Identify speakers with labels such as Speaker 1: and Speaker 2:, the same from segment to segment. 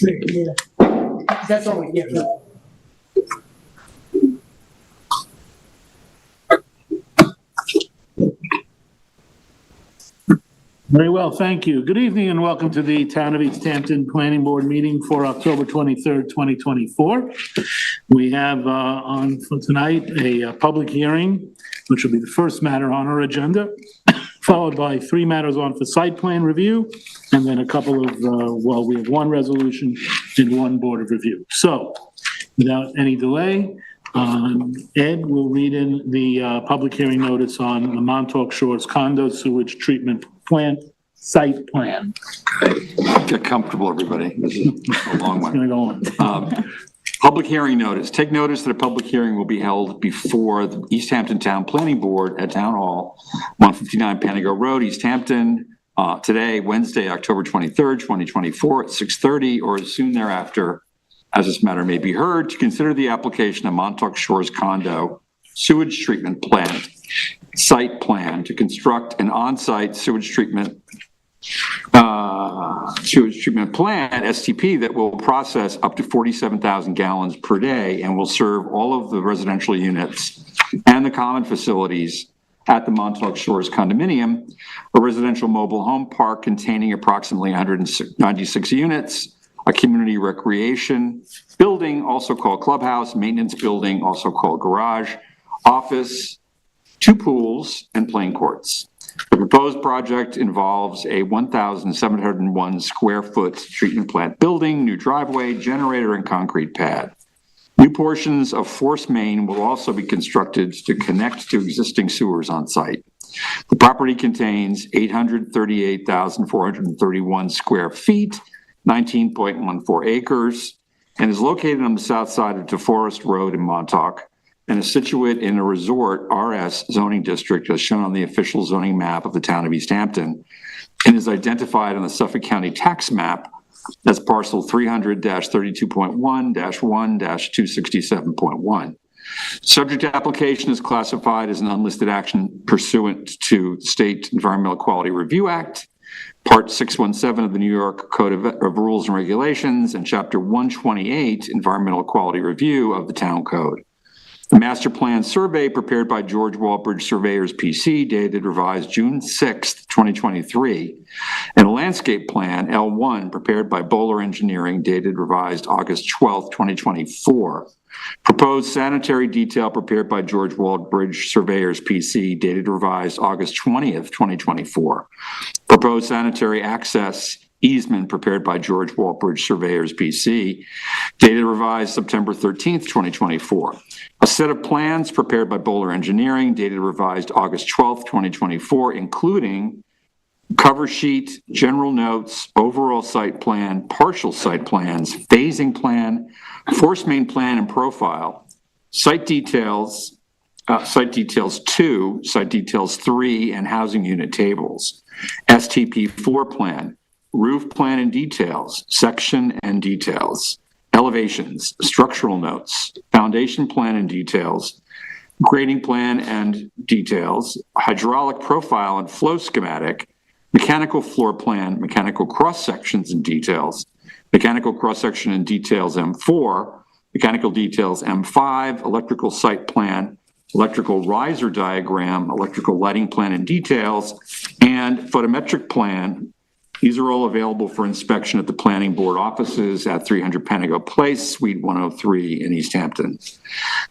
Speaker 1: Yeah. That's all we get.
Speaker 2: Very well, thank you. Good evening and welcome to the Town of East Hampton Planning Board meeting for October 23rd, 2024. We have on for tonight a public hearing, which will be the first matter on our agenda, followed by 3 matters on for site plan review, and then a couple of, we have 1 resolution and 1 board of review. So without any delay, Ed will read in the public hearing notice on the Montauk Shores condo sewage treatment plant site plan.
Speaker 3: Get comfortable, everybody. This is a long one.
Speaker 2: It's going to go on.
Speaker 3: Public hearing notice. Take notice that a public hearing will be held before the East Hampton Town Planning Board at Town Hall, 159 Panago Road, East Hampton, today, Wednesday, October 23rd, 2024 at 6:30 or as soon thereafter, as this matter may be heard, to consider the application of Montauk Shores condo sewage treatment plant site plan to construct an on-site sewage treatment plant, STP, that will process up to 47,000 gallons per day and will serve all of the residential units and the common facilities at the Montauk Shores condominium, a residential mobile home park containing approximately 196 units, a community recreation building, also called clubhouse, maintenance building, also called garage, office, 2 pools, and playing courts. The proposed project involves a 1,701 square foot treatment plant building, new driveway, generator, and concrete pad. New portions of force main will also be constructed to connect to existing sewers on site. The property contains 838,431 square feet, 19.14 acres, and is located on the south side of DeForest Road in Montauk, and is situate in a resort RS zoning district as shown on the official zoning map of the town of East Hampton, and is identified on the Suffolk County tax map as parcel 300-32.1-1-267.1. Subject application is classified as an unlisted action pursuant to State Environmental Quality Review Act, Part 617 of the New York Code of Rules and Regulations, and Chapter 128, Environmental Quality Review of the Town Code. The master plan survey prepared by George Walbridge Surveyors PC, dated revised June 6th, 2023, and a landscape plan, L1, prepared by Bowler Engineering, dated revised August 12th, 2024. Proposed sanitary detail prepared by George Walbridge Surveyors PC, dated revised August 20th, 2024. Proposed sanitary access easement prepared by George Walbridge Surveyors PC, dated revised September 13th, 2024. A set of plans prepared by Bowler Engineering, dated revised August 12th, 2024, including cover sheet, general notes, overall site plan, partial site plans, phasing plan, force main plan and profile, site details 2, site details 3, and housing unit tables, STP floor plan, roof plan and details, section and details, elevations, structural notes, foundation plan and details, grading plan and details, hydraulic profile and flow schematic, mechanical floor plan, mechanical cross sections and details, mechanical cross section and details M4, mechanical details M5, electrical site plan, electrical riser diagram, electrical lighting plan and details, and photometric plan. These are all available for inspection at the planning board offices at 300 Panago Place, Suite 103 in East Hampton.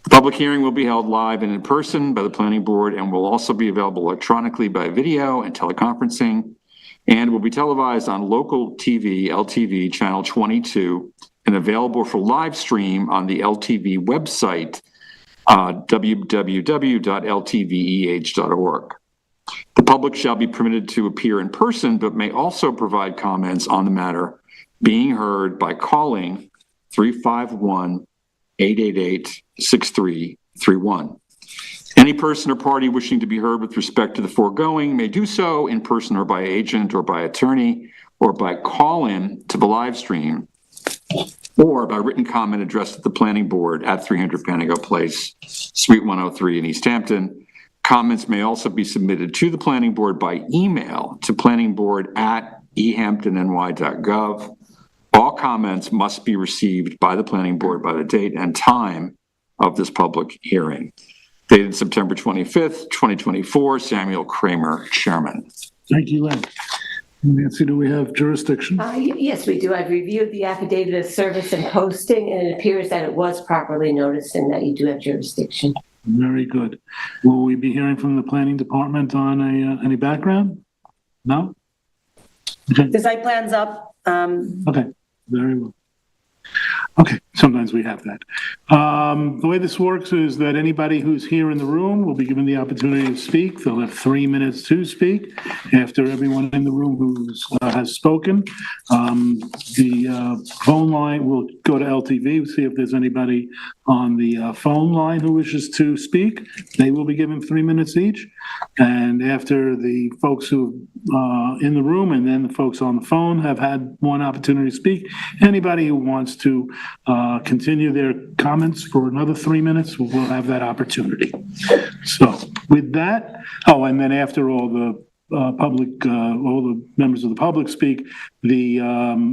Speaker 3: The public hearing will be held live and in person by the planning board and will also be available electronically by video and teleconferencing, and will be televised on local TV, LTV channel 22, and available for live stream on the LTV website, www.ltveh.org. The public shall be permitted to appear in person, but may also provide comments on the matter being heard by calling 351-888-6331. Any person or party wishing to be heard with respect to the foregoing may do so in person or by agent or by attorney or by call-in to the live stream or by written comment addressed at the planning board at 300 Panago Place, Suite 103 in East Hampton. Comments may also be submitted to the planning board by email to planningboard@ehamptonny.gov All comments must be received by the planning board by the date and time of this public hearing. Dated September 25th, 2024, Samuel Kramer, Chairman.
Speaker 2: Thank you, Len. Nancy, do we have jurisdiction?
Speaker 4: Yes, we do. I've reviewed the affidavit of service and posting, and it appears that it was properly noticed and that you do have jurisdiction.
Speaker 2: Very good. Will we be hearing from the planning department on any background? No? Okay.
Speaker 5: The site plan's up.
Speaker 2: Okay, very well. Okay, sometimes we have that. The way this works is that anybody who's here in the room will be given the opportunity to speak. They'll have 3 minutes to speak. After everyone in the room has spoken, the phone line will go to LTV, see if there's anybody on the phone line who wishes to speak. They will be given 3 minutes each. And after the folks who in the room and then the folks on the phone have had one opportunity to speak, anybody who wants to continue their comments for another 3 minutes will have that opportunity. So with that, and then after all the all the members of the public speak, the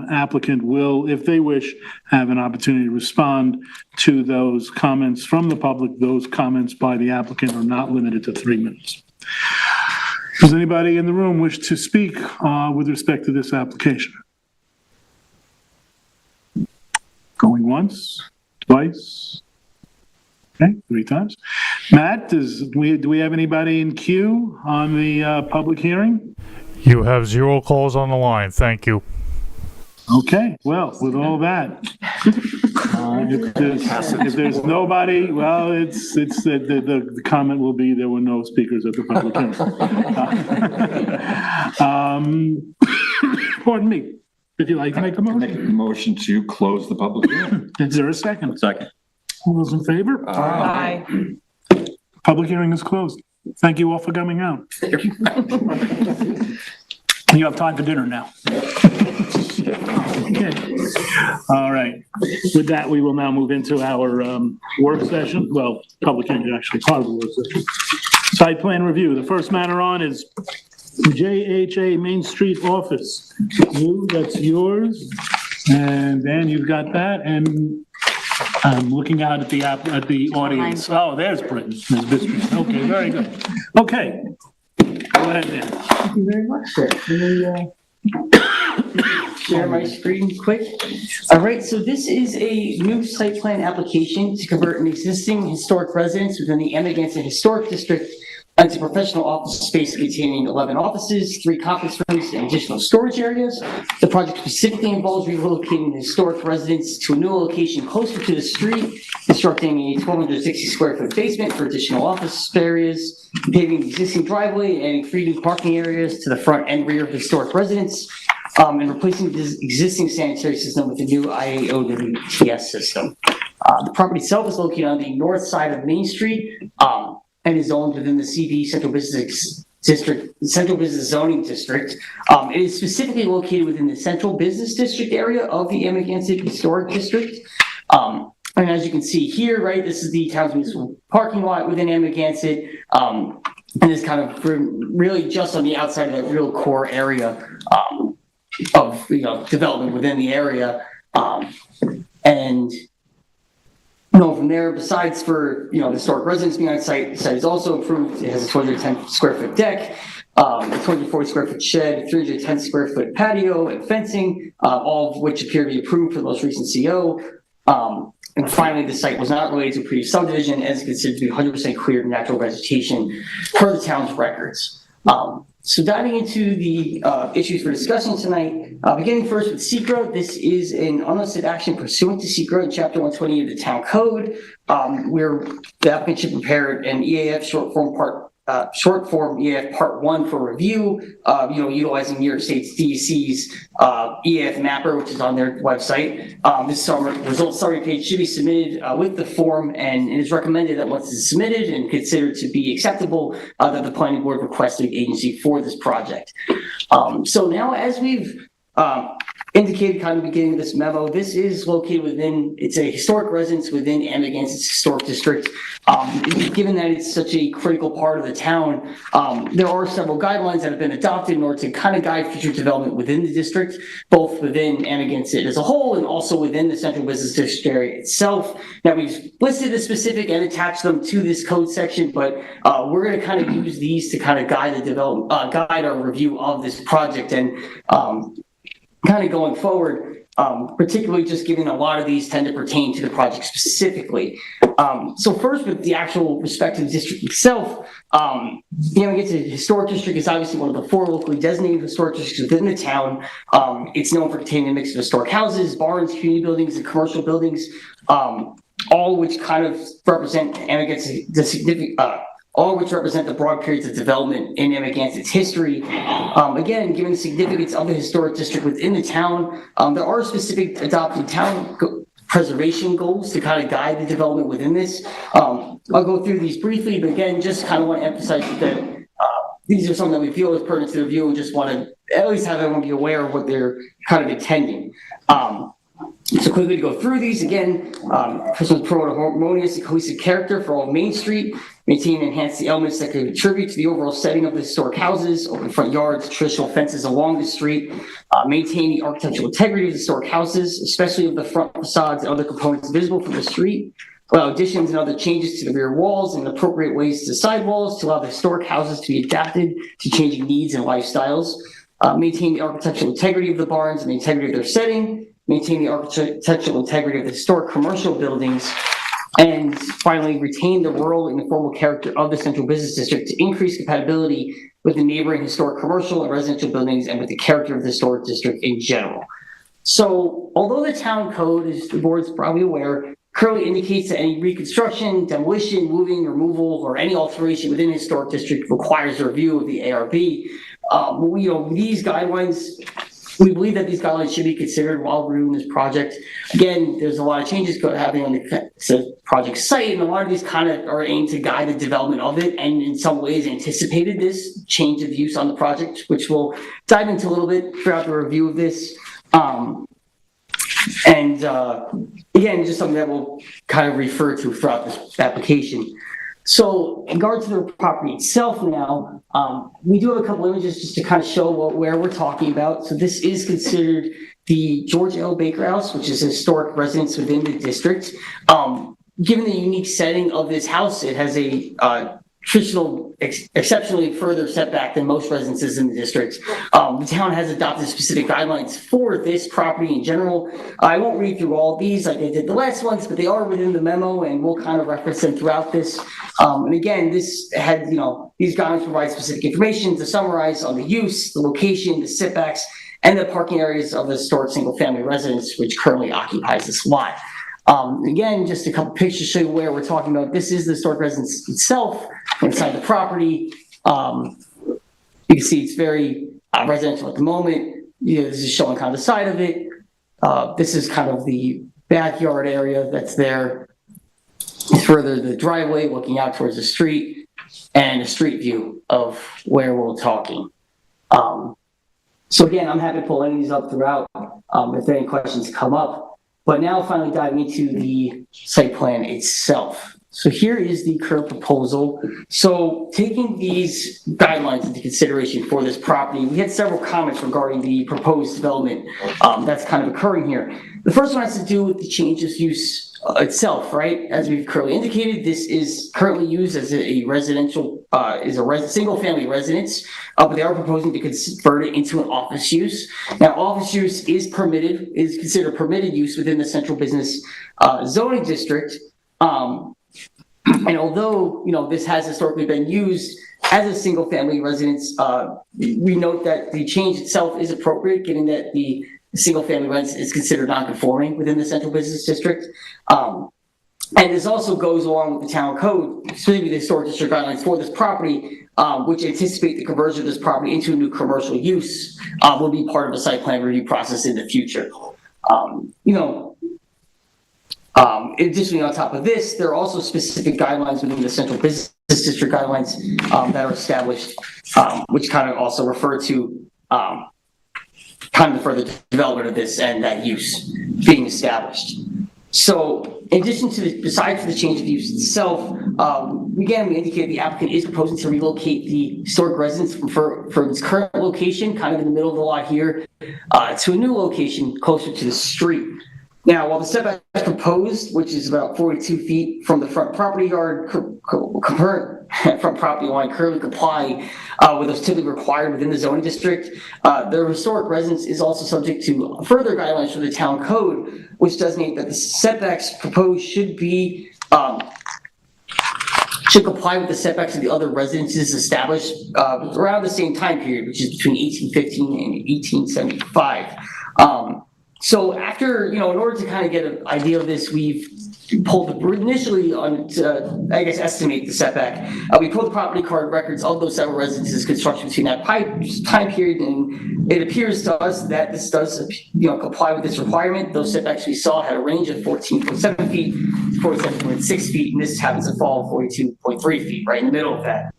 Speaker 2: applicant will, if they wish, have an opportunity to respond to those comments from the public. Those comments by the applicant are not limited to 3 minutes. Does anybody in the room wish to speak with respect to this application? Going once, twice, okay, 3 times. Matt, do we have anybody in queue on the public hearing?
Speaker 6: You have 0 calls on the line. Thank you.
Speaker 2: Okay, well, with all that, if there's nobody, well, it's the comment will be there were no speakers at the public hearing. Pardon me. Would you like to make a motion?
Speaker 3: Make a motion to close the public hearing.
Speaker 2: Is there a second?
Speaker 3: Second.
Speaker 2: All those in favor?
Speaker 5: Aye.
Speaker 2: Public hearing is closed. Thank you all for coming out. You have time for dinner now. Okay. All right. With that, we will now move into our work session. Well, public hearing is actually part of the work session. Site plan review. The first matter on is JHA Main Street Office. That's yours. And Dan, you've got that. And I'm looking out at the audience. Oh, there's Britton. There's Bistro. Okay, very good. Okay. Go ahead, Dan.
Speaker 1: Thank you very much, sir. Let me share my screen quick. All right, so this is a new site plan application to convert an existing historic residence within the Amagansett Historic District into professional office space containing 11 offices, 3 conference rooms, and additional storage areas. The project specifically involves relocating the historic residence to a new location closer to the street, constructing a 1,260 square foot basement for additional office areas, paving the existing driveway, and adding 3 new parking areas to the front and rear of the historic residence, and replacing the existing sanitary system with a new IAOWTS system. The property itself is located on the north side of Main Street, and is owned within the CD Central Business District, Central Business Zoning District. It is specifically located within the Central Business District area of the Amagansett Historic District. And as you can see here, right, this is the town's municipal parking lot within Amagansett, and is kind of really just on the outside of that real core area of development within the area, and. From there, besides for, the historic residence being on site, the site is also approved. It has a 210 square foot deck, a 240 square foot shed, 310 square foot patio and fencing, all of which appear to be approved for the most recent CO. And finally, the site was not related to a previous subdivision and is considered to be 100% cleared natural vegetation per the town's records. So diving into the issues for discussion tonight, beginning first with SECRA. This is an unlisted action pursuant to SECRA in Chapter 120 of the Town Code, where the applicant should prepare an EAF short form EAF Part 1 for review, utilizing New York State's DEC's EAF mapper, which is on their website. This results summary page should be submitted with the form, and it is recommended that once it's submitted and considered to be acceptable, that the planning board request the agency for this project. So now, as we've indicated kind of the beginning of this memo, this is located within, it's a historic residence within Amagansett Historic District. Given that it's such a critical part of the town, there are several guidelines that have been adopted in order to kind of guide future development within the district, both within Amagansett as a whole and also within the central business district area itself. Now, we've listed the specific and attached them to this code section, but we're going to kind of use these to kind of guide the development, guide our review of this project. And kind of going forward, particularly just given a lot of these tend to pertain to the project specifically. So first, with the actual respective district itself, Amagansett Historic District is obviously one of the 4 locally designated historic districts within the town. It's known for containing a mix of historic houses, barns, community buildings, and commercial buildings, all which kind of represent Amagansett, the significant, all which represent the broad periods of development in Amagansett history. Again, given the significance of the historic district within the town, there are specific adopted town preservation goals to kind of guide the development within this. I'll go through these briefly, but again, just kind of want to emphasize that these are something that we feel is pertinent to the review and just want to at least have everyone be aware of what they're kind of intending. So quickly to go through these again, first one's promote a harmonious and cohesive character for all of Main Street, maintain and enhance the elements that can contribute to the overall setting of the historic houses, open front yards, traditional fences along the street, maintain the architectural integrity of the historic houses, especially of the front facades and other components visible from the street, allow additions and other changes to the rear walls and appropriate ways to the sidewalls to allow the historic houses to be adapted to changing needs and lifestyles, maintain the architectural integrity of the barns and the integrity of their setting, maintain the architectural integrity of the historic commercial buildings, and finally retain the rural and informal character of the central business district to increase compatibility with the neighboring historic commercial and residential buildings and with the character of the historic district in general. So although the town code, as the board's probably aware, currently indicates that any reconstruction, demolition, moving, removal, or any alteration within a historic district requires a review of the ARB, these guidelines, we believe that these guidelines should be considered while reviewing this project. Again, there's a lot of changes happening on the project site, and a lot of these kind of are aimed to guide the development of it, and in some ways anticipated this change of use on the project, which we'll dive into a little bit throughout the review of this. Again, just something that we'll kind of refer to throughout this application. So in regards to the property itself now, we do have a couple images just to kind of show where we're talking about. So this is considered the George L. Baker House, which is a historic residence within the district. Given the unique setting of this house, it has a traditional, exceptionally further setback than most residences in the district. The town has adopted specific guidelines for this property in general. I won't read through all these like I did the last ones, but they are within the memo and we'll kind of reference them throughout this. And again, this had, these guidelines provide specific information to summarize on the use, the location, the setbacks, and the parking areas of the historic single-family residence, which currently occupies this lot. Again, just a couple pictures to show you where we're talking about. This is the historic residence itself inside the property. You can see it's very residential at the moment. This is showing kind of the side of it. This is kind of the backyard area that's there. It's further the driveway looking out towards the street and a street view of where we're talking. So again, I'm happy to pull any of these up throughout if any questions come up. But now finally diving into the site plan itself. So here is the current proposal. So taking these guidelines into consideration for this property, we had several comments regarding the proposed development that's kind of occurring here. The first one has to do with the change of use itself, right? As we've currently indicated, this is currently used as a residential, single-family residence, but they are proposing to convert it into an office use. Now, office use is considered permitted use within the central business zoning district. And although, this has historically been used as a single-family residence, we note that the change itself is appropriate, given that the single-family residence is considered non-conforming within the central business district. And this also goes along with the town code, specifically the historic district guidelines for this property, which anticipate the conversion of this property into a new commercial use will be part of the site plan review process in the future. Additionally, on top of this, there are also specific guidelines within the central business district guidelines that are established, which kind of also refer to kind of the further development of this and that use being established. So in addition to besides the change of use itself, again, we indicated the applicant is proposing to relocate the historic residence from its current location, kind of in the middle of the lot here, to a new location closer to the street. Now, while the setback is proposed, which is about 42 feet from the front property yard, front property line, currently comply with those typically required within the zoning district, the historic residence is also subject to further guidelines from the town code, which designate that the setbacks proposed should comply with the setbacks of the other residences established around the same time period, which is between 1815 and 1875. So after, in order to kind of get an idea of this, we've pulled initially on to, estimate the setback. We pulled the property card records of those several residences construction between that time period, and it appears to us that this does, comply with this requirement. Those setbacks we saw had a range of 14.7 feet to 47.6 feet, and this happens to fall 42.3 feet, right in the middle of that.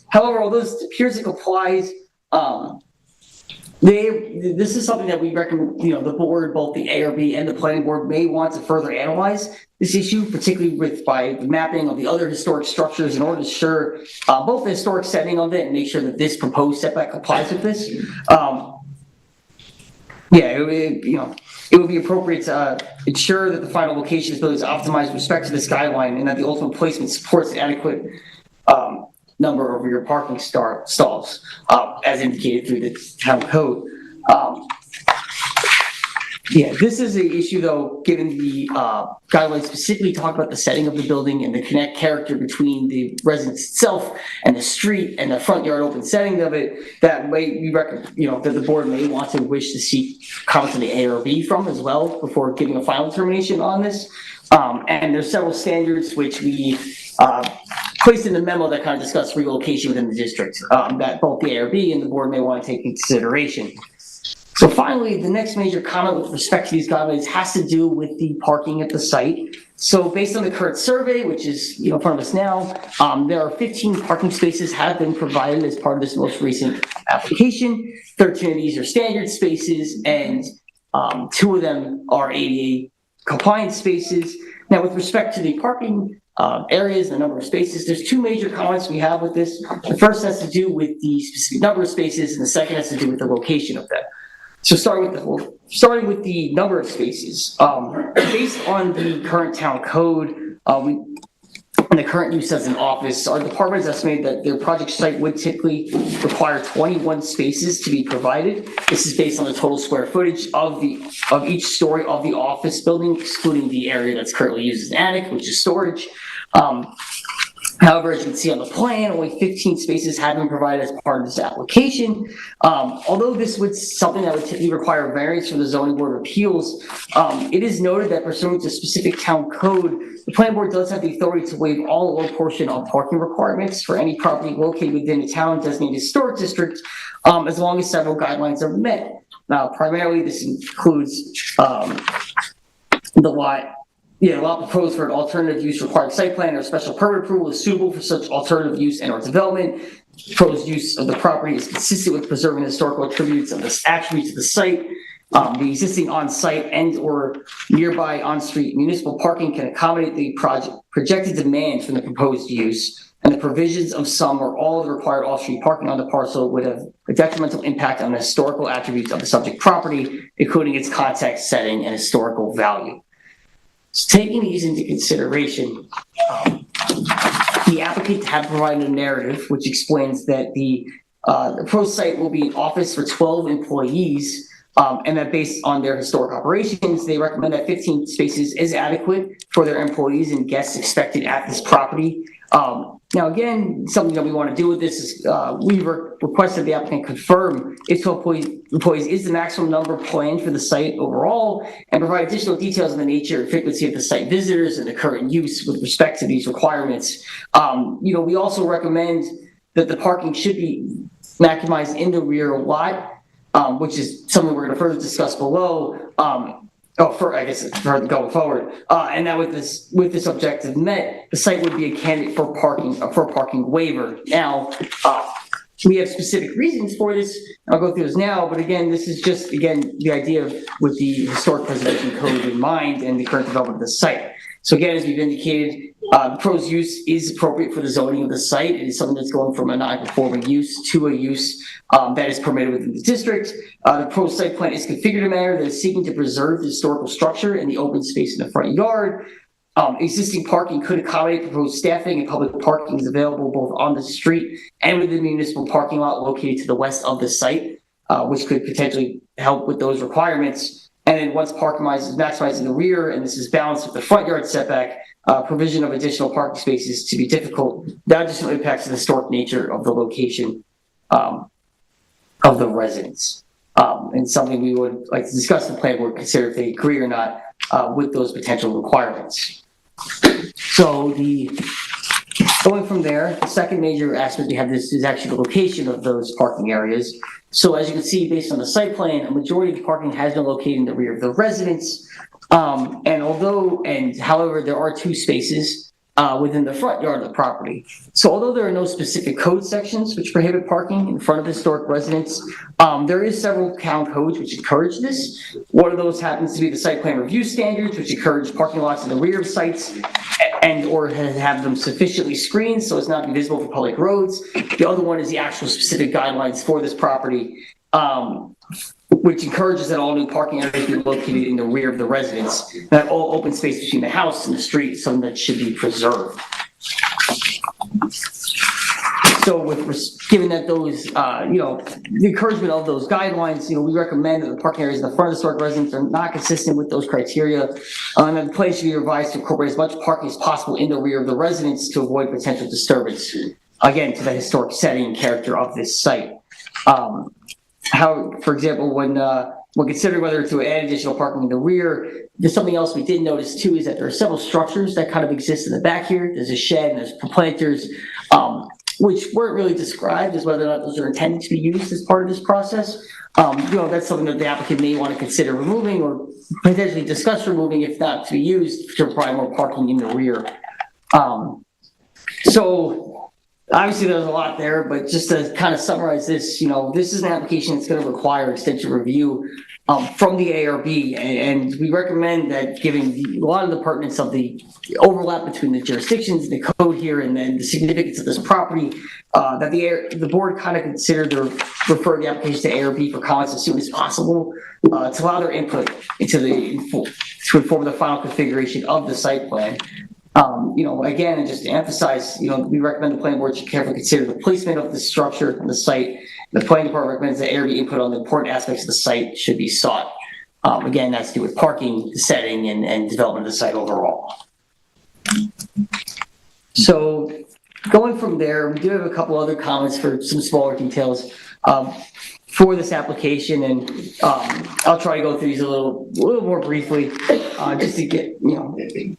Speaker 1: However, although this appears it complies, this is something that we recommend, the board, both the ARB and the planning board, may want to further analyze this issue, particularly by the mapping of the other historic structures in order to ensure both the historic setting of it and make sure that this proposed setback complies with this. It would be appropriate to ensure that the final location is optimized with respect to this guideline and that the ultimate placement supports the adequate number of your parking stalls, as indicated through the town code. This is an issue, though, given the guidelines specifically talk about the setting of the building and the character between the residence itself and the street and the front yard open setting of it, that we recommend, that the board may want to wish to seek comments from the ARB from as well before giving a final determination on this. And there's several standards which we placed in the memo that kind of discuss relocation within the district, that both the ARB and the board may want to take into consideration. So finally, the next major comment with respect to these guidelines has to do with the parking at the site. So based on the current survey, which is in front of us now, there are 15 parking spaces have been provided as part of this most recent application. 13 of these are standard spaces, and 2 of them are ADA compliant spaces. Now, with respect to the parking areas and the number of spaces, there's 2 major comments we have with this. The first has to do with the specific number of spaces, and the second has to do with the location of them. So starting with the number of spaces, based on the current town code, and the current use as an office, our department has estimated that their project site would typically require 21 spaces to be provided. This is based on the total square footage of each story of the office building, excluding the area that's currently used as an attic, which is storage. However, as you can see on the plan, only 15 spaces have been provided as part of this application. Although this would something that would typically require variance from the zoning board of appeals, it is noted that pursuant to specific town code, the planning board does have the authority to waive all or portion of parking requirements for any property located within a town designated historic district, as long as several guidelines are met. Now, primarily, this includes the lot proposed for an alternative use required site plan or special permit approval is suitable for such alternative use and or development. Proposed use of the property is consistent with preserving the historical attributes of the site. The existing on-site and or nearby on-street municipal parking can accommodate the projected demand from the proposed use, and the provisions of some or all of the required off-street parking on the parcel would have a detrimental impact on the historical attributes of the subject property, including its context, setting, and historical value. So taking these into consideration, the applicant had provided a narrative which explains that the proposed site will be an office for 12 employees, and that based on their historic operations, they recommend that 15 spaces is adequate for their employees and guests expected at this property. Now, again, something that we want to do with this is we requested the applicant confirm if 12 employees is the maximum number planned for the site overall, and provide additional details on the nature and frequency of the site visitors and the current use with respect to these requirements. We also recommend that the parking should be maximized in the rear lot, which is something we're going to further discuss below. Going forward, and that with this objective met, the site would be a candidate for parking waiver. Now, We have specific reasons for this. I'll go through those now, but again, this is just, again, the idea of with the historic preservation code in mind and the current development of the site. So again, as we've indicated, the proposed use is appropriate for the zoning of the site. It is something that's going from a non-conforming use to a use that is permitted within the district. The proposed site plan is configured in a manner that is seeking to preserve the historical structure and the open space in the front yard. Existing parking could accommodate proposed staffing, and public parking is available both on the street and within the municipal parking lot located to the west of the site, which could potentially help with those requirements. And then once parking is maximized in the rear, and this is balanced with the front yard setback, provision of additional parking spaces to be difficult. That additional impacts the historic nature of the location of the residents. And something we would like to discuss the plan board, consider if they agree or not with those potential requirements. So going from there, the second major aspect we have this is actually the location of those parking areas. So as you can see, based on the site plan, a majority of the parking has been located in the rear of the residence. However, there are 2 spaces within the front yard of the property. So although there are no specific code sections which prohibit parking in front of historic residence, there is several town codes which encourage this. One of those happens to be the site plan review standards, which encourage parking lots in the rear of sites and or have them sufficiently screened so it's not visible for public roads. The other one is the actual specific guidelines for this property, which encourages that all new parking areas be located in the rear of the residence. That all open space between the house and the street is something that should be preserved. So given that those, the encouragement of those guidelines, we recommend that the parking areas in the front of the historic residence are not consistent with those criteria. And that the plan should be revised to incorporate as much parking as possible in the rear of the residence to avoid potential disturbance, again, to the historic setting and character of this site. For example, when considering whether to add additional parking in the rear, there's something else we did notice too, is that there are several structures that kind of exist in the back here. There's a shed and there's planters, which weren't really described as whether or not those are intended to be used as part of this process. That's something that the applicant may want to consider removing or potentially discuss removing if not to be used to provide more parking in the rear. So obviously there's a lot there, but just to kind of summarize this, this is an application that's going to require extensive review from the ARB, and we recommend that, given a lot of the pertinence of the overlap between the jurisdictions, the code here, and then the significance of this property, that the board kind of consider to refer the application to ARB for comments as soon as possible to allow their input to inform the final configuration of the site plan. Again, and just to emphasize, we recommend the planning board should carefully consider the placement of the structure on the site. The planning department recommends that ARB input on the important aspects of the site should be sought. Again, that's to do with parking, the setting, and development of the site overall. So going from there, we do have a couple other comments for some smaller details for this application, and I'll try to go through these a little more briefly, just to get,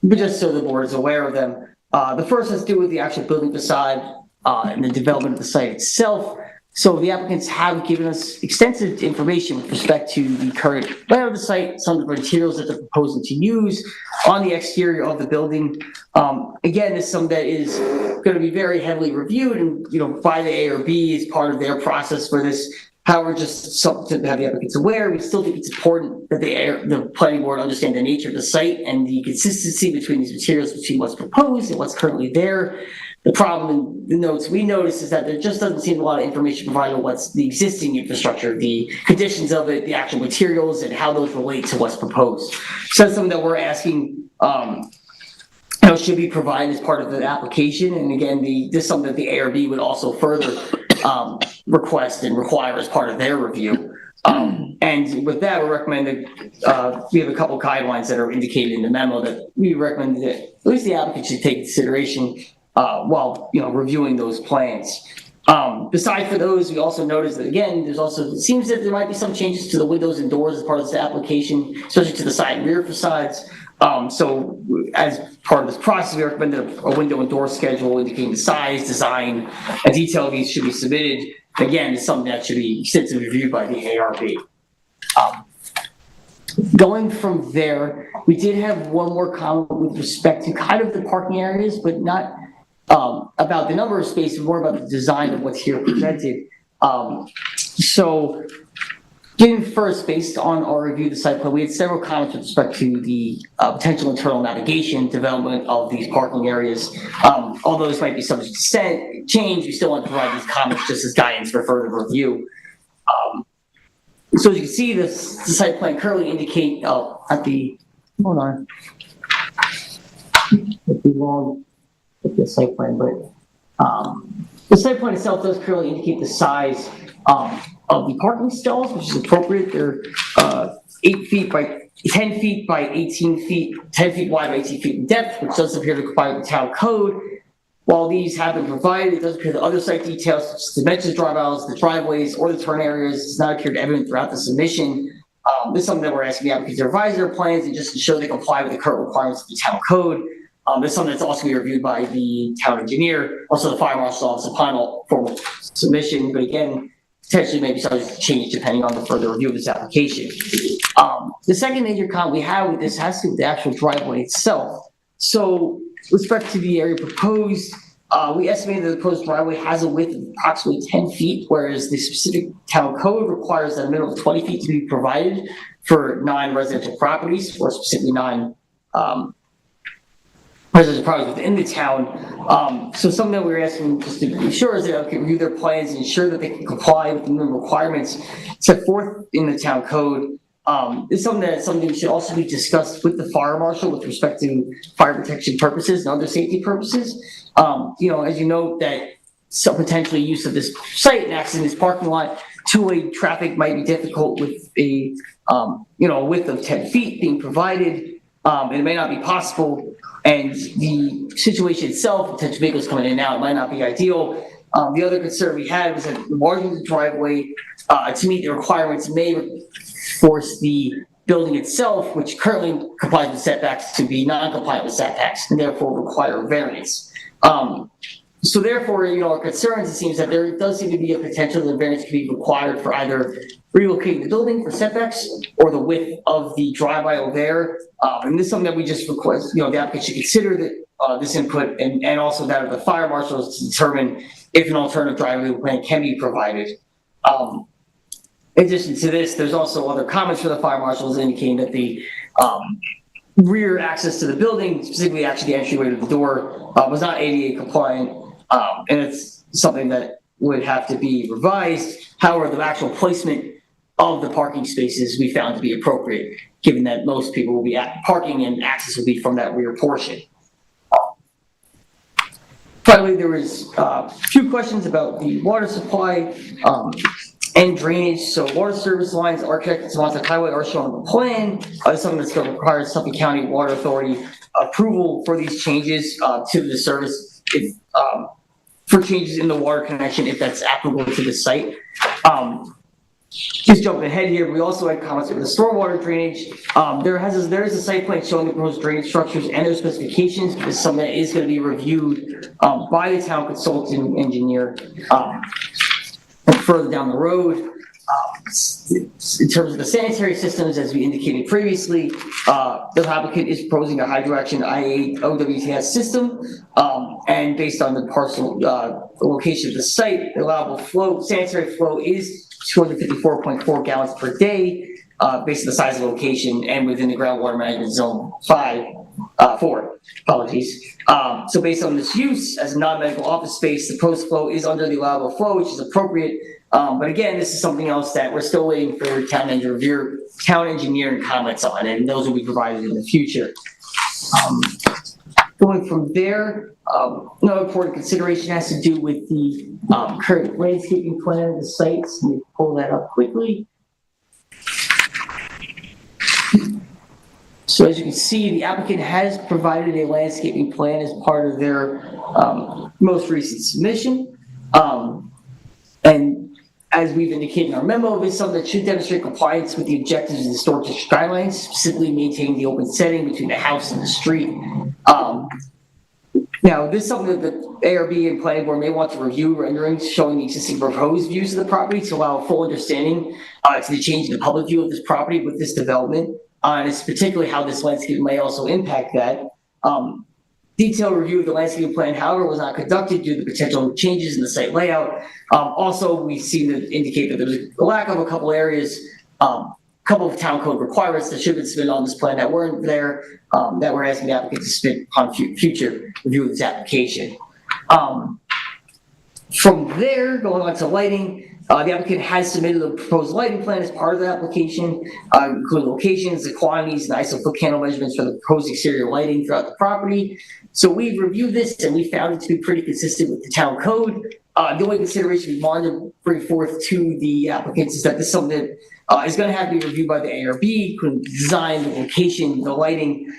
Speaker 1: but just so the board is aware of them. The first has to do with the actual building facade and the development of the site itself. So the applicants have given us extensive information with respect to the current layout of the site, some of the materials that they're proposing to use on the exterior of the building. Again, this is something that is going to be very heavily reviewed and, by the ARB as part of their process for this. However, just something to have the applicants aware, we still think it's important that the planning board understand the nature of the site and the consistency between these materials, between what's proposed and what's currently there. The problem in the notes we noticed is that there just doesn't seem a lot of information provided on what's the existing infrastructure, the conditions of it, the actual materials, and how those relate to what's proposed. So that's something that we're asking should be provided as part of the application. And again, this is something that the ARB would also further request and require as part of their review. And with that, we recommend that we have a couple guidelines that are indicated in the memo that we recommend that at least the applicant should take consideration while reviewing those plans. Besides for those, we also noticed that, again, it seems that there might be some changes to the windows and doors as part of this application, especially to the side and rear facades. So as part of this process, we recommend that a window and door schedule indicating the size, design, and detail of these should be submitted. Again, it's something that should be extensively reviewed by the ARB. Going from there, we did have one more comment with respect to kind of the parking areas, but not about the number of spaces, more about the design of what's here presented. So, getting first, based on our review of the site plan, we had several comments with respect to the potential internal navigation development of these parking areas. Although this might be subject to change, we still want to provide these comments just as guidance for further review. So as you can see, the site plan currently indicate hold on, it'd be long with the site plan, but the site plan itself does currently indicate the size of the parking stalls, which is appropriate. They're 8 feet by 10 feet by 18 feet, 10 feet wide by 18 feet in depth, which does appear to comply with the town code. While these have been provided, it does appear that other site details, such as dimensions, drive aisles, the driveways, or the turn areas, does not appear evident throughout the submission. This is something that we're asking the applicant to revise their plans and just ensure they comply with the current requirements of the town code. This is something that's also going to be reviewed by the town engineer, also the fire marshal's office upon all formal submission, but again, potentially maybe subject to change depending on the further review of this application. The second major comment we have with this has to do with the actual driveway itself. So, with respect to the area proposed, we estimate that the proposed driveway has a width of approximately 10 feet, whereas the specific town code requires that a minimum of 20 feet to be provided for non-residential properties, or specifically residential properties within the town. So something that we're asking just to be sure is that they can review their plans and ensure that they can comply with the minimum requirements set forth in the town code. It's something that should also be discussed with the fire marshal with respect to fire protection purposes and other safety purposes. As you note that some potentially use of this site and accessing this parking lot, two-way traffic might be difficult with a width of 10 feet being provided. It may not be possible, and the situation itself, potential vehicles coming in and out, might not be ideal. The other concern we had was that enlarging the driveway to meet the requirements may force the building itself, which currently complies with setbacks, to be non-compliant with setbacks and therefore require variance. So therefore, our concerns, it seems that there does seem to be a potential that variance could be required for either relocating the building for setbacks or the width of the drive aisle there. And this is something that we just request, the applicant should consider that this input and also that of the fire marshals to determine if an alternative driveway plan can be provided. In addition to this, there's also other comments from the fire marshals indicating that the rear access to the building, specifically actually the entryway to the door, was not ADA compliant, and it's something that would have to be revised. However, the actual placement of the parking spaces we found to be appropriate, given that most people will be parking and access will be from that rear portion. Finally, there was a few questions about the water supply and drainage. So water service lines are connected to Montauk Highway are shown on the plan. It's something that's going to require Suffolk County Water Authority approval for these changes to the service, for changes in the water connection, if that's applicable to the site. Just jumping ahead here, we also had comments with the stormwater drainage. There is a site plan showing the proposed drainage structures and their specifications. This is something that is going to be reviewed by the town consultant engineer further down the road. In terms of the sanitary systems, as we indicated previously, the applicant is proposing a hydroaction IA OWTS system, and based on the parcel, the location of the site, the allowable sanitary flow is 254.4 gallons per day, based on the size of the location and within the groundwater management zone 4. Apologies. So based on this use as a non-medical office space, the proposed flow is under the allowable flow, which is appropriate. But again, this is something else that we're still waiting for town engineering comments on, and those will be provided in the future. Going from there, another important consideration has to do with the current landscaping plan of the site. So let me pull that up quickly. So as you can see, the applicant has provided a landscaping plan as part of their most recent submission. And as we've indicated in our memo, this is something that should demonstrate compliance with the objectives of the historic district guidelines, specifically maintaining the open setting between the house and the street. Now, this is something that the ARB and planning board may want to review renderings showing the existing proposed views of the property to allow a full understanding to the change in the public view of this property with this development. And it's particularly how this landscape may also impact that. Detailed review of the landscape plan, however, was not conducted due to potential changes in the site layout. Also, we seem to indicate that there was a lack of a couple areas, couple of town code requirements that should have been submitted on this plan that weren't there, that we're asking the applicant to submit on future review of this application. From there, going on to lighting, the applicant has submitted a proposed lighting plan as part of the application, including locations, the quantities, and ISO foot candle measurements for the proposed exterior lighting throughout the property. So we've reviewed this and we found it to be pretty consistent with the town code. The only consideration we wanted to bring forth to the applicants is that this is something that is going to have to be reviewed by the ARB, including the design, the location, the lighting,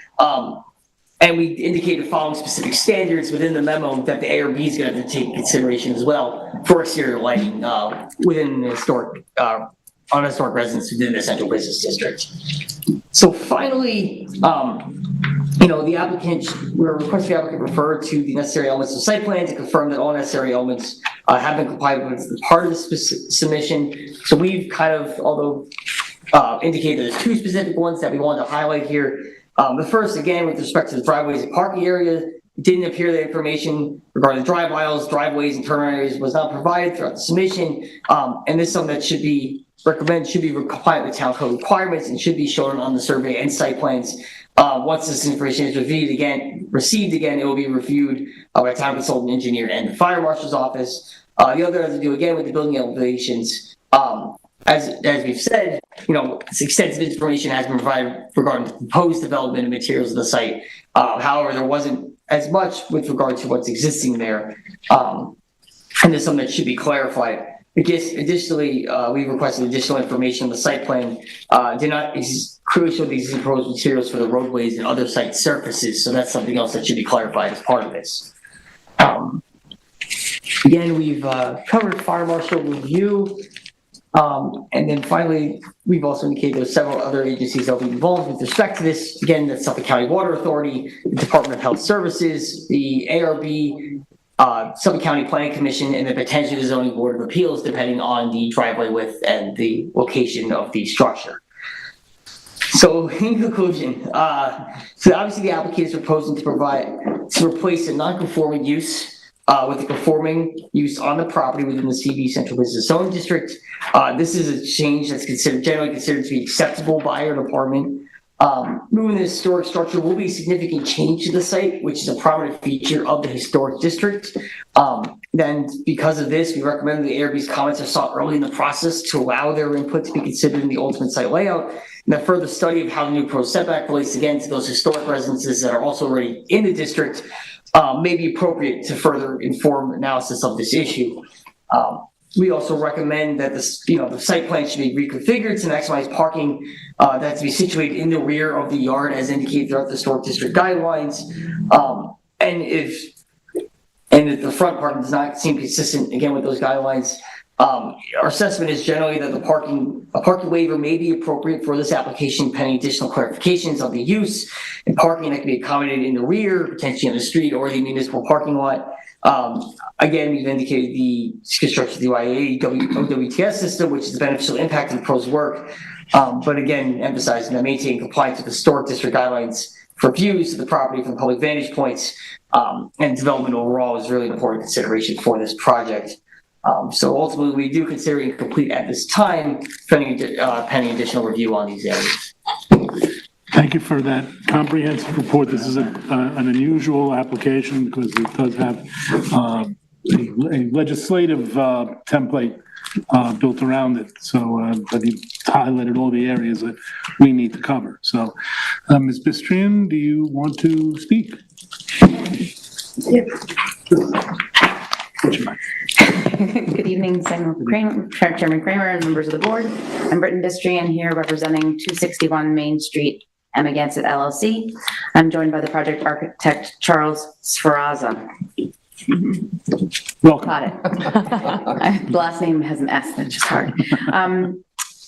Speaker 1: and we indicated following specific standards within the memo that the ARB is going to have to take consideration as well for exterior lighting within the historic, on historic residence within the central business district. So finally, the applicant, we're requesting the applicant refer to the necessary elements of the site plan to confirm that all necessary elements have been complied with as part of the submission. So we've kind of, although indicated there's two specific ones that we wanted to highlight here. The first, again, with respect to the driveways and parking area, it didn't appear that information regarding the drive aisles, driveways, and turn areas was not provided throughout the submission. And this is something that should be compliant with town code requirements and should be shown on the survey and site plans. Once this information is received again, it will be reviewed by a town consultant engineer and the fire marshal's office. The other has to do again with the building elevations. As we've said, extensive information has been provided regarding the proposed development and materials of the site. However, there wasn't as much with regard to what's existing there. And there's something that should be clarified. Additionally, we requested additional information on the site plan. Did not clearly show these proposed materials for the roadways and other site surfaces. So that's something else that should be clarified as part of this. Again, we've covered fire marshal review. And then finally, we've also indicated there's several other agencies that will be involved with respect to this. Again, the Suffolk County Water Authority, the Department of Health Services, the ARB, Suffolk County Planning Commission, and then potentially the Zoning Board of Appeals, depending on the driveway width and the location of the structure. So in conclusion, so obviously the applicant is proposing to replace a non-conforming use with a conforming use on the property within the CV Central Business Zone District. This is a change that's generally considered to be acceptable by our department. Moving the historic structure will be a significant change to the site, which is a prominent feature of the historic district. Then because of this, we recommend the ARB's comments are sought early in the process to allow their input to be considered in the ultimate site layout. And that further study of how the new proposed setback relates again to those historic residences that are also already in the district may be appropriate to further inform analysis of this issue. We also recommend that the site plan should be reconfigured to maximize parking that's to be situated in the rear of the yard as indicated throughout the historic district guidelines. And if the front parking does not seem consistent again with those guidelines, our assessment is generally that a parking waiver may be appropriate for this application pending additional clarifications of the use and parking that can be accommodated in the rear, potentially on the street or the municipal parking lot. Again, we've indicated the construction of the YA OWTS system, which is the beneficial impact of the proposed work. But again, emphasizing that maintaining compliance with historic district guidelines for views of the property from public vantage points and development overall is really an important consideration for this project. So ultimately, we do consider it incomplete at this time, pending additional review on these areas.
Speaker 2: Thank you for that comprehensive report. This is an unusual application because it does have a legislative template built around it. So, but you highlighted all the areas that we need to cover. So, Ms. Bistrian, do you want to speak?
Speaker 5: Yeah. Good evening, Chairman Kramer and members of the board. I'm Britton Bistrian here representing 261 Main Street, Amagansett LLC. I'm joined by the project architect, Charles Sferaza.
Speaker 2: Welcome.
Speaker 5: Got it. The last name has an S, that's just hard.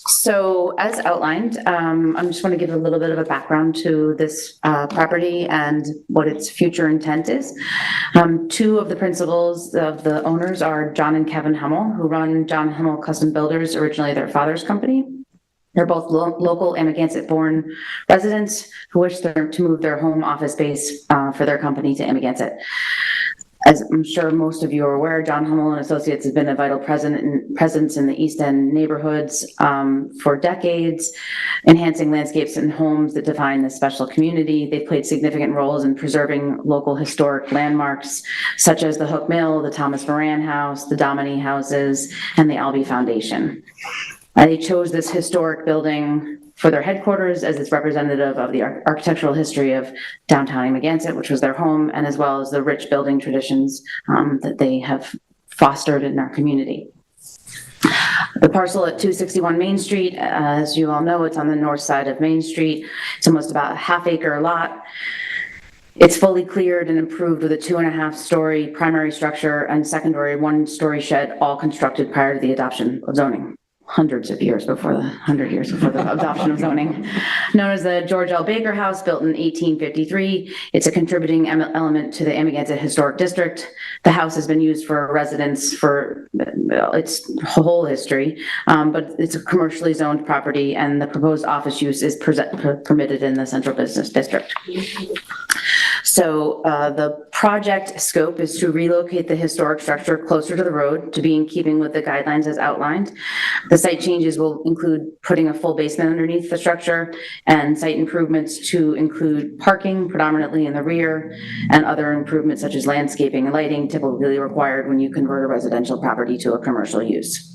Speaker 5: So as outlined, I'm just want to give a little bit of a background to this property and what its future intent is. Two of the principals of the owners are John and Kevin Hummel, who run John Hummel Custom Builders, originally their father's company. They're both local Amagansett-born residents who wish to move their home office space for their company to Amagansett. As I'm sure most of you are aware, John Hummel and Associates has been a vital presence in the East End neighborhoods for decades, enhancing landscapes and homes that define this special community. They've played significant roles in preserving local historic landmarks, such as the Hook Mill, the Thomas Moran House, the Dominy Houses, and the Albee Foundation. They chose this historic building for their headquarters as it's representative of the architectural history of downtown Amagansett, which was their home, and as well as the rich building traditions that they have fostered in our community. The parcel at 261 Main Street, as you all know, it's on the north side of Main Street. It's almost about a half-acre lot. It's fully cleared and improved with a 2.5-story primary structure and secondary 1-story shed, all constructed prior to the adoption of zoning. Hundred years before the adoption of zoning. Known as the George L. Baker House, built in 1853. It's a contributing element to the Amagansett Historic District. The house has been used for residence for its whole history, but it's a commercially zoned property, and the proposed office use is permitted in the Central Business District. So the project scope is to relocate the historic structure closer to the road to be in keeping with the guidelines as outlined. The site changes will include putting a full basement underneath the structure and site improvements to include parking predominantly in the rear and other improvements such as landscaping and lighting typically required when you convert a residential property to a commercial use.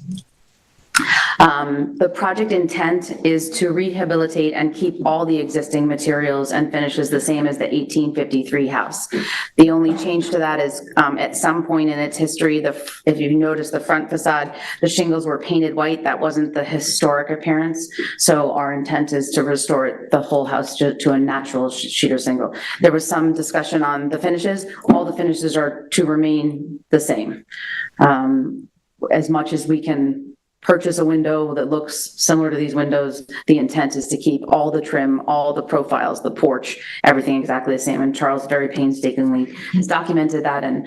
Speaker 5: The project intent is to rehabilitate and keep all the existing materials and finishes the same as the 1853 house. The only change to that is at some point in its history, if you notice the front facade, the shingles were painted white. That wasn't the historic appearance. So our intent is to restore the whole house to a natural sheet or shingle. There was some discussion on the finishes. All the finishes are to remain the same. As much as we can purchase a window that looks similar to these windows, the intent is to keep all the trim, all the profiles, the porch, everything exactly the same. And Charles very painstakingly has documented that, and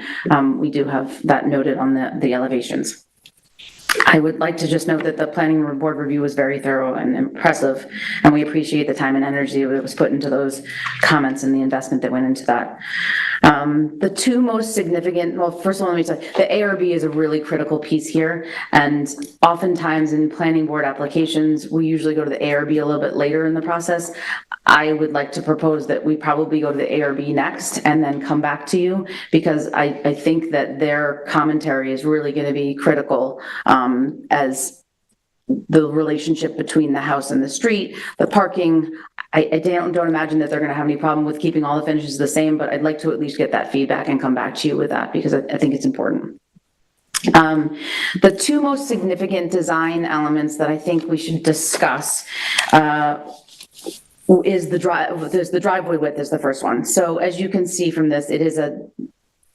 Speaker 5: we do have that noted on the elevations. I would like to just note that the planning board review was very thorough and impressive, and we appreciate the time and energy that was put into those comments and the investment that went into that. The two most significant, well, first of all, let me say, the ARB is a really critical piece here, and oftentimes in planning board applications, we usually go to the ARB a little bit later in the process. I would like to propose that we probably go to the ARB next and then come back to you, because I think that their commentary is really going to be critical as the relationship between the house and the street, the parking. I don't imagine that they're going to have any problem with keeping all the finishes the same, but I'd like to at least get that feedback and come back to you with that, because I think it's important. The two most significant design elements that I think we should discuss is the driveway width is the first one. So as you can see from this, it is a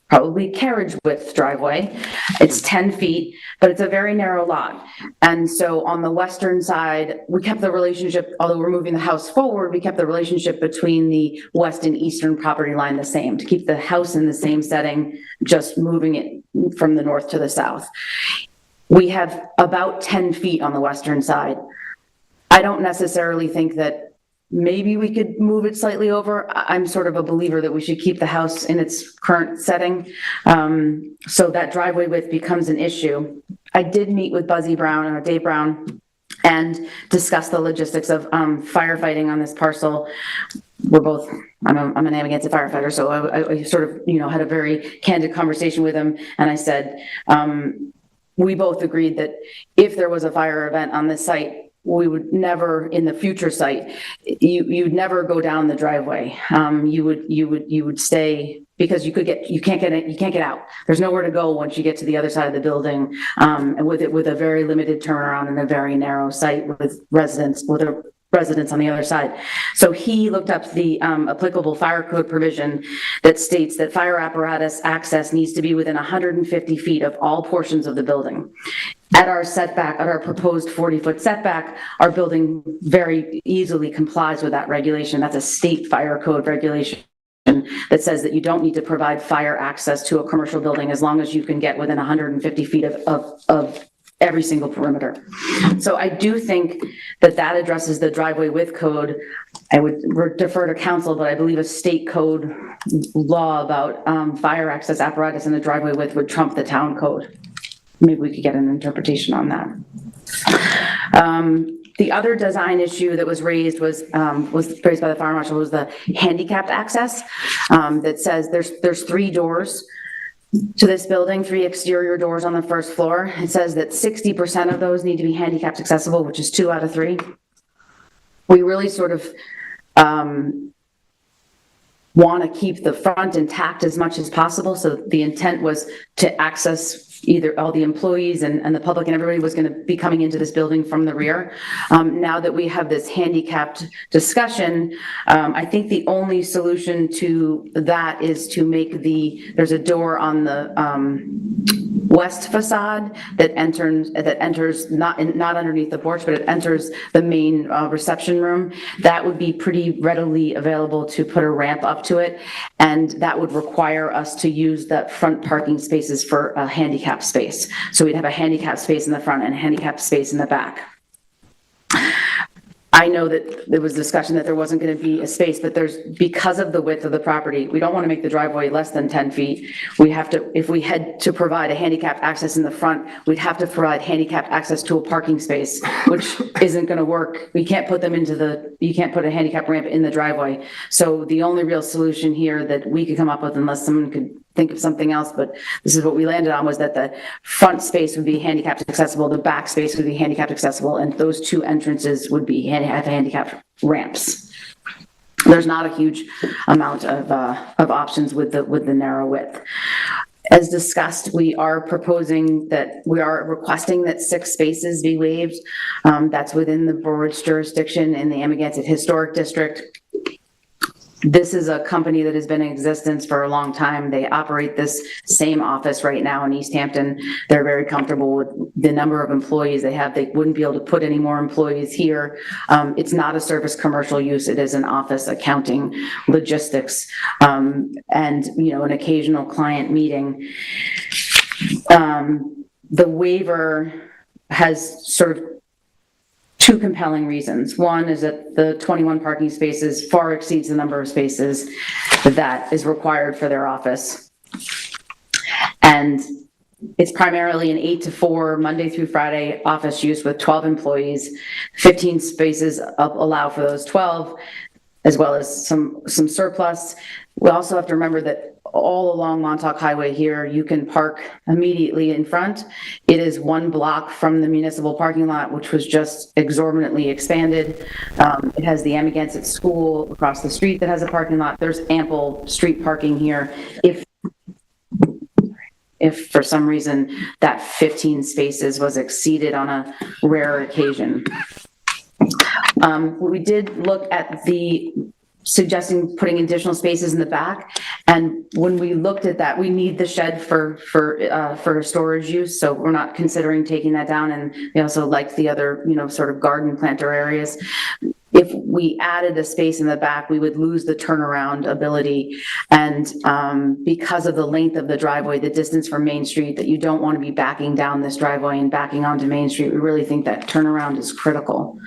Speaker 5: probably carriage width driveway. It's 10 feet, but it's a very narrow lot. And so on the western side, we kept the relationship, although we're moving the house forward, we kept the relationship between the west and eastern property line the same, to keep the house in the same setting, just moving it from the north to the south. We have about 10 feet on the western side. I don't necessarily think that maybe we could move it slightly over. I'm sort of a believer that we should keep the house in its current setting. So that driveway width becomes an issue. I did meet with Dave Brown, and discuss the logistics of firefighting on this parcel. I'm an Amagansett firefighter, so I sort of, had a very candid conversation with him. And I said, we both agreed that if there was a fire event on this site, we would never, in the future site, you'd never go down the driveway. You would stay, because you can't get out. There's nowhere to go once you get to the other side of the building, and with a very limited turnaround and a very narrow site with residents on the other side. So he looked up the applicable fire code provision that states that fire apparatus access needs to be within 150 feet of all portions of the building. At our proposed 40-foot setback, our building very easily complies with that regulation. That's a state fire code regulation that says that you don't need to provide fire access to a commercial building as long as you can get within 150 feet of every single perimeter. So I do think that that addresses the driveway width code. I would defer to council, but I believe a state code law about fire access apparatus in the driveway width would trump the town code. Maybe we could get an interpretation on that. The other design issue that was raised was raised by the fire marshal was the handicapped access that says there's 3 doors to this building, 3 exterior doors on the first floor. It says that 60% of those need to be handicapped accessible, which is 2 out of 3. We really sort of want to keep the front intact as much as possible. So the intent was to access either all the employees and the public, and everybody was going to be coming into this building from the rear. Now that we have this handicapped discussion, I think the only solution to that is to make there's a door on the west facade that enters not underneath the porch, but it enters the main reception room. That would be pretty readily available to put a ramp up to it, and that would require us to use the front parking spaces for a handicap space. So we'd have a handicap space in the front and a handicap space in the back. I know that there was discussion that there wasn't going to be a space, but because of the width of the property, we don't want to make the driveway less than 10 feet. We have to, if we had to provide a handicap access in the front, we'd have to provide handicap access to a parking space, which isn't going to work. We can't put them you can't put a handicap ramp in the driveway. So the only real solution here that we could come up with, unless someone could think of something else, but this is what we landed on, was that the front space would be handicapped accessible, the back space would be handicapped accessible, and those 2 entrances would be handicapped ramps. There's not a huge amount of options with the narrow width. As discussed, we are requesting that 6 spaces be waived. That's within the board's jurisdiction in the Amagansett Historic District. This is a company that has been in existence for a long time. They operate this same office right now in East Hampton. They're very comfortable with the number of employees they have. They wouldn't be able to put any more employees here. It's not a service commercial use. It is an office, accounting, logistics, and an occasional client meeting. The waiver has sort of 2 compelling reasons. One is that the 21 parking spaces far exceeds the number of spaces that is required for their office. And it's primarily an 8 to 4 Monday through Friday office use with 12 employees. 15 spaces allow for those 12, as well as some surplus. We also have to remember that all along Montauk Highway here, you can park immediately in front. It is 1 block from the municipal parking lot, which was just exorbitantly expanded. It has the Amagansett School across the street that has a parking lot. There's ample street parking here. If for some reason that 15 spaces was exceeded on a rare occasion. We did look at suggesting putting additional spaces in the back. And when we looked at that, we need the shed for storage use. So we're not considering taking that down. And we also liked the other, sort of garden planter areas. If we added a space in the back, we would lose the turnaround ability. And because of the length of the driveway, the distance from Main Street, that you don't want to be backing down this driveway and backing onto Main Street, we really think that turnaround is critical.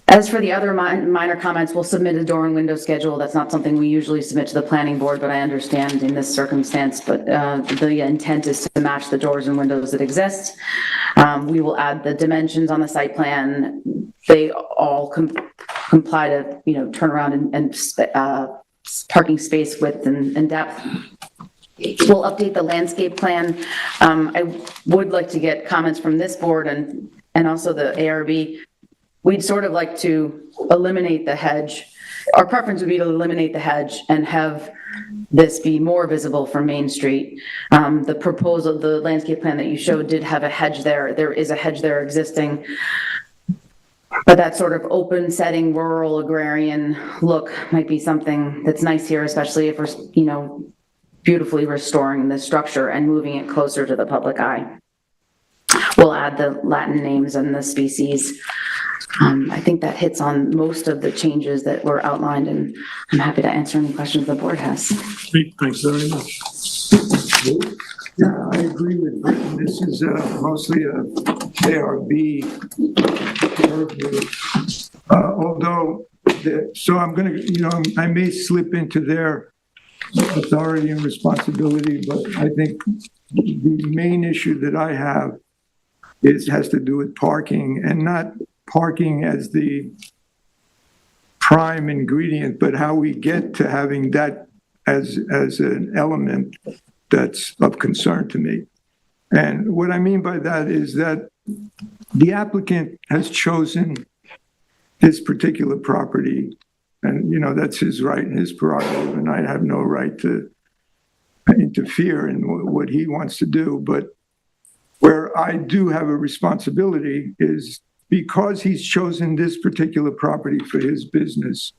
Speaker 5: As for the other minor comments, we'll submit a door and window schedule. That's not something we usually submit to the planning board, but I understand in this circumstance, but the intent is to match the doors and windows that exist. We will add the dimensions on the site plan. They all comply to, turnaround and parking space width and depth. We'll update the landscape plan. I would like to get comments from this board and also the ARB. We'd sort of like to eliminate the hedge. Our preference would be to eliminate the hedge and have this be more visible from Main Street. The proposal, the landscape plan that you showed did have a hedge there. There is a hedge there existing. But that sort of open setting, rural agrarian look might be something that's nice here, especially if we're, beautifully restoring the structure and moving it closer to the public eye. We'll add the Latin names and the species. I think that hits on most of the changes that were outlined, and I'm happy to answer any questions the board has.
Speaker 2: Great, thanks very much.
Speaker 7: Yeah, I agree with Britton. This is mostly a ARB purview. So I'm gonna, I may slip into their authority and responsibility, but I think the main issue that I have has to do with parking, and not parking as the prime ingredient, but how we get to having that as an element that's of concern to me. And what I mean by that is that the applicant has chosen this particular property, and, that's his right and his prerogative, and I have no right to interfere in what he wants to do. But where I do have a responsibility is because he's chosen this particular property for his business,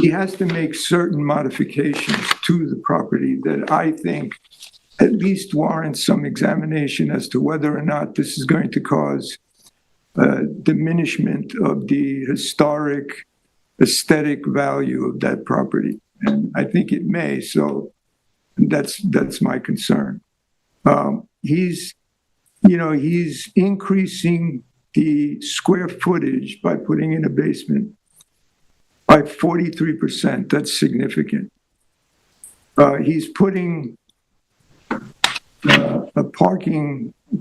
Speaker 7: he has to make certain modifications to the property that I think at least warrants some examination as to whether or not this is going to cause diminishment of the historic aesthetic value of that property. And I think it may, so that's my concern. He's increasing the square footage by putting in a basement by 43%. That's significant. He's putting a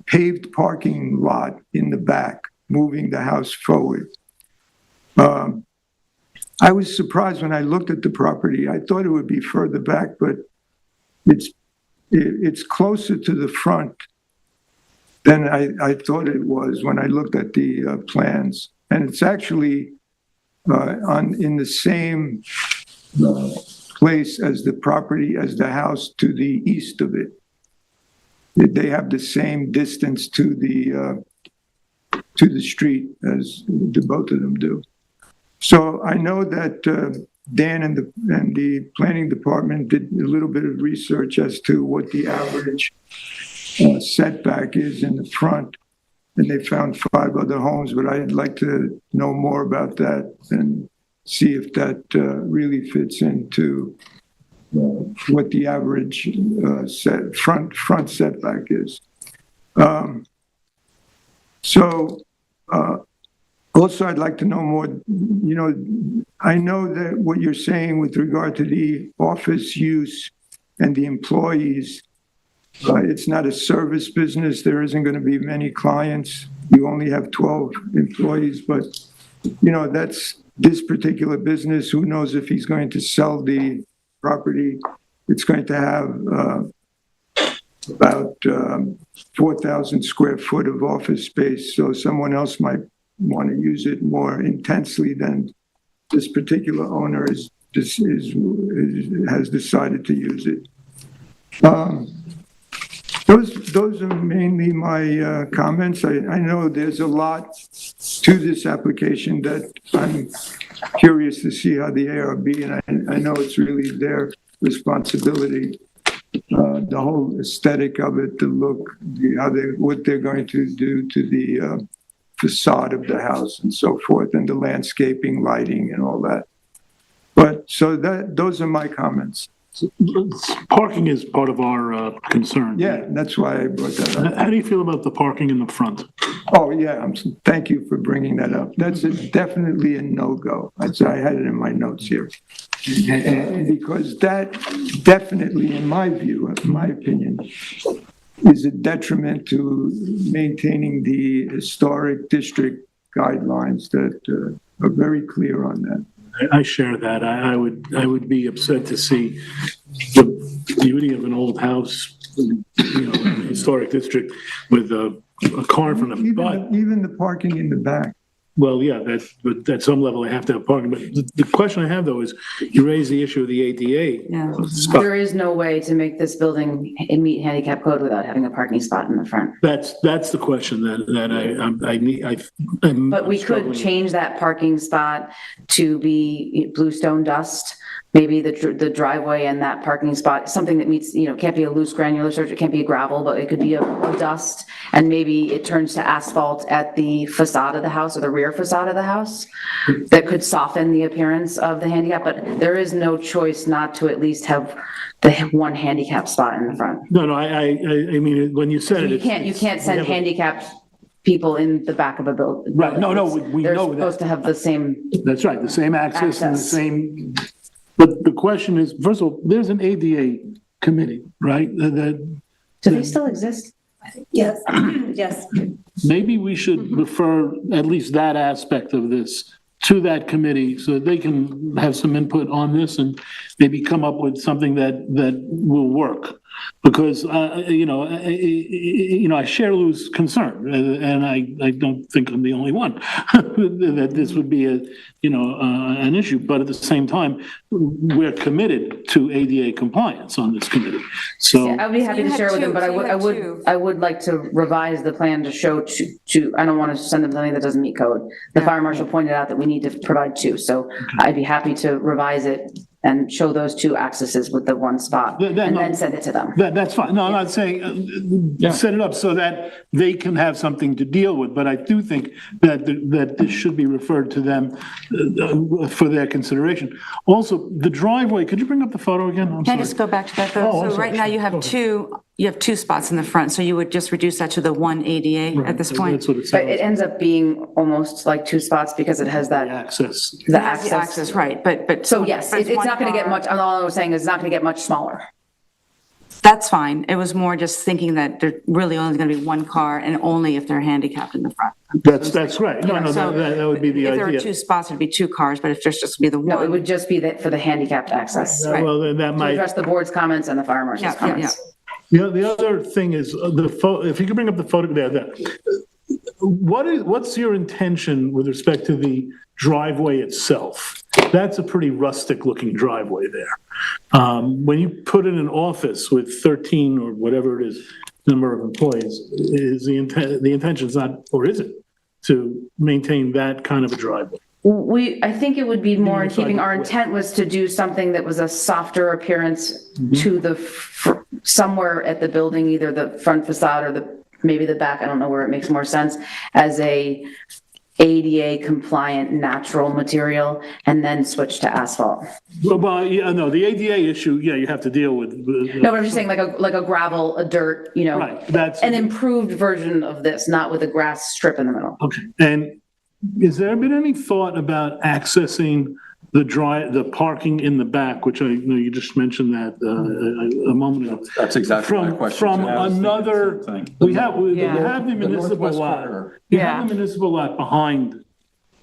Speaker 7: paved parking lot in the back, moving the house forward. I was surprised when I looked at the property. I thought it would be further back, but it's closer to the front than I thought it was when I looked at the plans. And it's actually in the same place as the house to the east of it. They have the same distance to the street as both of them do. So I know that Dan and the planning department did a little bit of research as to what the average setback is in the front, and they found 5 other homes, but I'd like to know more about that and see if that really fits into what the average front setback is. Also, I'd like to know more, I know that what you're saying with regard to the office use and the employees, it's not a service business. There isn't going to be many clients. You only have 12 employees, but, that's this particular business. Who knows if he's going to sell the property? It's going to have about 4,000 square foot of office space. So someone else might want to use it more intensely than this particular owner has decided to use it. Those are mainly my comments. I know there's a lot to this application that I'm curious to see how the ARB, and I know it's really their responsibility, the whole aesthetic of it, the look, what they're going to do to the facade of the house and so forth, and the landscaping, lighting, and all that. But so those are my comments.
Speaker 2: Parking is part of our concern.
Speaker 7: Yeah, that's why I brought that up.
Speaker 2: How do you feel about the parking in the front?
Speaker 7: Oh, yeah, thank you for bringing that up. That's definitely a no-go. I had it in my notes here. And because that definitely, in my view, in my opinion, is a detriment to maintaining the historic district guidelines that are very clear on that.
Speaker 2: I share that. I would be upset to see the beauty of an old house, in a historic district with a car in front of it.
Speaker 7: Even the parking in the back.
Speaker 2: Well, yeah, but at some level, I have to have parking. But the question I have, though, is you raise the issue of the ADA.
Speaker 5: Yeah,
Speaker 2: spot.
Speaker 5: there is no way to make this building meet handicap code without having a parking spot in the front.
Speaker 2: That's the question that I need.
Speaker 5: But we could change that parking spot to be bluestone dust maybe the driveway and that parking spot, something that meets, you know, can't be a loose granular surface, it can't be a gravel, but it could be a dust, and maybe it turns to asphalt at the facade of the house or the rear facade of the house that could soften the appearance of the handicap, but there is no choice not to at least have the one handicap spot in the front.
Speaker 2: No, I mean, when you said it.
Speaker 5: You can't send handicapped people in the back of a building.
Speaker 2: Right, no, we
Speaker 5: They're
Speaker 2: know that.
Speaker 5: supposed to have the same,
Speaker 2: That's right, the same access and the
Speaker 5: Access.
Speaker 2: same, but the question is, first of all, there's an ADA committee, right? That
Speaker 5: do they still exist?
Speaker 8: Yes, yes.
Speaker 2: maybe we should refer at least that aspect of this to that committee so that they can have some input on this and maybe come up with something that will work. Because, I share Lou's concern, and I don't think I'm the only one, that this would be an issue. But at the same time, we're committed to ADA compliance on this committee. So,
Speaker 5: I would be happy
Speaker 8: You
Speaker 5: to
Speaker 8: had
Speaker 5: share with them,
Speaker 8: two,
Speaker 5: but
Speaker 8: so you had two.
Speaker 5: I would like to revise the plan to show to, I don't want to send them something that doesn't meet code. The fire marshal pointed out that we need to provide two, so I'd be happy to revise it and show those two accesses with the one spot, and then send it to them.
Speaker 2: that's fine. No, I'm not saying, set it up so that they can have something to deal with, but I do think that this should be referred to them for their consideration. Also, the driveway, could you bring up the photo again? I'm
Speaker 8: Can I
Speaker 2: sorry.
Speaker 8: just go back to that
Speaker 2: Oh,
Speaker 8: though?
Speaker 2: I'm
Speaker 8: So
Speaker 2: sorry.
Speaker 8: right now you have two spots in the front, so you would just reduce that to the one ADA at this point?
Speaker 2: That's what it
Speaker 5: But it
Speaker 2: says,
Speaker 5: ends up being almost like two spots because it has that,
Speaker 2: access.
Speaker 5: the
Speaker 8: That's the
Speaker 5: access.
Speaker 8: access, right, but.
Speaker 5: So yes,
Speaker 8: but
Speaker 5: it's
Speaker 8: one
Speaker 5: not gonna get
Speaker 8: car.
Speaker 5: much, all I was saying is it's not gonna get much smaller.
Speaker 8: That's fine. It was more just thinking that there really only gonna be one car and only if they're handicapped in the front.
Speaker 2: That's right. No,
Speaker 8: So
Speaker 2: that would be the
Speaker 8: If there were
Speaker 2: idea.
Speaker 8: two spots, it'd be two cars, but if there's just be the one.
Speaker 5: No, it would just be that for the handicapped access.
Speaker 8: Right.
Speaker 2: Well, then that
Speaker 5: To
Speaker 2: might.
Speaker 5: address the board's comments and the fire marshal's
Speaker 8: Yeah, yeah,
Speaker 5: comments.
Speaker 2: The other thing is if you could bring up the photo there. What's your intention with respect to the driveway itself? That's a pretty rustic looking driveway there. When you put in an office with 13 or whatever it is, number of employees, is the intention is not, or is it, to maintain that kind of a driveway?
Speaker 5: I think it would be more in keeping, our
Speaker 2: Inside.
Speaker 5: intent was to do something that was a softer appearance to the, somewhere at the building, either the front facade or maybe the back, I don't know where it makes more sense, as a ADA compliant natural material, and then switch to asphalt.
Speaker 2: Well, yeah, no, the ADA issue, yeah, you have to deal with.
Speaker 5: No, but I'm just saying like a gravel, a dirt,
Speaker 2: Right, that's.
Speaker 5: an improved version of this, not with a grass strip in the middle.
Speaker 2: Okay, and has there been any thought about accessing the parking in the back, which I know you just mentioned that a moment ago?
Speaker 9: That's exactly my question.
Speaker 2: From
Speaker 9: I was thinking the
Speaker 2: another,
Speaker 9: same thing.
Speaker 2: we have
Speaker 8: Yeah.
Speaker 2: the municipal
Speaker 9: northwest
Speaker 2: lot.
Speaker 9: corner.
Speaker 2: You have the municipal lot behind.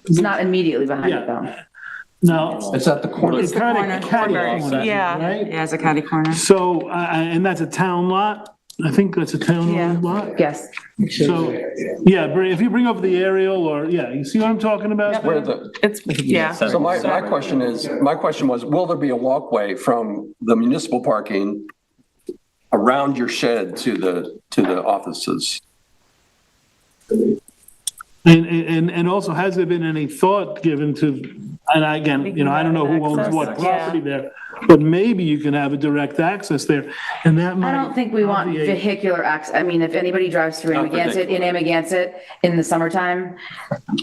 Speaker 5: It's not immediately behind it
Speaker 2: Yeah.
Speaker 5: though.
Speaker 2: Now,
Speaker 9: It's at the corner.
Speaker 2: it's kind of catty corner,
Speaker 8: Yeah,
Speaker 2: right?
Speaker 8: yeah, it's a catty corner.
Speaker 2: So, and that's a town lot? I think that's a town
Speaker 8: Yeah.
Speaker 2: lot?
Speaker 5: Yes.
Speaker 2: So, yeah, if you bring up the aerial or, yeah, you see what I'm talking about?
Speaker 9: Where the,
Speaker 8: It's, yeah.
Speaker 9: so my question was, will there be a walkway from the municipal parking around your shed to the offices?
Speaker 2: And also, has there been any thought given to, and again, I don't know who owns what property there, but maybe you can have a direct access there, and that might.
Speaker 5: I don't think we want
Speaker 2: obviate-
Speaker 5: vehicular access. I mean, if anybody drives through
Speaker 9: Not
Speaker 5: Amagansett in the summertime,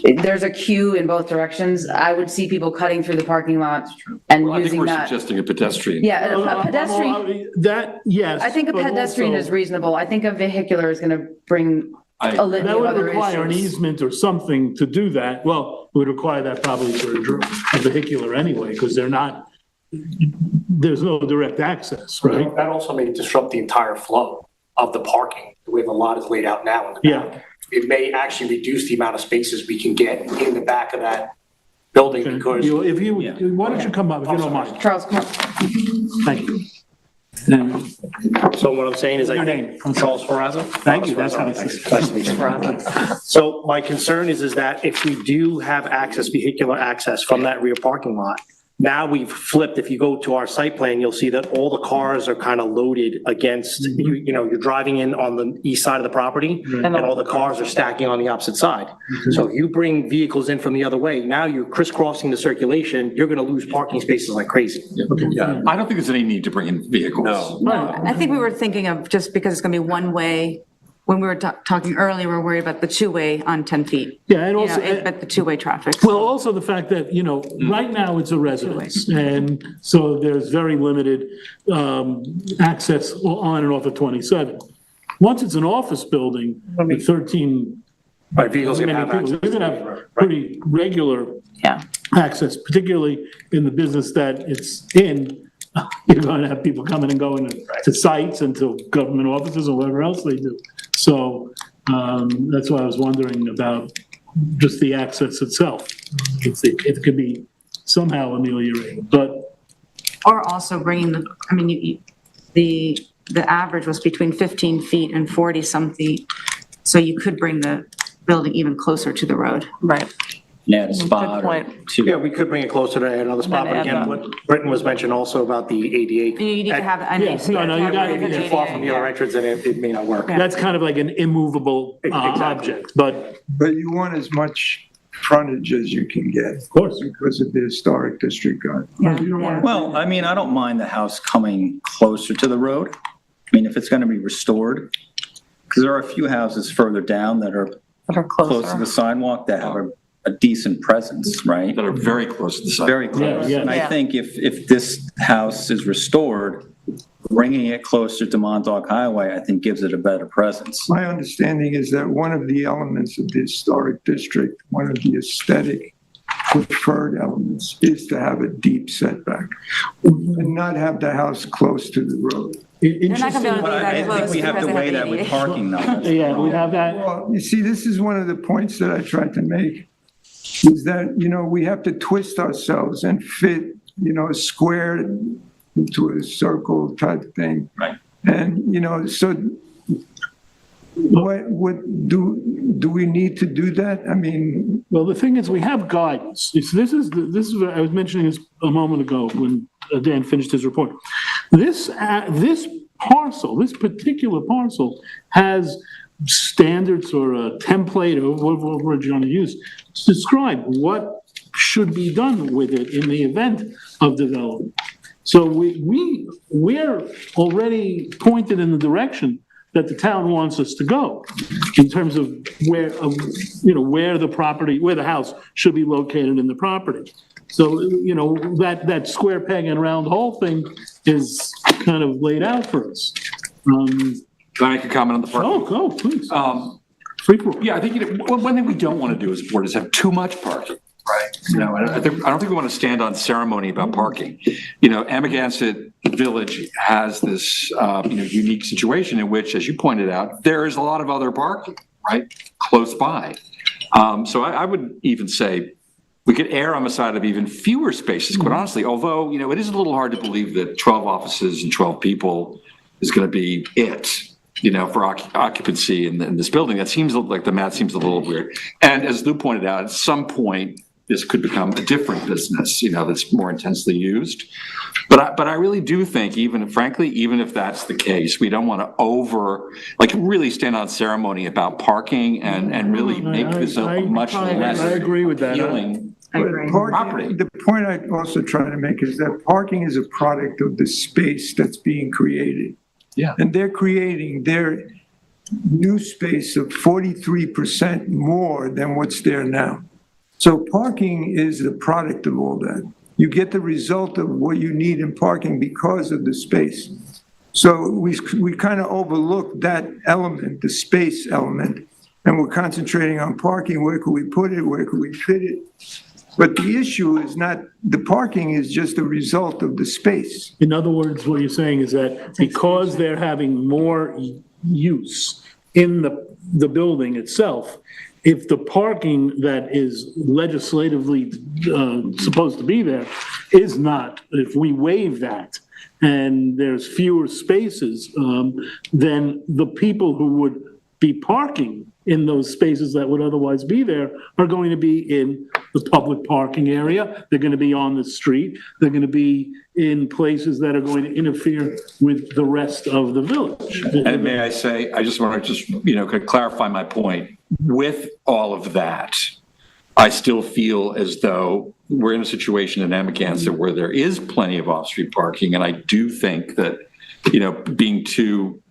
Speaker 5: there's a queue in both directions. I would see people cutting through the parking lot and
Speaker 3: Well, I think
Speaker 5: using
Speaker 3: we're
Speaker 5: that.
Speaker 3: suggesting a pedestrian.
Speaker 5: Yeah, a pedestrian,
Speaker 2: That, yes.
Speaker 5: I think a
Speaker 2: but
Speaker 5: pedestrian
Speaker 2: also-
Speaker 5: is reasonable. I think a vehicular is gonna bring a litany
Speaker 2: That
Speaker 5: of
Speaker 2: would
Speaker 5: other
Speaker 2: require an
Speaker 5: issues.
Speaker 2: easement or something to do that. Well, it would require that probably for a vehicular anyway, because there's no direct access, right?
Speaker 10: That also may disrupt the entire flow of the parking, the way the lot is laid out now in the
Speaker 2: Yeah.
Speaker 10: back. It may actually reduce the amount of spaces we can get in the back of that building because.
Speaker 2: If you, why don't you come up, if you don't mind?
Speaker 5: Charles, come on.
Speaker 2: Thank you. And
Speaker 11: So what I'm saying is,
Speaker 2: Your
Speaker 11: I
Speaker 2: name?
Speaker 11: think, Charles Ferrazza.
Speaker 2: Thank you, that's how it's.
Speaker 11: Nice to meet you. So my concern is that if we do have access, vehicular access from that rear parking lot,
Speaker 10: now we've flipped, if you go to our site plan, you'll see that all the cars are kind of loaded against, you know, you're driving in on the east side of the property, and all the cars are stacking on the opposite side. So if you bring vehicles in from the other way, now you're crisscrossing the circulation, you're gonna lose parking spaces like crazy.
Speaker 3: Yeah, I don't think there's any need to bring in vehicles.
Speaker 8: No, I think we were thinking of, just because it's gonna be one way, when we were talking earlier, we were worried about the two-way on 10 feet.
Speaker 2: Yeah, and
Speaker 8: You
Speaker 2: also,
Speaker 8: know, but the two-way traffic.
Speaker 2: well, also the fact that, you know, right now it's a residence, and so there's very limited access on and off of 27. Once it's an office building with 13
Speaker 10: Right, vehicles can
Speaker 2: many
Speaker 10: have
Speaker 2: people,
Speaker 10: access.
Speaker 2: you're gonna have pretty regular
Speaker 8: Yeah.
Speaker 2: access, particularly in the business that it's in. You're going to have people coming and going to sites and to government offices or whatever else they do. So that's why I was wondering about just the access itself. If it could be somehow ameliorated, but
Speaker 8: Or also bringing the, I mean, the average was between 15 feet and 40 some feet. So you could bring the building even closer to the road.
Speaker 12: Right.
Speaker 11: Add a spot or two.
Speaker 10: Yeah, we could bring it closer to another spot, but again, what Britton was mentioned also about the ADA.
Speaker 8: You need to have, I mean.
Speaker 2: Yeah, no, you got it.
Speaker 10: If it's far from the other entrance, then it may not work.
Speaker 2: that's kind of like an immovable object, but
Speaker 7: But you want as much frontage as you can get.
Speaker 2: of course.
Speaker 7: Because of the historic district. You don't want
Speaker 11: Well, I mean, I don't mind the house coming closer to the road. I mean, if it's going to be restored, because there are a few houses further down that are close to the sidewalk that have a decent presence, right?
Speaker 3: That are very close to the site.
Speaker 11: Very close.
Speaker 2: Yeah.
Speaker 11: And I think if this house is restored, bringing it closer to Montauk Highway, I think gives it a better presence.
Speaker 7: My understanding is that one of the elements of the historic district, one of the aesthetic preferred elements, is to have a deep setback and not have the house close to the road.
Speaker 8: You're not gonna be able to
Speaker 11: But
Speaker 8: be
Speaker 11: I
Speaker 8: that close
Speaker 11: think we have
Speaker 8: because
Speaker 11: to
Speaker 8: they
Speaker 11: weigh
Speaker 8: have
Speaker 11: that with
Speaker 8: ADA.
Speaker 11: parking though.
Speaker 2: Yeah, we have that.
Speaker 7: Well, you see, this is one of the points that I tried to make, is that, you know, we have to twist ourselves and fit, you know, a square into a circle type thing.
Speaker 11: Right.
Speaker 7: And, you know, so what do we need to do that? I mean,
Speaker 2: Well, the thing is, we have guidance. This is what I was mentioning this a moment ago when Dan finished his report. This parcel, this particular parcel has standards or a template or whatever word you want to use to describe what should be done with it in the event of development. So we're already pointed in the direction that the town wants us to go in terms of where the house should be located in the property. So, you know, that square peg and round hole thing is kind of laid out for us.
Speaker 3: Can I make a comment on the parking?
Speaker 2: Go, please. Free for all.
Speaker 3: Yeah, I think, you know, one thing we don't want to do as a board is have too much parking, right? You know, I don't think we want to stand on ceremony about parking. You know, Amagansett Village has this, unique situation in which, as you pointed out, there is a lot of other parking, right, close by. So I would even say we could err on the side of even fewer spaces, quite honestly, although, you know, it is a little hard to believe that 12 offices and 12 people is going to be it. You know, for occupancy in this building, that seems like the math seems a little weird. And as Lou pointed out, at some point, this could become a different business, you know, that's more intensely used. But I really do think, even if that's the case, we don't want to really stand on ceremony about parking and really make this a much less
Speaker 2: I agree with that.
Speaker 3: appealing
Speaker 8: I agree.
Speaker 3: property.
Speaker 7: the point I also try to make is that parking is a product of the space that's being created.
Speaker 3: Yeah.
Speaker 7: And they're creating their new space of 43% more than what's there now. So parking is the product of all that. You get the result of what you need in parking because of the space. So we kind of overlook that element, the space element, and we're concentrating on parking. Where could we put it? Where could we fit it? But the issue is not, the parking is just a result of the space.
Speaker 2: In other words, what you're saying is that because they're having more use in the building itself, if the parking that is legislatively supposed to be there is not, if we waive that and there's fewer spaces, then the people who would be parking in those spaces that would otherwise be there are going to be in the public parking area. They're going to be on the street. They're going to be in places that are going to interfere with the rest of the village.
Speaker 3: And may I say, I just want to could clarify my point. With all of that, I still feel as though we're in a situation in Amagansett where there is plenty of off-street parking. And I do think that, being too,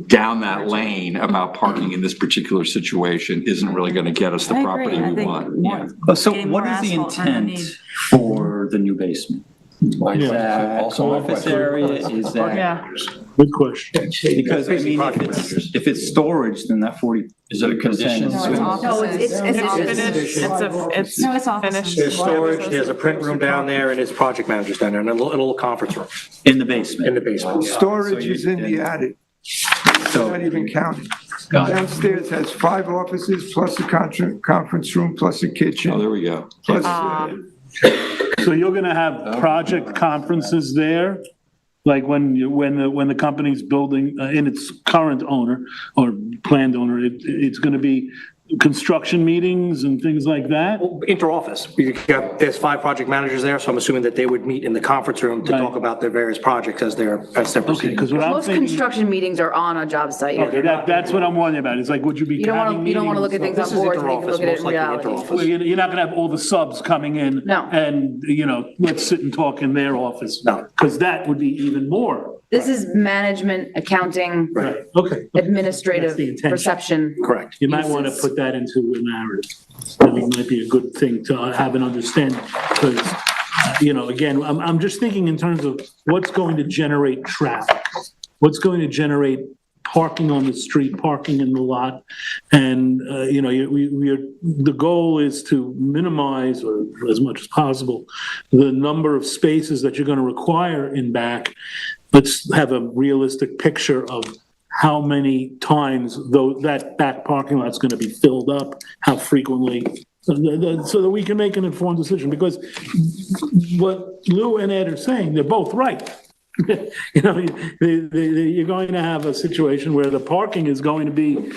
Speaker 3: down that lane about parking in this particular situation isn't really going to get us the
Speaker 8: I agree.
Speaker 3: property
Speaker 8: I
Speaker 3: we
Speaker 8: think
Speaker 3: want.
Speaker 8: more-
Speaker 11: But so
Speaker 8: Getting
Speaker 11: what
Speaker 8: more
Speaker 11: is the
Speaker 8: asphalt than the
Speaker 11: intent
Speaker 8: need.
Speaker 11: for the new basement? Is
Speaker 3: Yeah.
Speaker 11: that
Speaker 9: Also my
Speaker 11: office
Speaker 9: question.
Speaker 11: area? Is that,
Speaker 8: Yeah.
Speaker 2: Good question.
Speaker 11: because I mean, if it's storage, then that 40.
Speaker 9: Is it a condition?
Speaker 8: No, it's offices.
Speaker 5: No, it's offices.
Speaker 8: No, it's offices.
Speaker 10: There's storage, there's a print room down there, and there's project managers down there, and a little conference room
Speaker 11: In the basement?
Speaker 10: in the basement.
Speaker 7: Storage is in the attic, not even counted. Downstairs has 5 offices, plus a conference room, plus a
Speaker 3: Oh,
Speaker 7: kitchen,
Speaker 3: there we go.
Speaker 7: plus,
Speaker 2: So you're going to have project conferences there? Like when the company's building in its current owner or planned owner, it's going to be construction meetings and things like that?
Speaker 10: Inter-office, there's 5 project managers there, so I'm assuming that they would meet in the conference room to talk about their various projects as they're
Speaker 2: Okay,
Speaker 10: proceeding.
Speaker 2: because what I'm
Speaker 5: Most
Speaker 2: thinking,
Speaker 5: construction meetings are on a job site.
Speaker 2: okay, that's what I'm wondering about. It's like, would you be
Speaker 5: You don't
Speaker 2: having
Speaker 5: want to, you don't want to
Speaker 2: meetings?
Speaker 5: look at things
Speaker 10: This
Speaker 5: on
Speaker 10: is
Speaker 5: boards, and you can
Speaker 10: inter-office,
Speaker 5: look at it
Speaker 10: most
Speaker 5: in
Speaker 10: likely
Speaker 5: reality.
Speaker 10: inter-office.
Speaker 2: Well, you're not going to have all the subs coming in.
Speaker 5: No.
Speaker 2: And, let's sit and talk in their office.
Speaker 10: No.
Speaker 2: Because that would be even more.
Speaker 5: This is management, accounting,
Speaker 2: Right, okay.
Speaker 5: administrative,
Speaker 2: That's the intention.
Speaker 5: reception.
Speaker 10: Correct.
Speaker 2: You might want to
Speaker 5: Uses.
Speaker 2: put that into a narrative. That might be a good thing to have an understanding, because, again, I'm just thinking in terms of what's going to generate traffic, what's going to generate parking on the street, parking in the lot. And, the goal is to minimize, or as much as possible, the number of spaces that you're going to require in back. Let's have a realistic picture of how many times though that back parking lot's going to be filled up, how frequently, so that we can make an informed decision. Because what Lou and Ed are saying, they're both right. You're going to have a situation where the parking is going to be,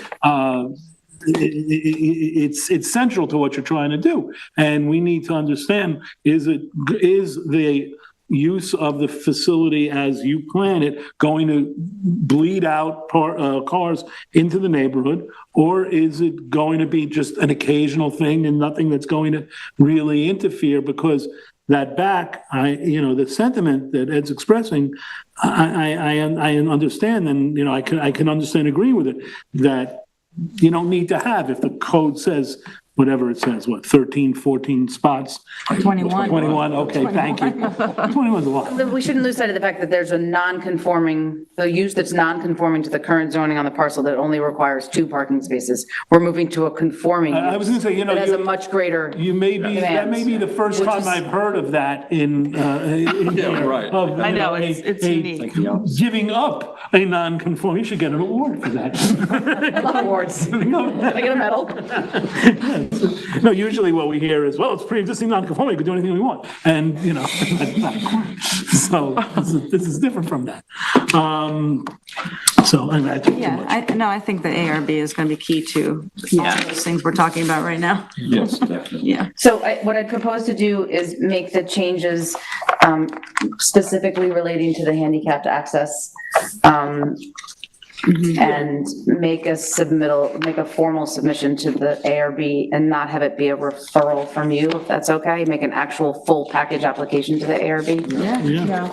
Speaker 2: it's central to what you're trying to do. And we need to understand, is the use of the facility as you plan it going to bleed out cars into the neighborhood? Or is it going to be just an occasional thing and nothing that's going to really interfere? Because that back, the sentiment that Ed's expressing, I understand, and, I can understand, agree with it, that you don't need to have, if the code says, whatever it says, 13, 14 spots?
Speaker 8: 21.
Speaker 2: 21, okay, thank you. 21's a lot.
Speaker 5: We shouldn't lose sight of the fact that there's the use that's non-conforming to the current zoning on the parcel that only requires 2 parking spaces. We're moving to a conforming
Speaker 2: I was
Speaker 5: use
Speaker 2: gonna say,
Speaker 5: that has a much greater.
Speaker 2: that may be the first
Speaker 5: Which
Speaker 2: time
Speaker 5: is-
Speaker 2: I've heard of that in
Speaker 3: Yeah, right.
Speaker 2: of,
Speaker 8: I know,
Speaker 2: a-
Speaker 8: it's
Speaker 2: a-
Speaker 8: unique.
Speaker 2: Giving up a non-conforming, you should get an award for that.
Speaker 5: I love awards. Can I get a medal?
Speaker 2: No, usually what we hear is, well, it's pre-existing non-conforming, we can do anything we want. And, that's not quite. So this is different from that. So I took too
Speaker 8: Yeah,
Speaker 2: much.
Speaker 8: I think the ARB is going to be key to all those things we're talking about right now.
Speaker 3: Yes, definitely.
Speaker 8: Yeah.
Speaker 5: So what I propose to do is make the changes specifically relating to the handicapped access. And make a formal submission to the ARB and not have it be a referral from you, if that's okay. Make an actual full package application to the ARB.
Speaker 2: Yeah.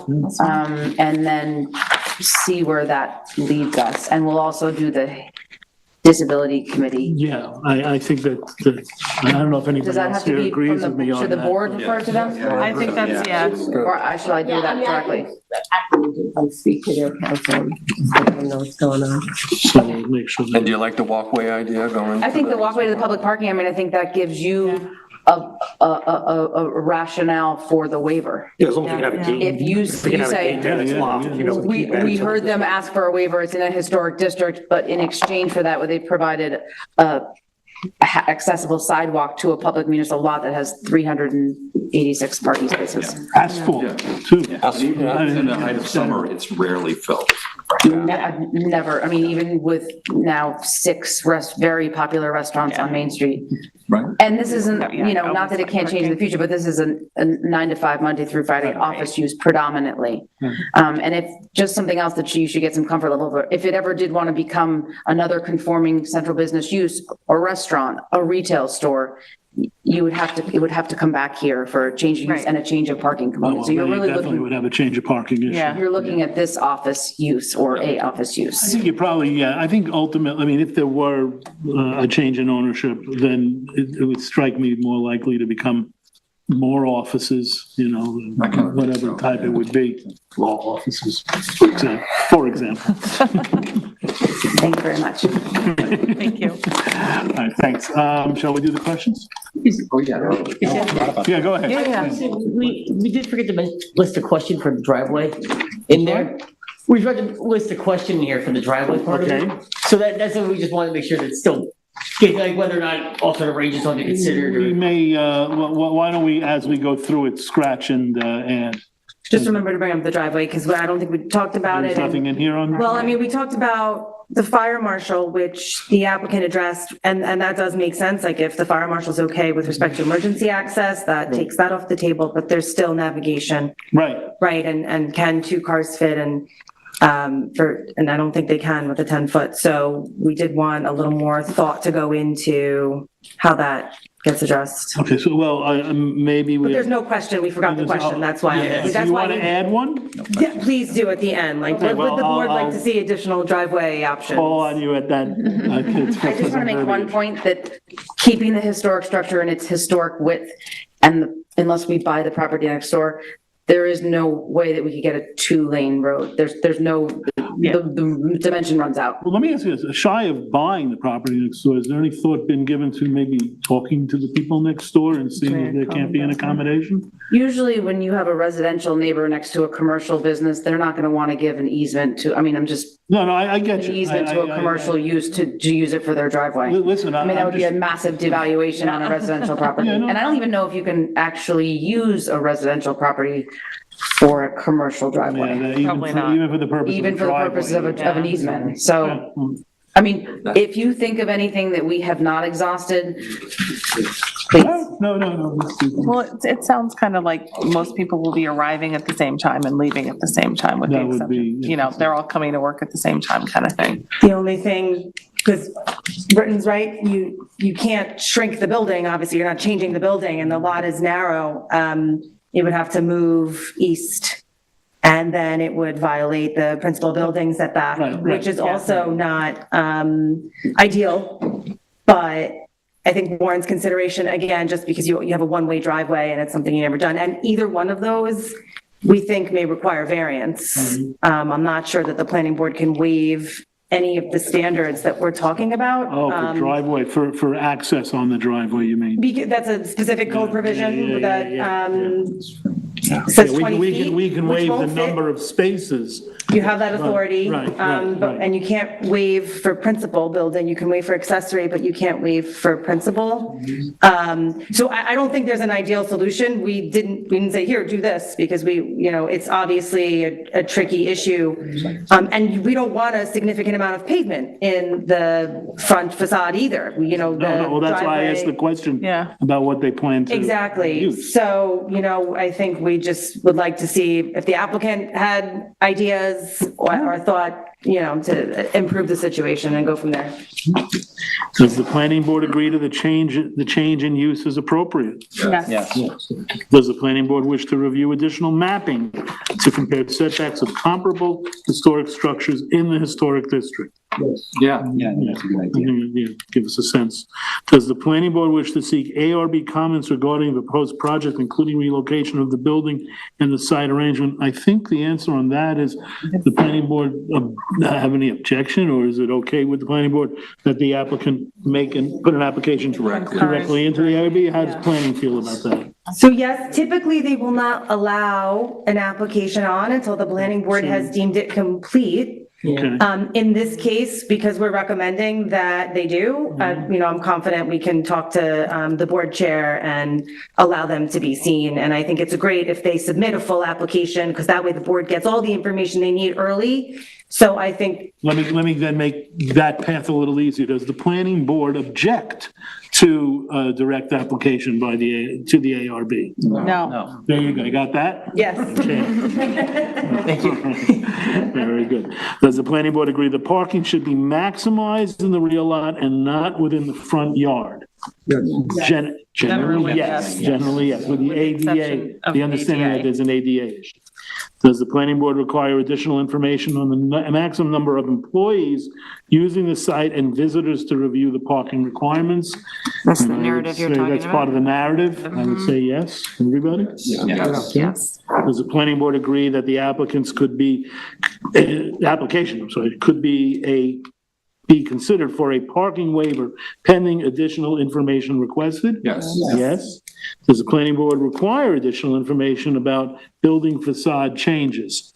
Speaker 5: And then see where that leads us. And we'll also do the disability committee.
Speaker 2: Yeah, I think that, I don't know if
Speaker 5: Does
Speaker 2: anybody
Speaker 5: that
Speaker 2: else
Speaker 5: have to
Speaker 2: here
Speaker 5: be from
Speaker 2: agrees with me on
Speaker 5: should the
Speaker 2: that.
Speaker 5: board refer to them?
Speaker 8: I think that's,
Speaker 5: Or should I do that directly?
Speaker 4: I'll speak to their council, let them know what's going on.
Speaker 2: So we'll make sure
Speaker 9: And
Speaker 2: that,
Speaker 9: do you like the walkway idea going?
Speaker 5: I think the walkway to the public parking, I think that gives you a rationale for the waiver.
Speaker 10: Yeah, as long as you can have a gate.
Speaker 5: If you
Speaker 10: If you can have a
Speaker 5: say-
Speaker 10: gate there that's locked,
Speaker 5: We heard them ask for a waiver, it's in a historic district, but in exchange for that, they provided a accessible sidewalk to a public municipal lot that has 386 parking spaces.
Speaker 2: Asphalt, too.
Speaker 3: In the height of summer, it's rarely filled.
Speaker 5: I've never, I mean, even with now 6 very popular restaurants on Main Street.
Speaker 11: Right.
Speaker 5: And this isn't, you know, not that it can't change in the future, but this is a 9 to 5, Monday through Friday office use predominantly. And if just something else that you should get some comfort level for, if it ever did want to become another conforming central business use, a restaurant, a retail store, it would have to come back here for a change of use and a change of parking component. So you're really
Speaker 2: Definitely
Speaker 5: looking,
Speaker 2: would have a change of parking issue.
Speaker 5: you're looking at this office use or a office
Speaker 2: I
Speaker 5: use.
Speaker 2: think you probably, I think ultimately, I mean, if there were a change in ownership, then it would strike me more likely to become more offices, you know, whatever type it would be, law offices, for example.
Speaker 5: Thank you very much.
Speaker 1: Thank you.
Speaker 2: All right, thanks. Shall we do the questions?
Speaker 3: Oh, yeah.
Speaker 2: Yeah, go ahead.
Speaker 1: Yeah, we did forget to list a question for the driveway in there. We forgot to list a question here for the driveway part of it. So that's what we just wanted to make sure that it's still, like whether or not alternate ranges ought to be considered
Speaker 2: We
Speaker 1: or.
Speaker 2: may, why don't we, as we go through it, scratch and add?
Speaker 8: Just remember to bring up the driveway, because I don't think we talked about
Speaker 2: There's
Speaker 8: it.
Speaker 2: nothing in here on?
Speaker 8: Well, I mean, we talked about the fire marshal, which the applicant addressed, and that does make sense. Like if the fire marshal's okay with respect to emergency access, that takes that off the table, but there's still navigation,
Speaker 2: Right.
Speaker 8: right? And can 2 cars fit and and I don't think they can with a 10-foot. So we did want a little more thought to go into how that gets addressed.
Speaker 2: Okay, so, well, maybe
Speaker 8: But
Speaker 2: we.
Speaker 8: there's no question. We forgot the question. That's why.
Speaker 2: Yeah, so
Speaker 8: That's
Speaker 2: you
Speaker 8: why
Speaker 2: want to add one?
Speaker 8: Yeah, please do at the end. Like,
Speaker 2: Okay,
Speaker 8: would
Speaker 2: well,
Speaker 8: the board like
Speaker 2: I'll-
Speaker 8: to see additional driveway options?
Speaker 2: Call on you at that.
Speaker 5: I just want to make one point that keeping the historic structure and its historic width, and unless we buy the property next door, there is no way that we could get a 2-lane road. There's no, the dimension runs out.
Speaker 2: Well, let me ask you this, shy of buying the property next door, is there any thought been given to maybe talking to the people next door and seeing if there can't be an accommodation?
Speaker 5: Usually when you have a residential neighbor next to a commercial business, they're not going to want to give an easement to, I mean, I'm just,
Speaker 2: No, I get
Speaker 5: an
Speaker 2: you.
Speaker 5: easement to a commercial use to use it for their driveway.
Speaker 2: Listen,
Speaker 5: I mean, that
Speaker 2: I'm
Speaker 5: would be a
Speaker 2: just,
Speaker 5: massive devaluation on a residential property.
Speaker 2: Yeah, no.
Speaker 5: And I don't even know if you can actually use a residential property for a commercial driveway,
Speaker 2: even for the purpose of
Speaker 5: even
Speaker 2: the
Speaker 5: for the purposes of
Speaker 2: driveway.
Speaker 5: of an easement. So, I mean, if you think of anything that we have not exhausted, please.
Speaker 2: No, let's do that.
Speaker 12: Well, it sounds kind of like most people will be arriving at the same time and leaving at the same time with the
Speaker 2: That would
Speaker 12: exception.
Speaker 2: be-
Speaker 12: You know, they're all coming to work at the same time kind of thing.
Speaker 8: The only thing, because Britton's right, you can't shrink the building. Obviously, you're not changing the building and the lot is narrow. You would have to move east. And then it would violate the principal building setback,
Speaker 2: Right,
Speaker 8: which is
Speaker 2: yeah.
Speaker 8: also not ideal. But I think warrants consideration, again, just because you have a one-way driveway and it's something you've never done. And either one of those, we think may require variance. I'm not sure that the planning board can waive any of the standards that we're talking about.
Speaker 2: Oh, for driveway, for access on the driveway, you mean?
Speaker 8: Because that's a specific code provision that says
Speaker 2: Yeah,
Speaker 8: 20 feet,
Speaker 2: we can
Speaker 8: which
Speaker 2: waive the
Speaker 8: won't fit.
Speaker 2: number of spaces.
Speaker 8: You have that authority.
Speaker 2: Right.
Speaker 8: And you can't waive for principal building, you can waive for accessory, but you can't waive for principal. So I don't think there's an ideal solution. We didn't say, here, do this, because it's obviously a tricky issue. And we don't want a significant amount of pavement in the front facade either,
Speaker 2: No, well, that's why I asked the question
Speaker 12: Yeah.
Speaker 2: about what they plan to
Speaker 8: Exactly.
Speaker 2: use.
Speaker 8: So, I think we just would like to see if the applicant had ideas or thought, to improve the situation and go from there.
Speaker 2: Does the planning board agree to the change in use is appropriate?
Speaker 11: Yes.
Speaker 2: Does the planning board wish to review additional mapping to compare setbacks of comparable historic structures in the historic district?
Speaker 3: Yeah.
Speaker 11: Yeah, that's a good idea.
Speaker 2: Yeah, give us a sense. Does the planning board wish to seek ARB comments regarding the proposed project, including relocation of the building and the site arrangement? I think the answer on that is, the planning board have any objection, or is it okay with the planning board that the applicant put an application directly into the ARB? How does planning feel about that?
Speaker 8: So yes, typically they will not allow an application on until the planning board has deemed it complete.
Speaker 2: Okay.
Speaker 8: In this case, because we're recommending that they do, I'm confident we can talk to the board chair and allow them to be seen. And I think it's great if they submit a full application, because that way the board gets all the information they need early. So I think.
Speaker 2: Let me then make that path a little easier. Does the planning board object to a direct application to the ARB?
Speaker 12: No.
Speaker 2: There you go. You got that?
Speaker 8: Yes.
Speaker 2: Okay.
Speaker 1: Thank you.
Speaker 2: Very good. Does the planning board agree the parking should be maximized in the rear lot and not within the front yard? Generally, yes. Generally, yes. With the ADA, the understanding that there's an ADA issue. Does the planning board require additional information on the maximum number of employees using the site and visitors to review the parking requirements?
Speaker 12: That's the narrative you're talking about.
Speaker 2: That's part of the narrative. I would say yes. Everybody?
Speaker 12: Yes.
Speaker 2: Does the planning board agree that the applicants could be, could be considered for a parking waiver pending additional information requested?
Speaker 3: Yes.
Speaker 2: Yes. Does the planning board require additional information about building facade changes?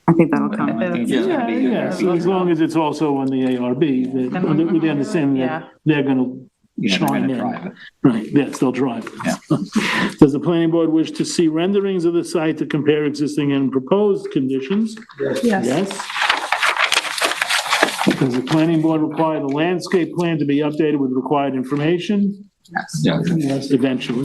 Speaker 12: I think that'll come.
Speaker 2: Yeah, so as long as it's also on the ARB, with the understanding that they're gonna chime in. Right, yes, they'll drive it. Does the planning board wish to see renderings of the site to compare existing and proposed conditions? Yes. Does the planning board require the landscape plan to be updated with required information? Yes, eventually.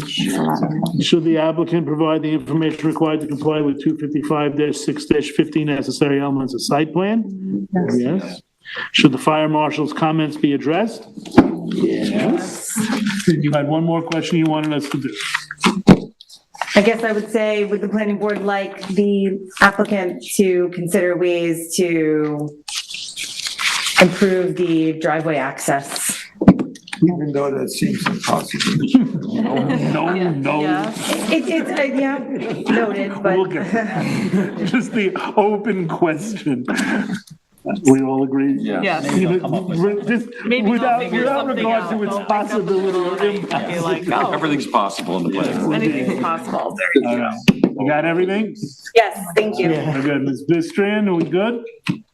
Speaker 2: Should the applicant provide the information required to comply with 255-6-15 necessary elements of site plan? Yes. Should the fire marshal's comments be addressed? Yes. You had one more question you wanted us to do.
Speaker 8: I guess I would say, would the planning board like the applicant to consider ways to improve the driveway access?
Speaker 7: Even though that seems impossible.
Speaker 2: No.
Speaker 8: It's noted,
Speaker 2: We'll
Speaker 8: but.
Speaker 2: get there. Just the open question. We all agree?
Speaker 12: Yes.
Speaker 2: Maybe without regard to its possibility or impact.
Speaker 12: Be like, oh,
Speaker 3: Everything's possible in the plan.
Speaker 12: anything's possible. There you go.
Speaker 2: You got everything?
Speaker 8: Yes, thank you.
Speaker 2: We're good. Ms. Bistrian, are we good?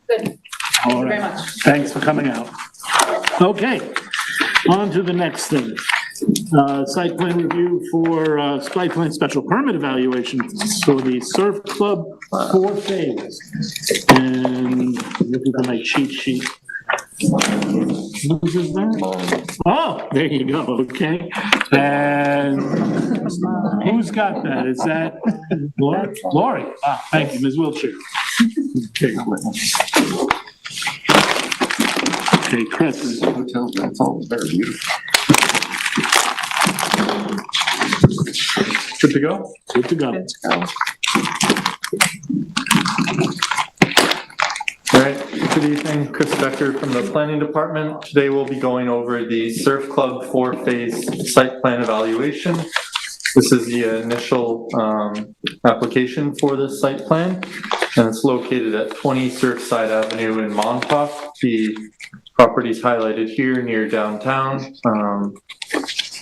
Speaker 8: Good.
Speaker 2: Thank you very much. Thanks for coming out. Okay, on to the next thing. Site plan review for site plan special permit evaluation for the Surf Club 4-phase. And look at my cheat sheet. Whose is that? Oh, there you go, okay. And who's got that? Is that Lori? Lori, thank you, Ms. Wiltshire. Okay. Okay, Chris.
Speaker 3: Hotels, that's all very beautiful.
Speaker 13: Good to go?
Speaker 2: Good to go.
Speaker 13: All right, good evening, Chris Becker from the Planning Department. Today we'll be going over the Surf Club 4-phase site plan evaluation. This is the initial application for this site plan, and it's located at 20 Surfside Avenue in Montauk. The property is highlighted here near downtown.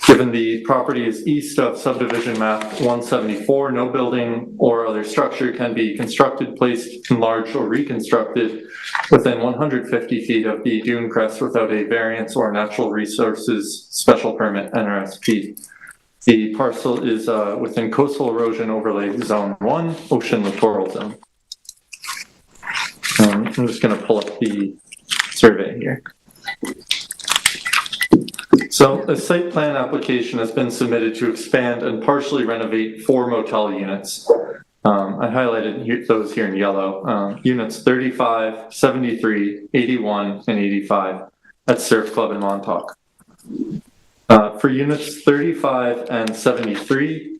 Speaker 13: Given the property is east of subdivision map 174, no building or other structure can be constructed, placed, enlarged, or reconstructed within 150 feet of the dune crest without a variance or natural resources special permit, NRSP. The parcel is within coastal erosion overlay zone 1, ocean littoral zone. I'm just going to pull up the survey here. So a site plan application has been submitted to expand and partially renovate 4 motel units. I highlighted those here in yellow. Units 35, 73, 81, and 85 at Surf Club in Montauk. For units 35 and 73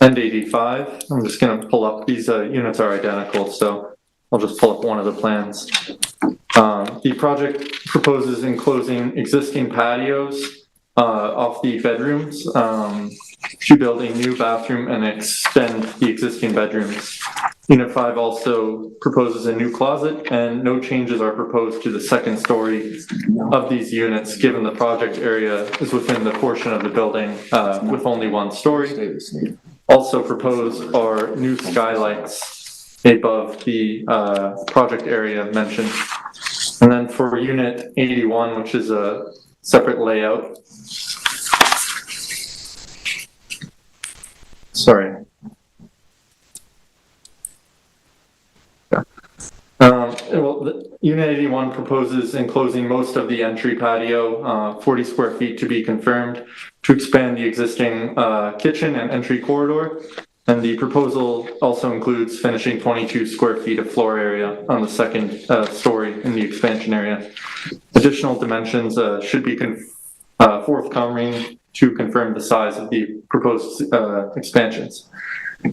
Speaker 13: and 85, I'm just going to pull up, these units are identical, so I'll just pull up one of the plans. The project proposes enclosing existing patios off the bedrooms to build a new bathroom and extend the existing bedrooms. Unit 5 also proposes a new closet, and no changes are proposed to the second story of these units, given the project area is within the portion of the building with only 1 story. Also proposed are new skylights above the project area mentioned. And then for unit 81, which is a separate layout. Sorry. Unit 81 proposes enclosing most of the entry patio, 40 square feet to be confirmed, to expand the existing kitchen and entry corridor. And the proposal also includes finishing 22 square feet of floor area on the second story in the expansion area. Additional dimensions should be forthcoming to confirm the size of the proposed expansions.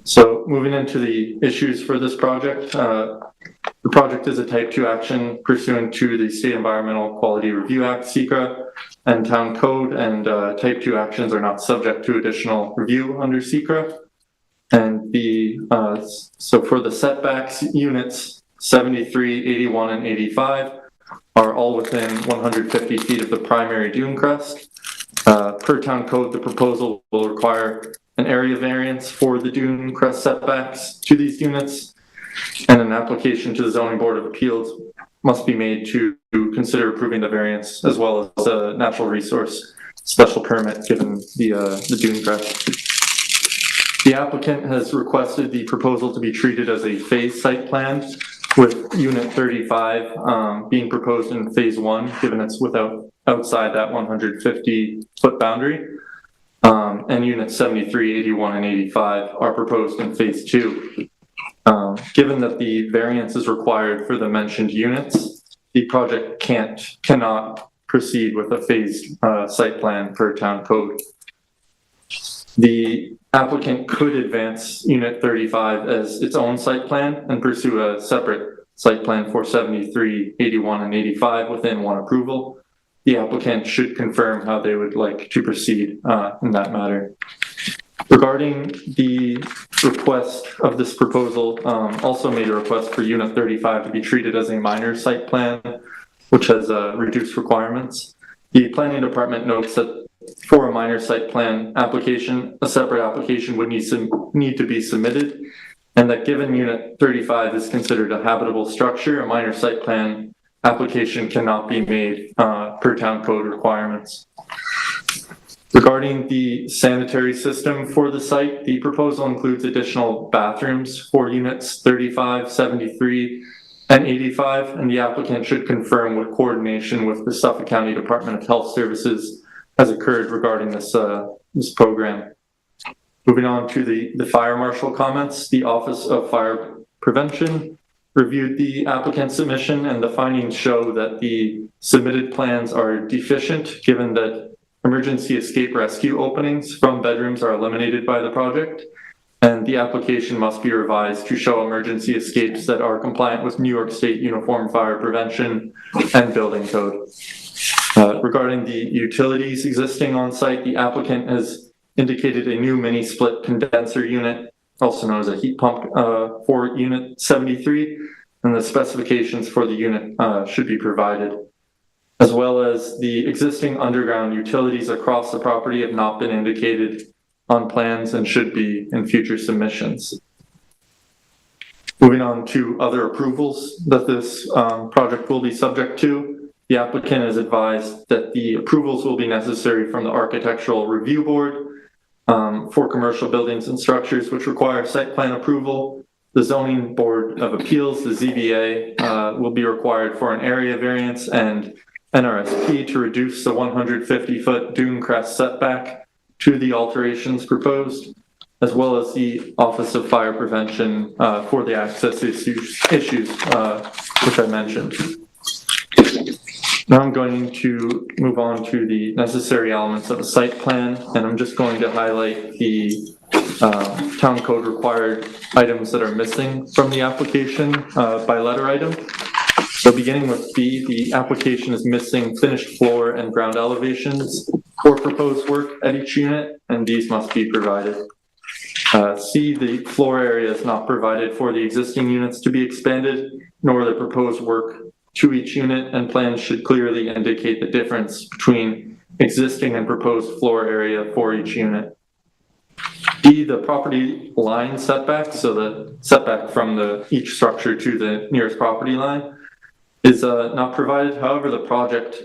Speaker 13: So moving into the issues for this project, the project is a type 2 action pursuant to the State Environmental Quality Review Act, SECRA, and Town Code, and type 2 actions are not subject to additional review under SECRA. And so for the setbacks, units 73, 81, and 85 are all within 150 feet of the primary dune crest. Per Town Code, the proposal will require an area variance for the dune crest setbacks to these units, and an application to the Zoning Board of Appeals must be made to consider approving the variance, as well as a natural resource special permit given the dune crest. The applicant has requested the proposal to be treated as a phase site plan, with unit 35 being proposed in phase 1, given it's outside that 150-foot boundary. And units 73, 81, and 85 are proposed in phase 2. Given that the variance is required for the mentioned units, the project cannot proceed with a phased site plan per Town Code. The applicant could advance unit 35 as its own site plan and pursue a separate site plan for 73, 81, and 85 within one approval. The applicant should confirm how they would like to proceed in that matter. Regarding the request of this proposal, also made a request for unit 35 to be treated as a minor site plan, which has reduced requirements. The planning department notes that for a minor site plan application, a separate application would need to be submitted, and that given unit 35 is considered a habitable structure, a minor site plan application cannot be made per Town Code requirements. Regarding the sanitary system for the site, the proposal includes additional bathrooms for units 35, 73, and 85, and the applicant should confirm what coordination with the Suffolk County Department of Health Services has occurred regarding this program. Moving on to the fire marshal comments, the Office of Fire Prevention reviewed the applicant's submission, and the findings show that the submitted plans are deficient, given that emergency escape rescue openings from bedrooms are eliminated by the project, and the application must be revised to show emergency escapes that are compliant with New York State Uniform Fire Prevention and Building Code. Regarding the utilities existing on site, the applicant has indicated a new mini split condenser unit, also known as a heat pump, for unit 73, and the specifications for the unit should be provided, as well as the existing underground utilities across the property have not been indicated on plans and should be in future submissions. Moving on to other approvals that this project will be subject to, the applicant is advised that the approvals will be necessary from the Architectural Review Board for commercial buildings and structures which require site plan approval. The Zoning Board of Appeals, the ZBA, will be required for an area variance and NRSP to reduce the 150-foot dune crest setback to the alterations proposed, as well as the Office of Fire Prevention for the access issues which I mentioned. Now I'm going to move on to the necessary elements of a site plan, and I'm just going to highlight the Town Code required items that are missing from the application by letter item. So beginning with B, the application is missing finished floor and ground elevations for proposed work at each unit, and these must be provided. C, the floor area is not provided for the existing units to be expanded, nor the proposed work to each unit, and plans should clearly indicate the difference between existing and proposed floor area for each unit. D, the property line setback, so the setback from each structure to the nearest property line is not provided. However, the project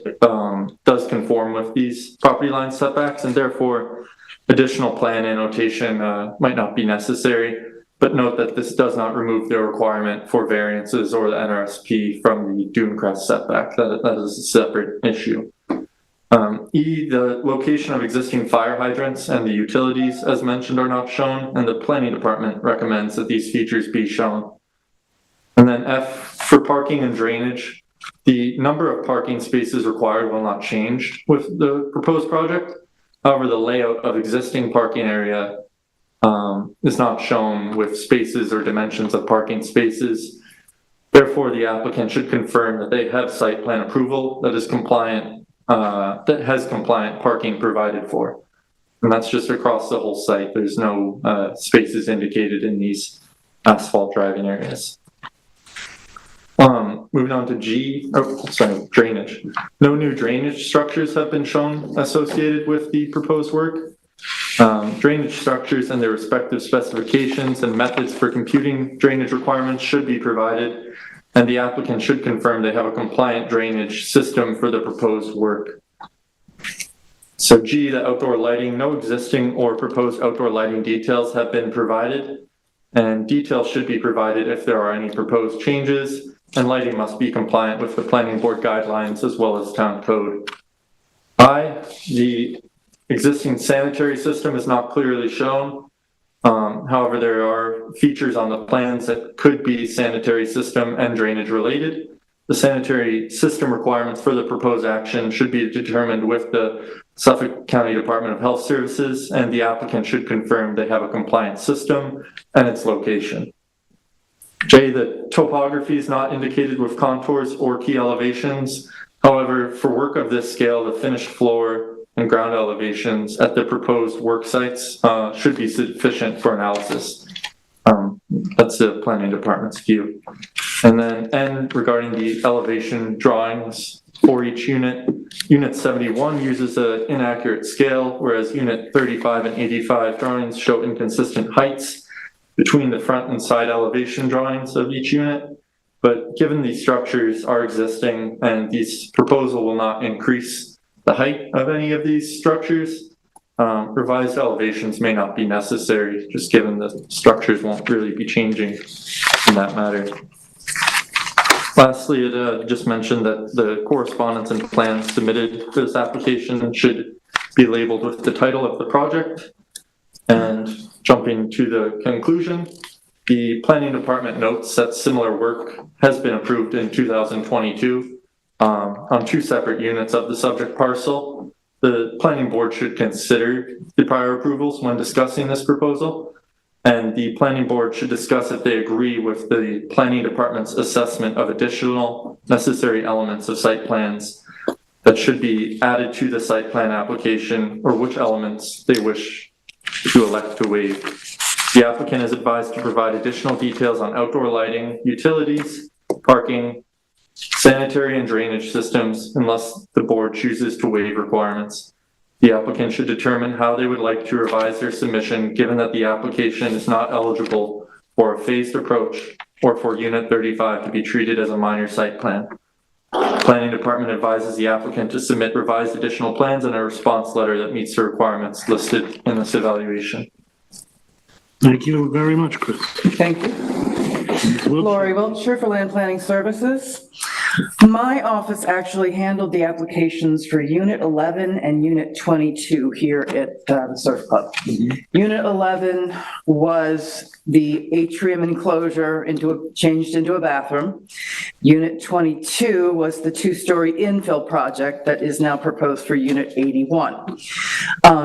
Speaker 13: does conform with these property line setbacks, and therefore additional plan annotation might not be necessary. But note that this does not remove the requirement for variances or the NRSP from the dune crest setback. That is a separate issue. E, the location of existing fire hydrants and the utilities, as mentioned, are not shown, and the planning department recommends that these features be shown. And then F, for parking and drainage, the number of parking spaces required will not change with the proposed project. However, the layout of existing parking area is not shown with spaces or dimensions of parking spaces. Therefore, the applicant should confirm that they have site plan approval that is compliant, that has compliant parking provided for. And that's just across the whole site. There's no spaces indicated in these asphalt driving areas. Moving on to G, drainage. No new drainage structures have been shown associated with the proposed work. Drainage structures and their respective specifications and methods for computing drainage requirements should be provided, and the applicant should confirm they have a compliant drainage system for the proposed work. So G, the outdoor lighting, no existing or proposed outdoor lighting details have been provided, and details should be provided if there are any proposed changes, and lighting must be compliant with the planning board guidelines as well as town code. I, the existing sanitary system is not clearly shown. However, there are features on the plans that could be sanitary system and drainage related. The sanitary system requirements for the proposed action should be determined with the Suffolk County Department of Health Services, and the applicant should confirm they have a compliant system and its location. J, the topography is not indicated with contours or key elevations. However, for work of this scale, the finished floor and ground elevations at the proposed work sites should be sufficient for analysis. That's the planning department's view. And then N, regarding the elevation drawings for each unit, Unit 71 uses an inaccurate scale, whereas Unit 35 and 85 drawings show inconsistent heights between the front and side elevation drawings of each unit. But given these structures are existing and this proposal will not increase the height of any of these structures, revised elevations may not be necessary, just given the structures won't really be changing in that matter. Lastly, it just mentioned that the correspondence and plans submitted to this application should be labeled with the title of the project. And jumping to the conclusion, the planning department notes that similar work has been approved in 2022 on 2 separate units of the subject parcel. The planning board should consider the prior approvals when discussing this proposal, and the planning board should discuss if they agree with the planning department's assessment of additional necessary elements of site plans that should be added to the site plan application, or which elements they wish to elect to waive. The applicant is advised to provide additional details on outdoor lighting, utilities, parking, sanitary and drainage systems, unless the board chooses to waive requirements. The applicant should determine how they would like to revise their submission, given that the application is not eligible for a phased approach or for Unit 35 to be treated as a minor site plan. The planning department advises the applicant to submit revised additional plans and a response letter that meets the requirements listed in this evaluation.
Speaker 2: Thank you very much, Chris.
Speaker 8: Thank you. Lori Wiltshire for Land Planning Services. My office actually handled the applications for Unit 11 and Unit 22 here at the Surf Club. Unit 11 was the atrium enclosure changed into a bathroom. Unit 22 was the 2-story infill project that is now proposed for Unit 81.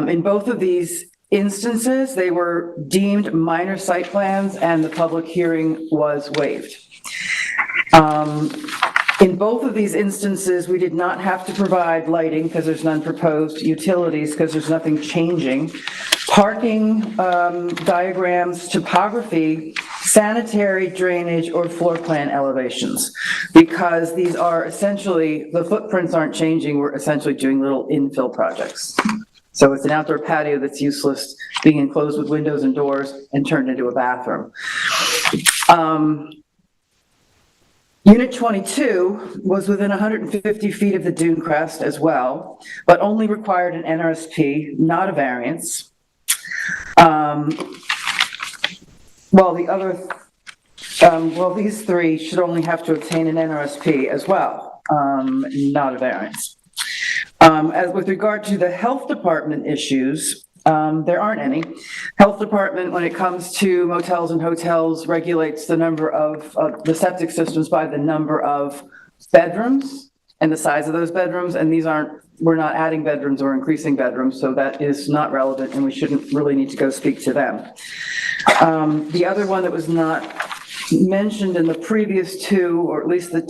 Speaker 8: In both of these instances, they were deemed minor site plans and the public hearing was waived. In both of these instances, we did not have to provide lighting because there's none proposed, utilities because there's nothing changing, parking diagrams, topography, sanitary, drainage, or floor plan elevations, because these are essentially, the footprints aren't changing, we're essentially doing little infill projects. So it's an outdoor patio that's useless, being enclosed with windows and doors and turned into a bathroom. Unit 22 was within 150 feet of the dune crest as well, but only required an NRSP, not a variance. These three should only have to obtain an NRSP as well, not a variance. As with regard to the health department issues, there aren't any. Health department, when it comes to motels and hotels, regulates the number of the septic systems by the number of bedrooms and the size of those bedrooms, and we're not adding bedrooms or increasing bedrooms, so that is not relevant, and we shouldn't really need to go speak to them. The other one that was not mentioned in the previous two, or at least the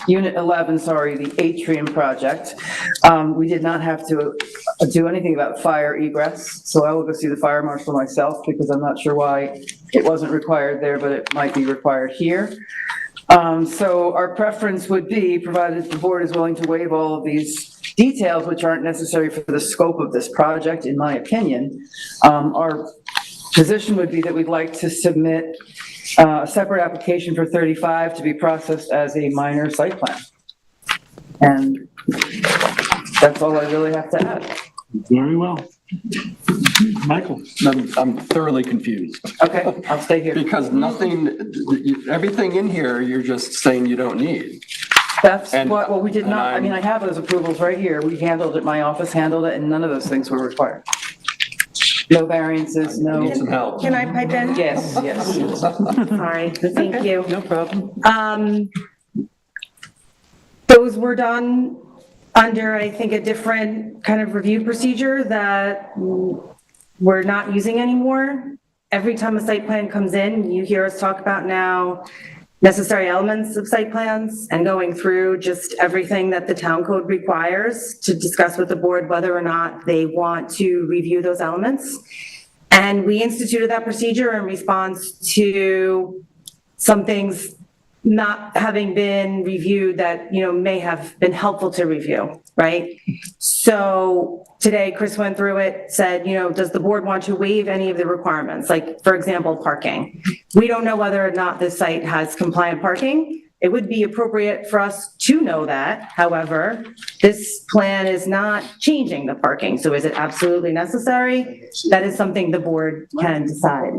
Speaker 8: Unit 11, the atrium project. We did not have to do anything about fire egress, so I will go see the fire marshal myself because I'm not sure why it wasn't required there, but it might be required here. So our preference would be, provided the board is willing to waive all of these details, which aren't necessary for the scope of this project, in my opinion, our position would be that we'd like to submit a separate application for 35 to be processed as a minor site plan. And that's all I really have to add.
Speaker 2: Very well. Michael?
Speaker 9: I'm thoroughly confused.
Speaker 8: Okay, I'll stay here.
Speaker 9: Because everything in here, you're just saying you don't need.
Speaker 8: That's well, we did not, I have those approvals right here. We handled it, my office handled it, and none of those things were required. No variances, no.
Speaker 9: Need some help.
Speaker 4: Can I pipe in?
Speaker 8: Yes.
Speaker 4: Sorry, thank you.
Speaker 8: No problem.
Speaker 4: Those were done under, I think, a different kind of review procedure that we're not using anymore. Every time a site plan comes in, you hear us talk about now necessary elements of site plans and going through just everything that the town code requires to discuss with the board whether or not they want to review those elements. And we instituted that procedure in response to some things not having been reviewed that, may have been helpful to review, right? So today, Chris went through it, said, does the board want to waive any of the requirements? Like, for example, parking. We don't know whether or not this site has compliant parking. It would be appropriate for us to know that. However, this plan is not changing the parking. So is it absolutely necessary? That is something the board can decide.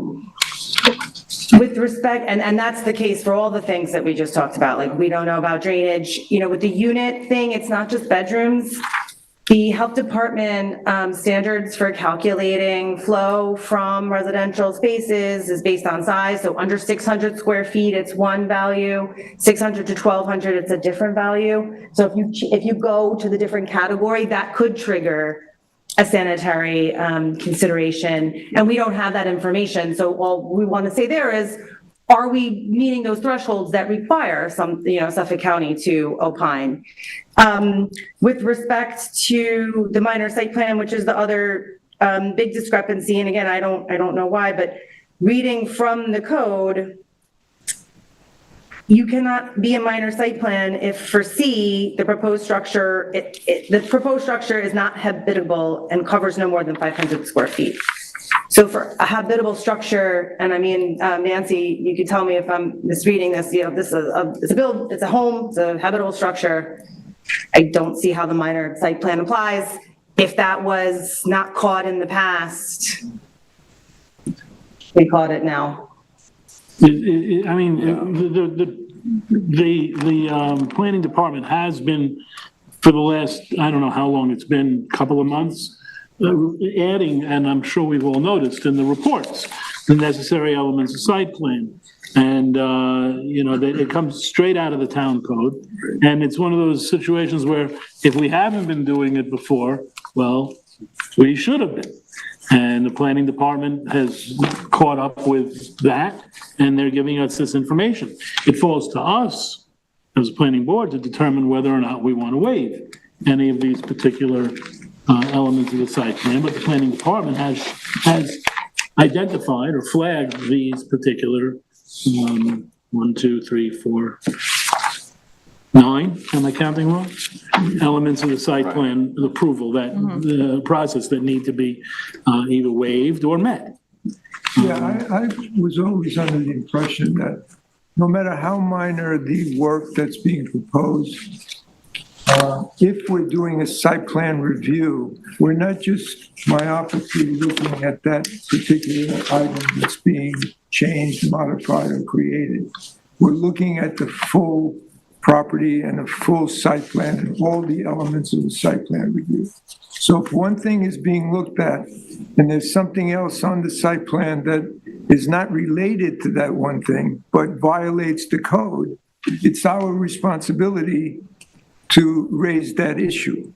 Speaker 4: With respect, and that's the case for all the things that we just talked about, like we don't know about drainage, with the unit thing, it's not just bedrooms. The health department standards for calculating flow from residential spaces is based on size. So under 600 square feet, it's one value, 600 to 1200, it's a different value. So if you go to the different category, that could trigger a sanitary consideration, and we don't have that information. So all we want to say there is, are we meeting those thresholds that require Suffolk County to opine? With respect to the minor site plan, which is the other big discrepancy, and again, I don't know why, but reading from the code, you cannot be a minor site plan if for C, the proposed structure, the proposed structure is not habitable and covers no more than 500 square feet. So for a habitable structure, and Nancy, you could tell me if I'm misreading this, this is it's a home, it's a habitable structure. I don't see how the minor site plan applies. If that was not caught in the past, we caught it now.
Speaker 2: The planning department has been, for the last, I don't know how long it's been, couple of months, adding, and I'm sure we've all noticed in the reports, the necessary elements of site plan. And, it comes straight out of the town code. And it's one of those situations where if we haven't been doing it before, well, we should have been. And the planning department has caught up with that, and they're giving us this information. It falls to us as a planning board to determine whether or not we want to waive any of these particular elements of the site plan, but the planning department has identified or flagged these particular 1, 2, 3, 4, 9, am I counting wrong? Elements of the site plan approval, that, the process that need to be either waived or met.
Speaker 7: Yeah, I was always under the impression that no matter how minor the work that's being proposed, if we're doing a site plan review, we're not just myopically looking at that particular item that's being changed, modified, or created. We're looking at the full property and a full site plan and all the elements of the site plan review. So if one thing is being looked at and there's something else on the site plan that is not related to that one thing, but violates the code, it's our responsibility to raise that issue.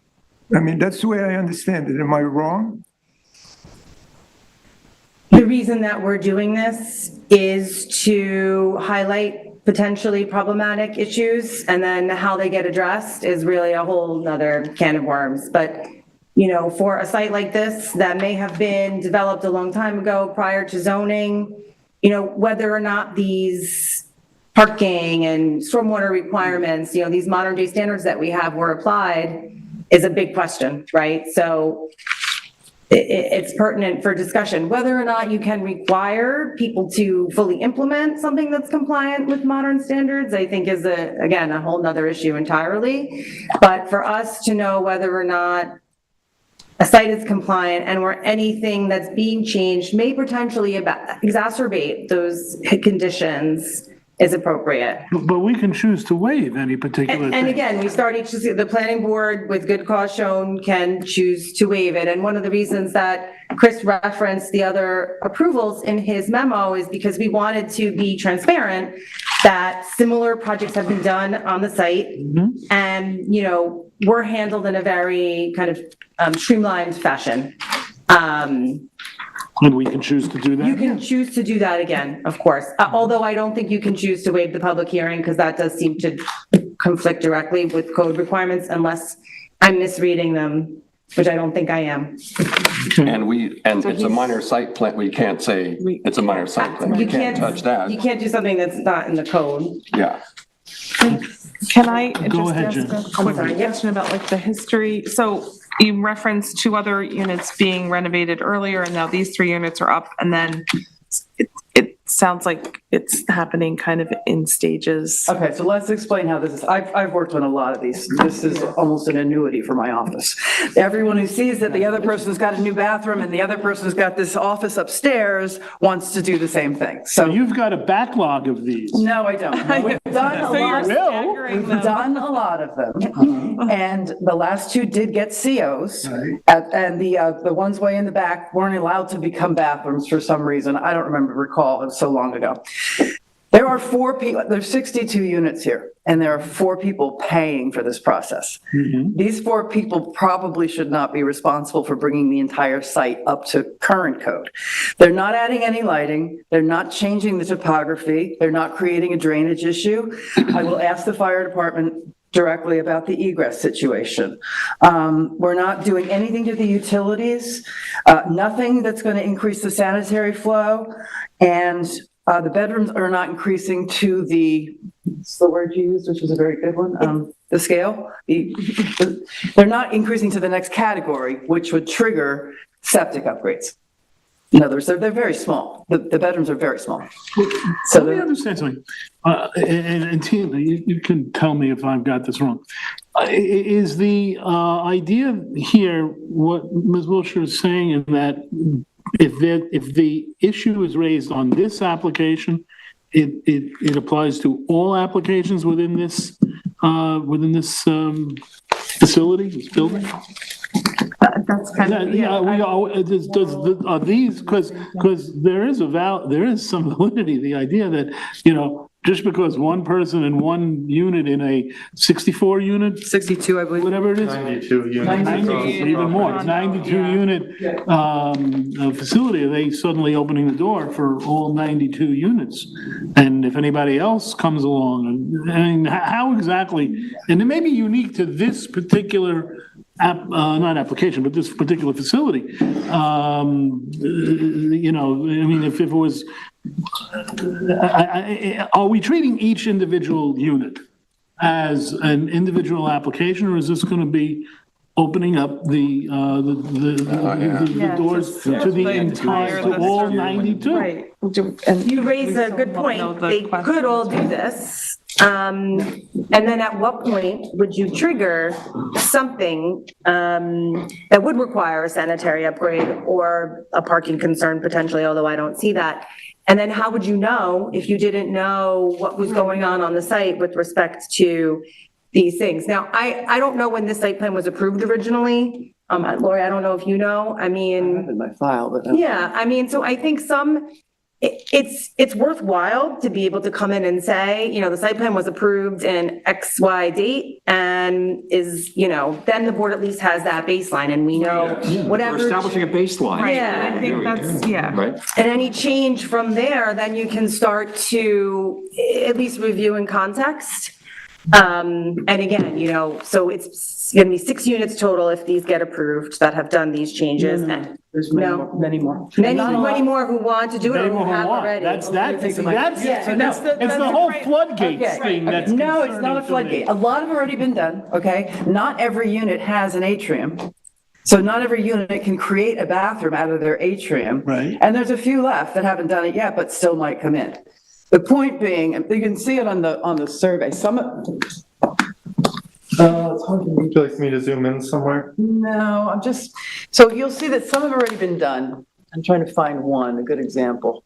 Speaker 7: I mean, that's the way I understand it. Am I wrong?
Speaker 4: The reason that we're doing this is to highlight potentially problematic issues, and then how they get addressed is really a whole nother can of worms. But, you know, for a site like this that may have been developed a long time ago prior to zoning, you know, whether or not these parking and stormwater requirements, you know, these modern day standards that we have were applied is a big question, right? So it's pertinent for discussion. Whether or not you can require people to fully implement something that's compliant with modern standards, I think is again, a whole nother issue entirely. But for us to know whether or not a site is compliant and where anything that's being changed may potentially exacerbate those conditions is appropriate.
Speaker 2: But we can choose to waive any particular
Speaker 4: And
Speaker 2: thing.
Speaker 4: again, we start each, the planning board with good cause shown can choose to waive it. And one of the reasons that Chris referenced the other approvals in his memo is because we wanted to be transparent that similar projects have been done on the site and, you know, were handled in a very kind of streamlined fashion.
Speaker 2: And we can choose to do that?
Speaker 4: You can choose to do that again, of course. Although I don't think you can choose to waive the public hearing because that does seem to conflict directly with code requirements unless I'm misreading them, which I don't think I am.
Speaker 9: And it's a minor site plan. We can't say it's a minor site plan. You can't touch that.
Speaker 4: You can't do something that's not in the code.
Speaker 9: Yeah.
Speaker 12: Can I
Speaker 2: Go ahead,
Speaker 12: just
Speaker 2: Jen.
Speaker 12: ask a quick question about like the history? So you referenced 2 other units being renovated earlier, and now these 3 units are up, and then it sounds like it's happening kind of in stages.
Speaker 14: Okay, so let's explain how this is. I've worked on a lot of these. This is almost an annuity for my office. Everyone who sees that the other person's got a new bathroom and the other person's got this office upstairs wants to do the same thing.
Speaker 2: So
Speaker 14: So,
Speaker 2: you've got a backlog of these.
Speaker 14: no, I don't. No, We've done a
Speaker 12: So you're
Speaker 14: lot.
Speaker 12: staggering
Speaker 14: We've
Speaker 12: them.
Speaker 14: done a lot of them. And the last 2 did get COs. And the ones way in the back weren't allowed to become bathrooms for some reason. I don't recall, it was so long ago. There are 4 people, there's 62 units here, and there are 4 people paying for this process. These 4 people probably should not be responsible for bringing the entire site up to current code. They're not adding any lighting, they're not changing the topography, they're not creating a drainage issue. I will ask the fire department directly about the egress situation. We're not doing anything to the utilities, nothing that's going to increase the sanitary flow, and the bedrooms are not increasing to what's the word you used, which was a very good one, the scale. They're not increasing to the next category, which would trigger septic upgrades. In other words, they're very small. The bedrooms are very small. So
Speaker 2: Let me understand something. And Tina, you can tell me if I've got this wrong. Is the idea here, what Ms. Wilshire is saying, in that if the issue is raised on this application, it applies to all applications within this facility, this building?
Speaker 12: That's kind of,
Speaker 2: Are these, because there is some validity, the idea that, you know, just because one person in one unit in a 64 unit,
Speaker 14: 62, I believe.
Speaker 2: whatever it is.
Speaker 13: 92 units.
Speaker 2: 90, even more, it's 92 unit facility, are they suddenly opening the door for all 92 units? And if anybody else comes along, I mean, how exactly, and it may be unique to this particular not application, but this particular facility. You know, I mean, if it was, are we treating each individual unit as an individual application, or is this going to be opening up the doors to the entire, to all 92?
Speaker 12: Right.
Speaker 4: You raise a good point. They could all do this. And then at what point would you trigger something that would require a sanitary upgrade or a parking concern potentially, although I don't see that? And then how would you know if you didn't know what was going on the site with respect to these things? Now, I don't know when this site plan was approved originally. Lori, I don't know if you know. I mean.
Speaker 14: I have in my file, but.
Speaker 4: Yeah, I mean, so I think it's worthwhile to be able to come in and say, the site plan was approved in XY date and is, then the board at least has that baseline and we know whatever.
Speaker 3: We're establishing a baseline.
Speaker 12: Right,
Speaker 4: Yeah.
Speaker 12: and I think that's, yeah.
Speaker 3: Right?
Speaker 4: And any change from there, then you can start to at least review in context. And again, so it's gonna be 6 units total if these get approved that have done these changes. And
Speaker 14: There's
Speaker 4: No.
Speaker 14: many more.
Speaker 4: many more who want to do it or
Speaker 2: Many
Speaker 4: who
Speaker 2: more who
Speaker 4: have
Speaker 2: want.
Speaker 4: already.
Speaker 2: That's,
Speaker 14: Yeah, so
Speaker 2: it's the whole floodgates
Speaker 14: Okay.
Speaker 2: thing that's
Speaker 14: No, it's not a
Speaker 2: concerning to me.
Speaker 14: floodgate. A lot have already been done, okay? Not every unit has an atrium. So not every unit can create a bathroom out of their atrium.
Speaker 2: Right.
Speaker 14: And there's a few left that haven't done it yet, but still might come in. The point being, and you can see it on the survey, some of, it's hard to read.
Speaker 13: Would you like me to zoom in somewhere?
Speaker 14: No, so you'll see that some have already been done. I'm trying to find a good example.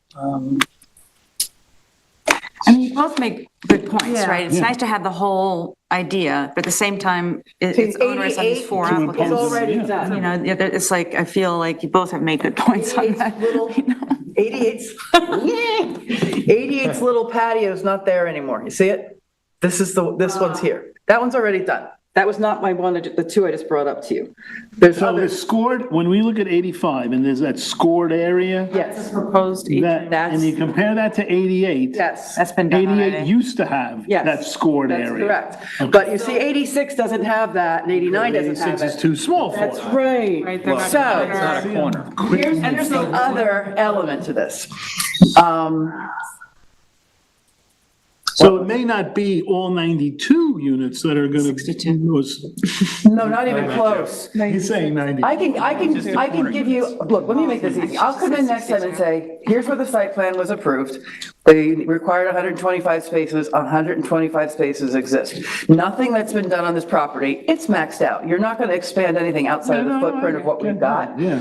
Speaker 15: I mean, you both make good points,
Speaker 4: Yeah.
Speaker 15: right? It's nice to have the whole idea, but at the same time, it's onerous on these 4
Speaker 14: It's
Speaker 15: applicants.
Speaker 14: already done.
Speaker 15: It's like, I feel like you both have made good points on that.
Speaker 14: 88's little patio's not there anymore. You see it? This one's here. That one's already done. That was not my one, the 2 I just brought up to you. There's
Speaker 2: So
Speaker 14: others.
Speaker 2: it's scored, when we look at 85 and there's that scored area,
Speaker 14: Yes,
Speaker 12: Proposed
Speaker 2: and you compare that to 88.
Speaker 14: yes.
Speaker 15: That's been done
Speaker 2: 88
Speaker 15: already.
Speaker 2: used to have
Speaker 14: Yes,
Speaker 2: that scored
Speaker 14: That's
Speaker 2: area.
Speaker 14: correct. But you see, 86 doesn't have that, and 89 doesn't
Speaker 2: 86
Speaker 14: have
Speaker 2: is
Speaker 14: it.
Speaker 2: too small for
Speaker 14: That's
Speaker 2: it.
Speaker 14: right.
Speaker 12: Right, they're not
Speaker 14: So,
Speaker 12: gonna-
Speaker 11: It's not a corner.
Speaker 14: here's the other element to this.
Speaker 2: So it may not be all 92 units that are gonna.
Speaker 15: 62.
Speaker 14: No, not even close.
Speaker 2: He's saying 90.
Speaker 14: I can give you, look, let me make this easy. I'll come in next time and say, here's where the site plan was approved. They required 125 spaces, 125 spaces exist. Nothing that's been done on this property, it's maxed out. You're not gonna expand anything outside of the footprint of what we've got.
Speaker 2: Yeah.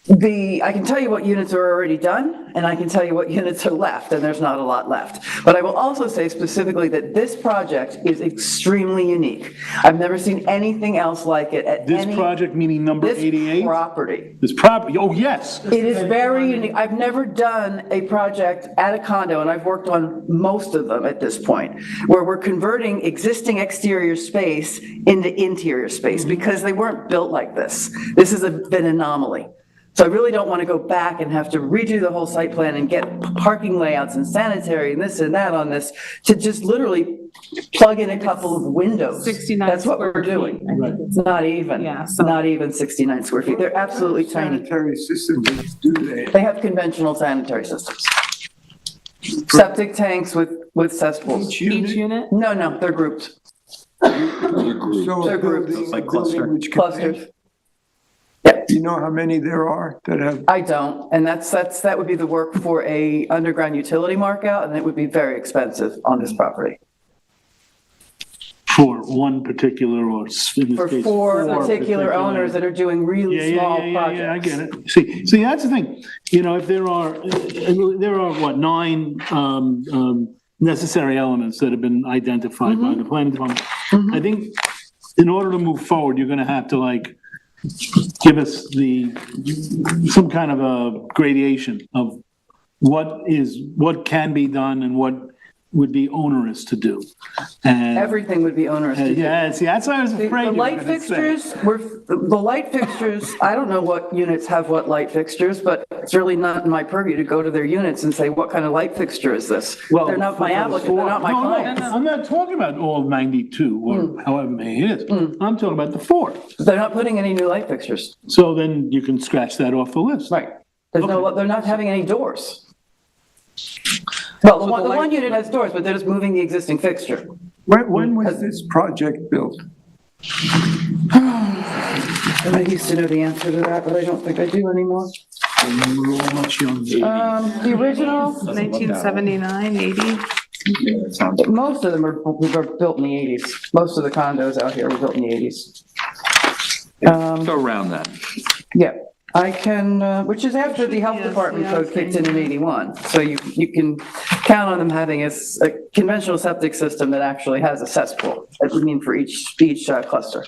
Speaker 14: I can tell you what units are already done, and I can tell you what units are left, and there's not a lot left. But I will also say specifically that this project is extremely unique. I've never seen anything else like it at
Speaker 2: This
Speaker 14: any.
Speaker 2: project, meaning number
Speaker 14: This
Speaker 2: 88?
Speaker 14: property.
Speaker 2: This property, oh, yes.
Speaker 14: It is very unique. I've never done a project at a condo, and I've worked on most of them at this point, where we're converting existing exterior space into interior space, because they weren't built like this. This is an anomaly. So I really don't want to go back and have to redo the whole site plan and get parking layouts and sanitary and this and that on this, to just literally plug in a couple of windows.
Speaker 12: 69
Speaker 14: That's what we're
Speaker 12: square
Speaker 14: doing.
Speaker 12: feet.
Speaker 14: It's not even,
Speaker 12: Yeah, so-
Speaker 14: not even 69 square feet. They're absolutely tiny.
Speaker 7: Sanitary systems do they?
Speaker 14: They have conventional sanitary systems. Septic tanks with cesspools.
Speaker 7: Each
Speaker 12: Each
Speaker 7: unit?
Speaker 12: unit?
Speaker 14: No, they're grouped,
Speaker 7: So
Speaker 14: They're
Speaker 7: a
Speaker 14: groups.
Speaker 7: building-
Speaker 11: Like
Speaker 7: a
Speaker 11: cluster.
Speaker 7: building which
Speaker 14: clusters.
Speaker 7: contains- You know how many there are that have,
Speaker 14: I don't, and that would be the work for a underground utility mark out, and it would be very expensive on this property.
Speaker 2: For one particular, or in this
Speaker 14: For
Speaker 2: case,
Speaker 14: four particular owners that are doing really small
Speaker 2: Yeah, I
Speaker 14: projects.
Speaker 2: get it. See, that's the thing, if there are what, 9 necessary elements that have been identified by the planning department. I think in order to move forward, you're gonna have to give us some kind of a gradation of what can be done and what would be onerous to do. And
Speaker 14: Everything would be onerous to do.
Speaker 2: yeah, see, that's what I was
Speaker 14: The
Speaker 2: afraid you were
Speaker 14: light
Speaker 2: gonna say.
Speaker 14: fixtures, the light fixtures, I don't know what units have what light fixtures, but it's really not in my purview to go to their units and say, what kind of light fixture is this?
Speaker 2: Well,
Speaker 14: They're not my applicant, they're not my
Speaker 2: No,
Speaker 14: clients.
Speaker 2: I'm not talking about all 92 or however many it is. I'm talking about the 4.
Speaker 14: They're not putting any new light fixtures.
Speaker 2: So then you can scratch that off the list.
Speaker 14: Right. They're not having any doors. Well, the one unit has doors, but they're just moving the existing fixture.
Speaker 7: When was this project built?
Speaker 14: I used to know the answer to that, but I don't think I do anymore. The original,
Speaker 12: 1979, 80.
Speaker 14: most of them were built in the 80s. Most of the condos out here were built in the 80s.
Speaker 3: So around that.
Speaker 14: Yeah, I can, which is after the health department code kicked in 81. So you can count on them having a conventional septic system that actually has a cesspool. I mean, for each cluster.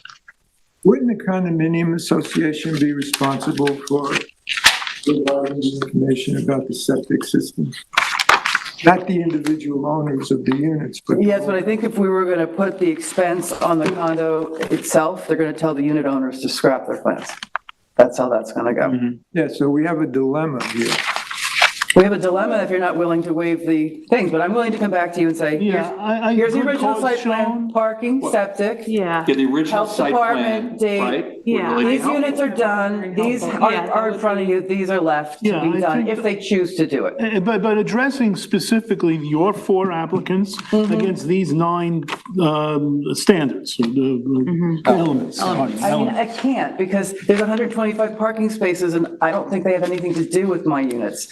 Speaker 7: Wouldn't the condominium association be responsible for providing information about the septic system? Not the individual owners of the units, but.
Speaker 14: Yes, but I think if we were going to put the expense on the condo itself, they're going to tell the unit owners to scrap their plans. That's how that's going to go.
Speaker 7: Yeah, so we have a dilemma here.
Speaker 14: We have a dilemma if you're not willing to waive the things, but I'm willing to come back to you and say, here's the original site plan, parking, septic.
Speaker 12: Yeah.
Speaker 3: Yeah, the original
Speaker 14: Health
Speaker 3: site plan,
Speaker 14: department date.
Speaker 3: right?
Speaker 12: Yeah.
Speaker 14: These units are done, these are in front of you, these are left to
Speaker 2: Yeah,
Speaker 14: be
Speaker 2: I
Speaker 14: done,
Speaker 2: think-
Speaker 14: if they choose to do it.
Speaker 2: But addressing specifically your 4 applicants against these 9 standards, elements.
Speaker 14: I mean, I can't, because there's 125 parking spaces, and I don't think they have anything to do with my units.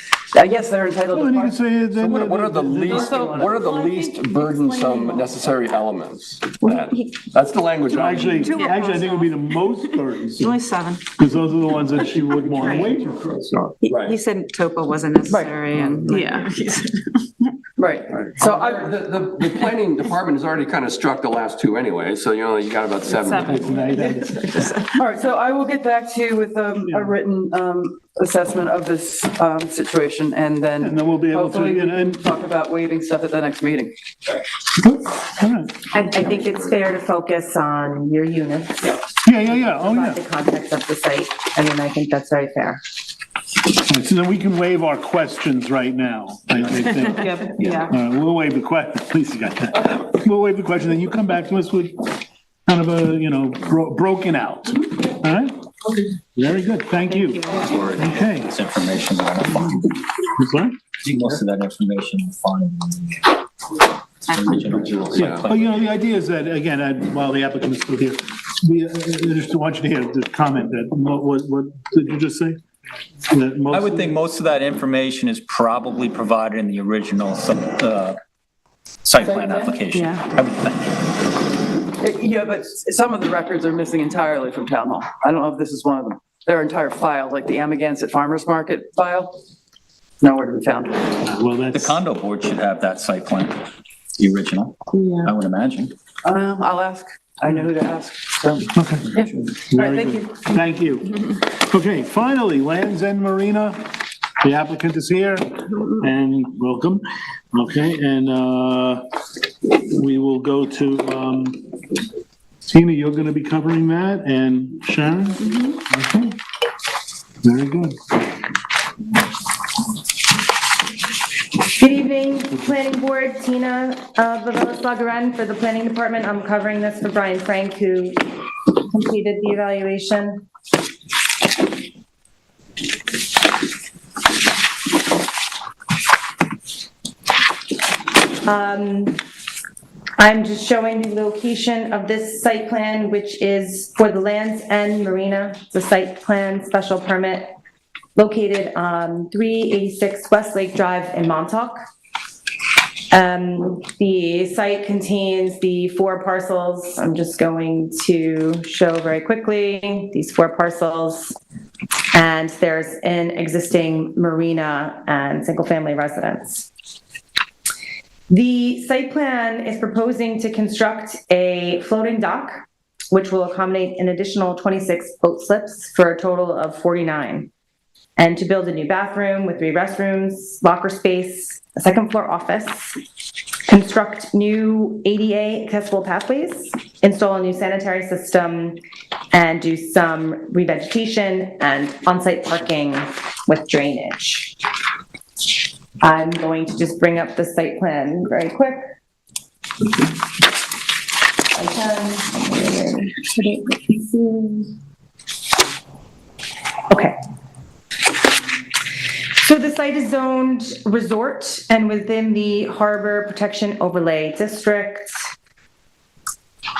Speaker 14: Yes, they're entitled
Speaker 2: Well,
Speaker 14: to
Speaker 2: then you
Speaker 14: park.
Speaker 2: can say
Speaker 9: So
Speaker 2: that.
Speaker 9: what are the least, what are the least burdensome necessary elements? That's the language I
Speaker 2: Actually,
Speaker 9: use.
Speaker 2: I think it would be the most burdensome,
Speaker 15: Only 7.
Speaker 2: because those are the ones that she would want to wait for.
Speaker 15: He said topo wasn't necessary and.
Speaker 12: Yeah.
Speaker 14: Right, so
Speaker 9: The planning department has already kind of struck the last 2 anyway, so you got about 7.
Speaker 14: all right, so I will get back to you with a written assessment of this situation, and then
Speaker 2: And then we'll be able to,
Speaker 14: hopefully we
Speaker 2: you know,
Speaker 14: can
Speaker 2: and,
Speaker 14: talk about waiving stuff at the next meeting.
Speaker 2: all right.
Speaker 4: I think it's fair to focus on your units,
Speaker 2: Yeah, oh,
Speaker 4: not
Speaker 2: yeah.
Speaker 4: the context of the site. I mean, I think that's very fair.
Speaker 2: So then we can waive our questions right now, I think.
Speaker 12: Yeah.
Speaker 2: We'll waive the question, at least you got that. We'll waive the question, then you come back to us with kind of a, broken out, all right? Very good, thank you. Okay.
Speaker 11: This information that I find.
Speaker 2: What's that?
Speaker 11: Most of that information you find.
Speaker 2: Yeah, but the idea is that, again, while the applicant is still here, I just want you to hear the comment that, what did you just say?
Speaker 11: I would think most of that information is probably provided in the original site plan application. I would think.
Speaker 14: Yeah, but some of the records are missing entirely from town hall. I don't know if this is one of them. Their entire file, like the Amagansett Farmers Market file, nowhere to be found.
Speaker 2: Well,
Speaker 11: The condo board should have that site plan, the original, I would imagine.
Speaker 14: I'll ask. I know who to ask, so.
Speaker 2: Okay.
Speaker 14: Yeah. All right,
Speaker 2: Very
Speaker 14: thank
Speaker 2: good.
Speaker 14: you.
Speaker 2: Thank you. Okay, finally, Land's End Marina, the applicant is here, and welcome. Okay, and we will go to, Tina, you're gonna be covering that, and Sharon? Okay. Very good.
Speaker 4: Good evening, Planning Board, Tina Vavelas-Lagaran for the Planning Department. I'm covering this for Brian Frank, who completed the evaluation. I'm just showing the location of this site plan, which is for the Land's End Marina. It's a site plan special permit located on 386 Westlake Drive in Montauk. The site contains the 4 parcels. I'm just going to show very quickly these 4 parcels. And there's an existing marina and single-family residence. The site plan is proposing to construct a floating dock, which will accommodate an additional 26 boat slips for a total of 49. And to build a new bathroom with 3 restrooms, locker space, a 2nd floor office, construct new ADA accessible pathways, install a new sanitary system, and do some revegetation and on-site parking with drainage. I'm going to just bring up the site plan very quick. I can. Okay. So the site is zoned resort and within the Harbor Protection Overlay District.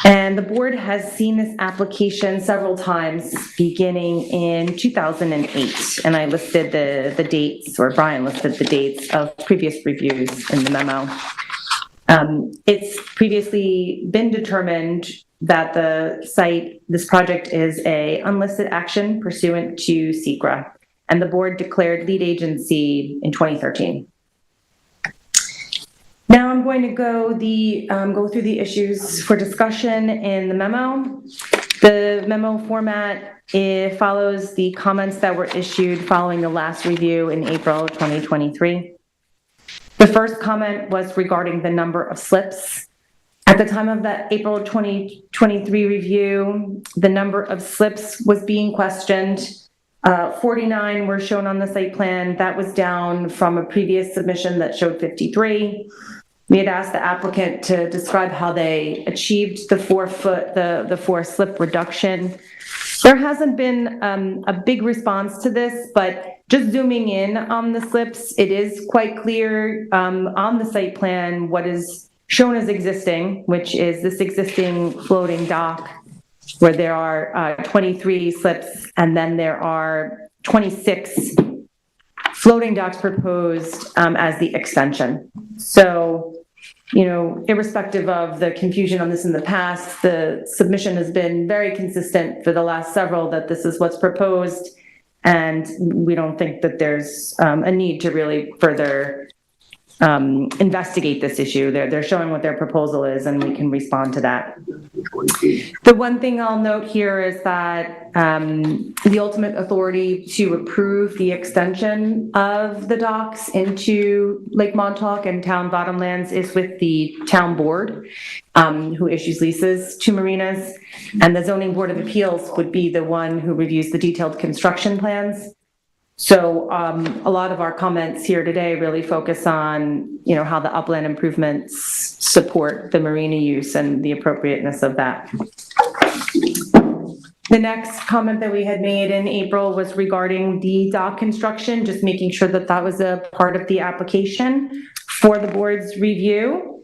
Speaker 4: And the board has seen this application several times, beginning in 2008. And I listed the dates, or Brian listed the dates of previous reviews in the memo. It's previously been determined that the site, this project is a unlisted action pursuant to SECRA, and the board declared lead agency in 2013. Now I'm going to go through the issues for discussion in the memo. The memo format, it follows the comments that were issued following the last review in April 2023. The first comment was regarding the number of slips. At the time of that April 2023 review, the number of slips was being questioned. 49 were shown on the site plan. That was down from a previous submission that showed 53. We had asked the applicant to describe how they achieved the 4 slip reduction. There hasn't been a big response to this, but just zooming in on the slips, it is quite clear on the site plan what is shown as existing, which is this existing floating dock where there are 23 slips, and then there are 26 floating docks proposed as the extension. So, irrespective of the confusion on this in the past, the submission has been very consistent for the last several that this is what's proposed, and we don't think that there's a need to really further investigate this issue. They're showing what their proposal is, and we can respond to that. The one thing I'll note here is that the ultimate authority to approve the extension of the docks into Lake Montauk and town bottomlands is with the town board, who issues leases to marinas, and the zoning board of appeals would be the one who reviews the detailed construction plans. So a lot of our comments here today really focus on, how the upland improvements support the marina use and the appropriateness of that. The next comment that we had made in April was regarding the dock construction, just making sure that that was a part of the application for the board's review.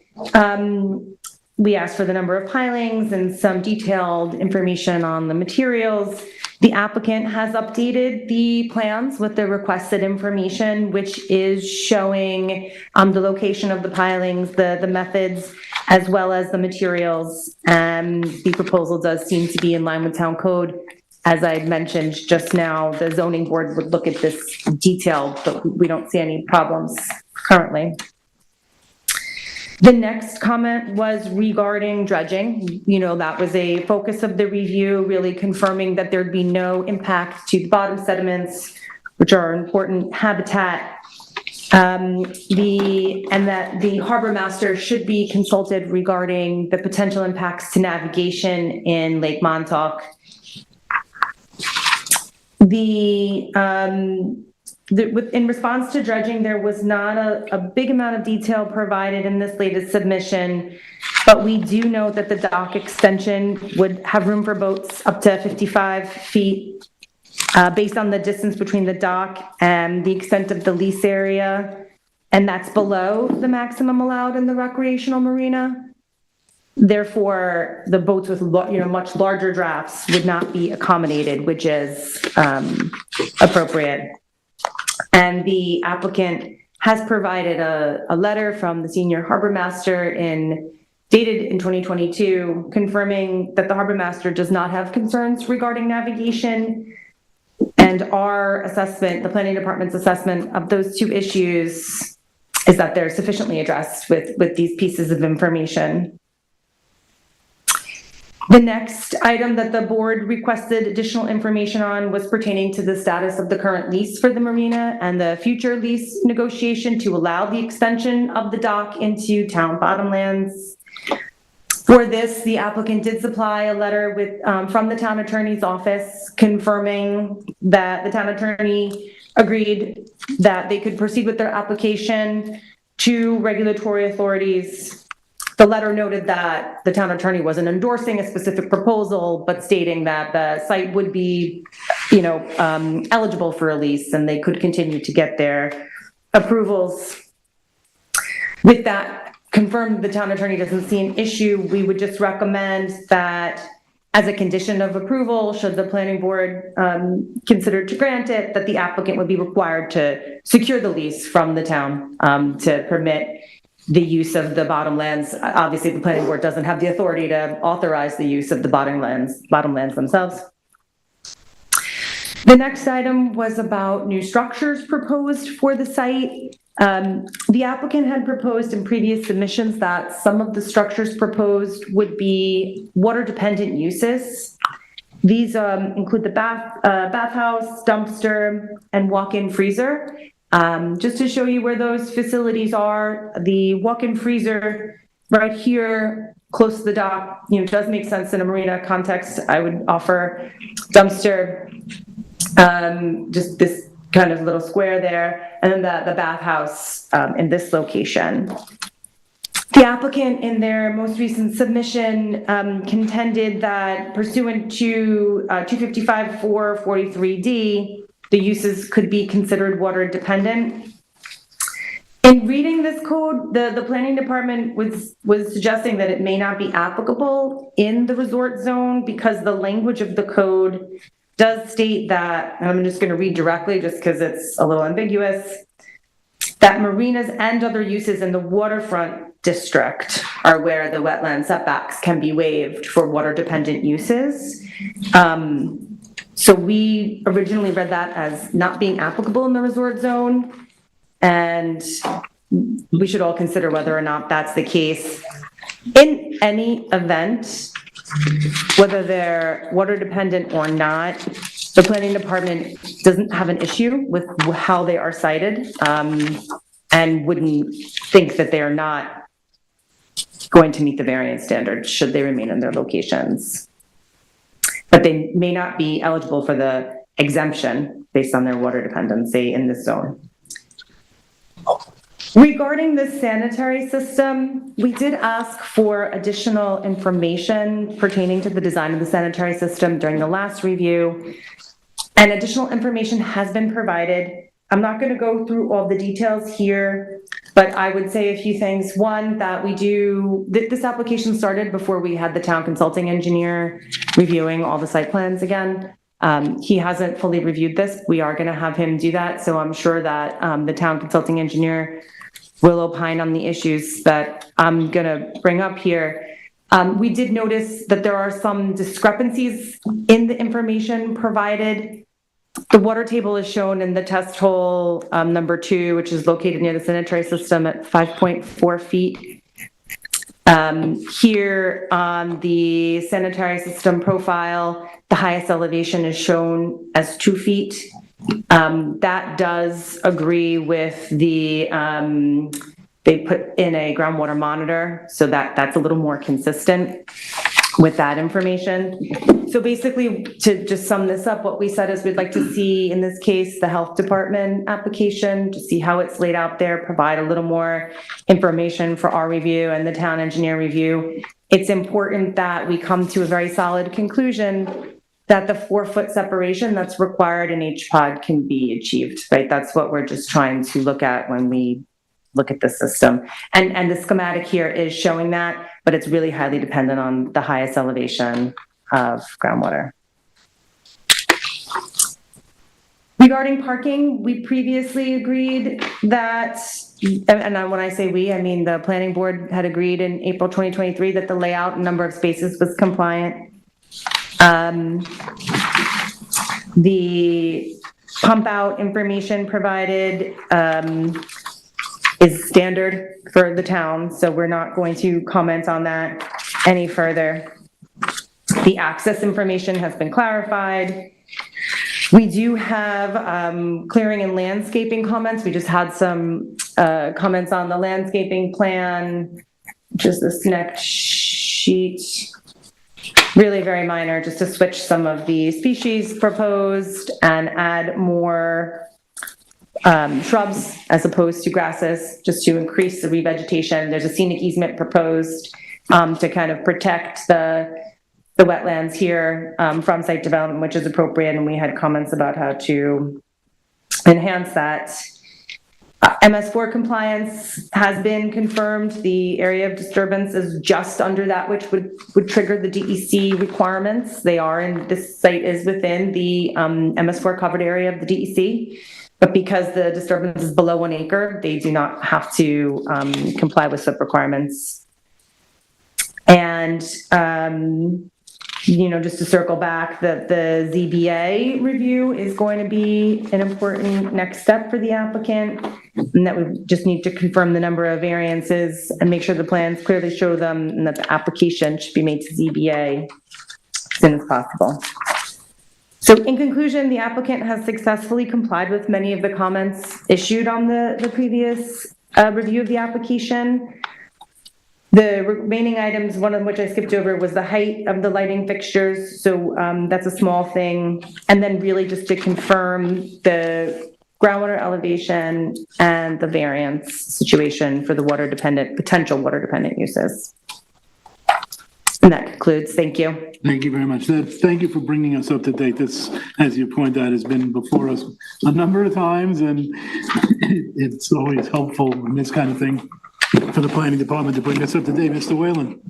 Speaker 4: We asked for the number of pilings and some detailed information on the materials. The applicant has updated the plans with the requested information, which is showing the location of the pilings, the methods, as well as the materials. The proposal does seem to be in line with town code. As I mentioned just now, the zoning board would look at this detail, but we don't see any problems currently. The next comment was regarding dredging. That was a focus of the review, really confirming that there'd be no impact to the bottom sediments, which are important habitat, and that the harbor master should be consulted regarding the potential impacts to navigation in Lake Montauk. In response to dredging, there was not a big amount of detail provided in this latest submission, but we do know that the dock extension would have room for boats up to 55 feet based on the distance between the dock and the extent of the lease area, and that's below the maximum allowed in the recreational marina. Therefore, the boats with much larger drafts would not be accommodated, which is appropriate. And the applicant has provided a letter from the senior harbor master dated in 2022, confirming that the harbor master does not have concerns regarding navigation. And our assessment, the planning department's assessment of those two issues, is that they're sufficiently addressed with these pieces of information. The next item that the board requested additional information on was pertaining to the status of the current lease for the marina and the future lease negotiation to allow the extension of the dock into town bottomlands. For this, the applicant did supply a letter from the town attorney's office confirming that the town attorney agreed that they could proceed with their application to regulatory authorities. The letter noted that the town attorney wasn't endorsing a specific proposal, but stating that the site would be
Speaker 8: eligible for a lease, and they could continue to get their approvals. With that confirmed, the town attorney doesn't see an issue. We would just recommend that as a condition of approval, should the planning board consider to grant it, that the applicant would be required to secure the lease from the town to permit the use of the bottomlands. Obviously, the planning board doesn't have the authority to authorize the use of the bottomlands themselves. The next item was about new structures proposed for the site. The applicant had proposed in previous submissions that some of the structures proposed would be water-dependent uses. These include the bathhouse, dumpster, and walk-in freezer. Just to show you where those facilities are, the walk-in freezer right here, close to the dock, does make sense in a marina context. I would offer dumpster, just this kind of little square there, and then the bathhouse in this location. The applicant in their most recent submission contended that pursuant to 255-443D, the uses could be considered water dependent. In reading this code, the planning department was suggesting that it may not be applicable in the resort zone because the language of the code does state that, and I'm just going to read directly just because it's a little ambiguous, that marinas and other uses in the waterfront district are where the wetland setbacks can be waived for water dependent uses. So we originally read that as not being applicable in the resort zone, and we should all consider whether or not that's the case. In any event, whether they're water dependent or not, the planning department doesn't have an issue with how they are cited, and wouldn't think that they are not going to meet the variance standards should they remain in their locations. But they may not be eligible for the exemption based on their water dependency in this zone. Regarding the sanitary system, we did ask for additional information pertaining to the design of the sanitary system during the last review, and additional information has been provided. I'm not going to go through all the details here, but I would say a few things. One, that this application started before we had the town consulting engineer reviewing all the site plans again. He hasn't fully reviewed this. We are going to have him do that, so I'm sure that the town consulting engineer will opine on the issues that I'm going to bring up here. We did notice that there are some discrepancies in the information provided. The water table is shown in the test hole number 2, which is located near the sanitary system at 5.4 feet. Here on the sanitary system profile, the highest elevation is shown as 2 feet. That does agree with the, they put in a groundwater monitor, so that's a little more consistent with that information. So basically, to just sum this up, what we said is we'd like to see, in this case, the health department application, to see how it's laid out there, provide a little more information for our review and the town engineer review. It's important that we come to a very solid conclusion that the 4-foot separation that's required in each pod can be achieved, right? That's what we're just trying to look at when we look at the system. And the schematic here is showing that, but it's really highly dependent on the highest elevation of groundwater. Regarding parking, we previously agreed that, and when I say we, I mean the planning board had agreed in April 2023 that the layout and number of spaces was compliant. The pump out information provided is standard for the town, so we're not going to comment on that any further. The access information has been clarified. We do have clearing and landscaping comments. We just had some comments on the landscaping plan, just this next sheet. Really very minor, just to switch some of the species proposed and add more shrubs as opposed to grasses, just to increase the revegetation. There's a scenic easement proposed to kind of protect the
Speaker 4: the wetlands here from site development, which is appropriate, and we had comments about how to enhance that. MS4 compliance has been confirmed. The area of disturbance is just under that which would trigger the DEC requirements. They are, and this site is within the MS4 covered area of the DEC. But because the disturbance is below 1 acre, they do not have to comply with SWIP requirements. And, just to circle back, that the ZBA review is going to be an important next step for the applicant, and that we just need to confirm the number of variances and make sure the plans clearly show them, and that the application should be made to ZBA as soon as possible. So in conclusion, the applicant has successfully complied with many of the comments issued on the previous review of the application. The remaining items, one of which I skipped over, was the height of the lighting fixtures. So that's a small thing. And then really just to confirm the groundwater elevation and the variance situation for the potential water dependent uses. And that concludes. Thank you.
Speaker 2: Thank you very much. Thank you for bringing us up to date. This, as you point out, has been before us a number of times, and it's always helpful in this kind of thing for the planning department to bring us up to date. Mr. Whalen.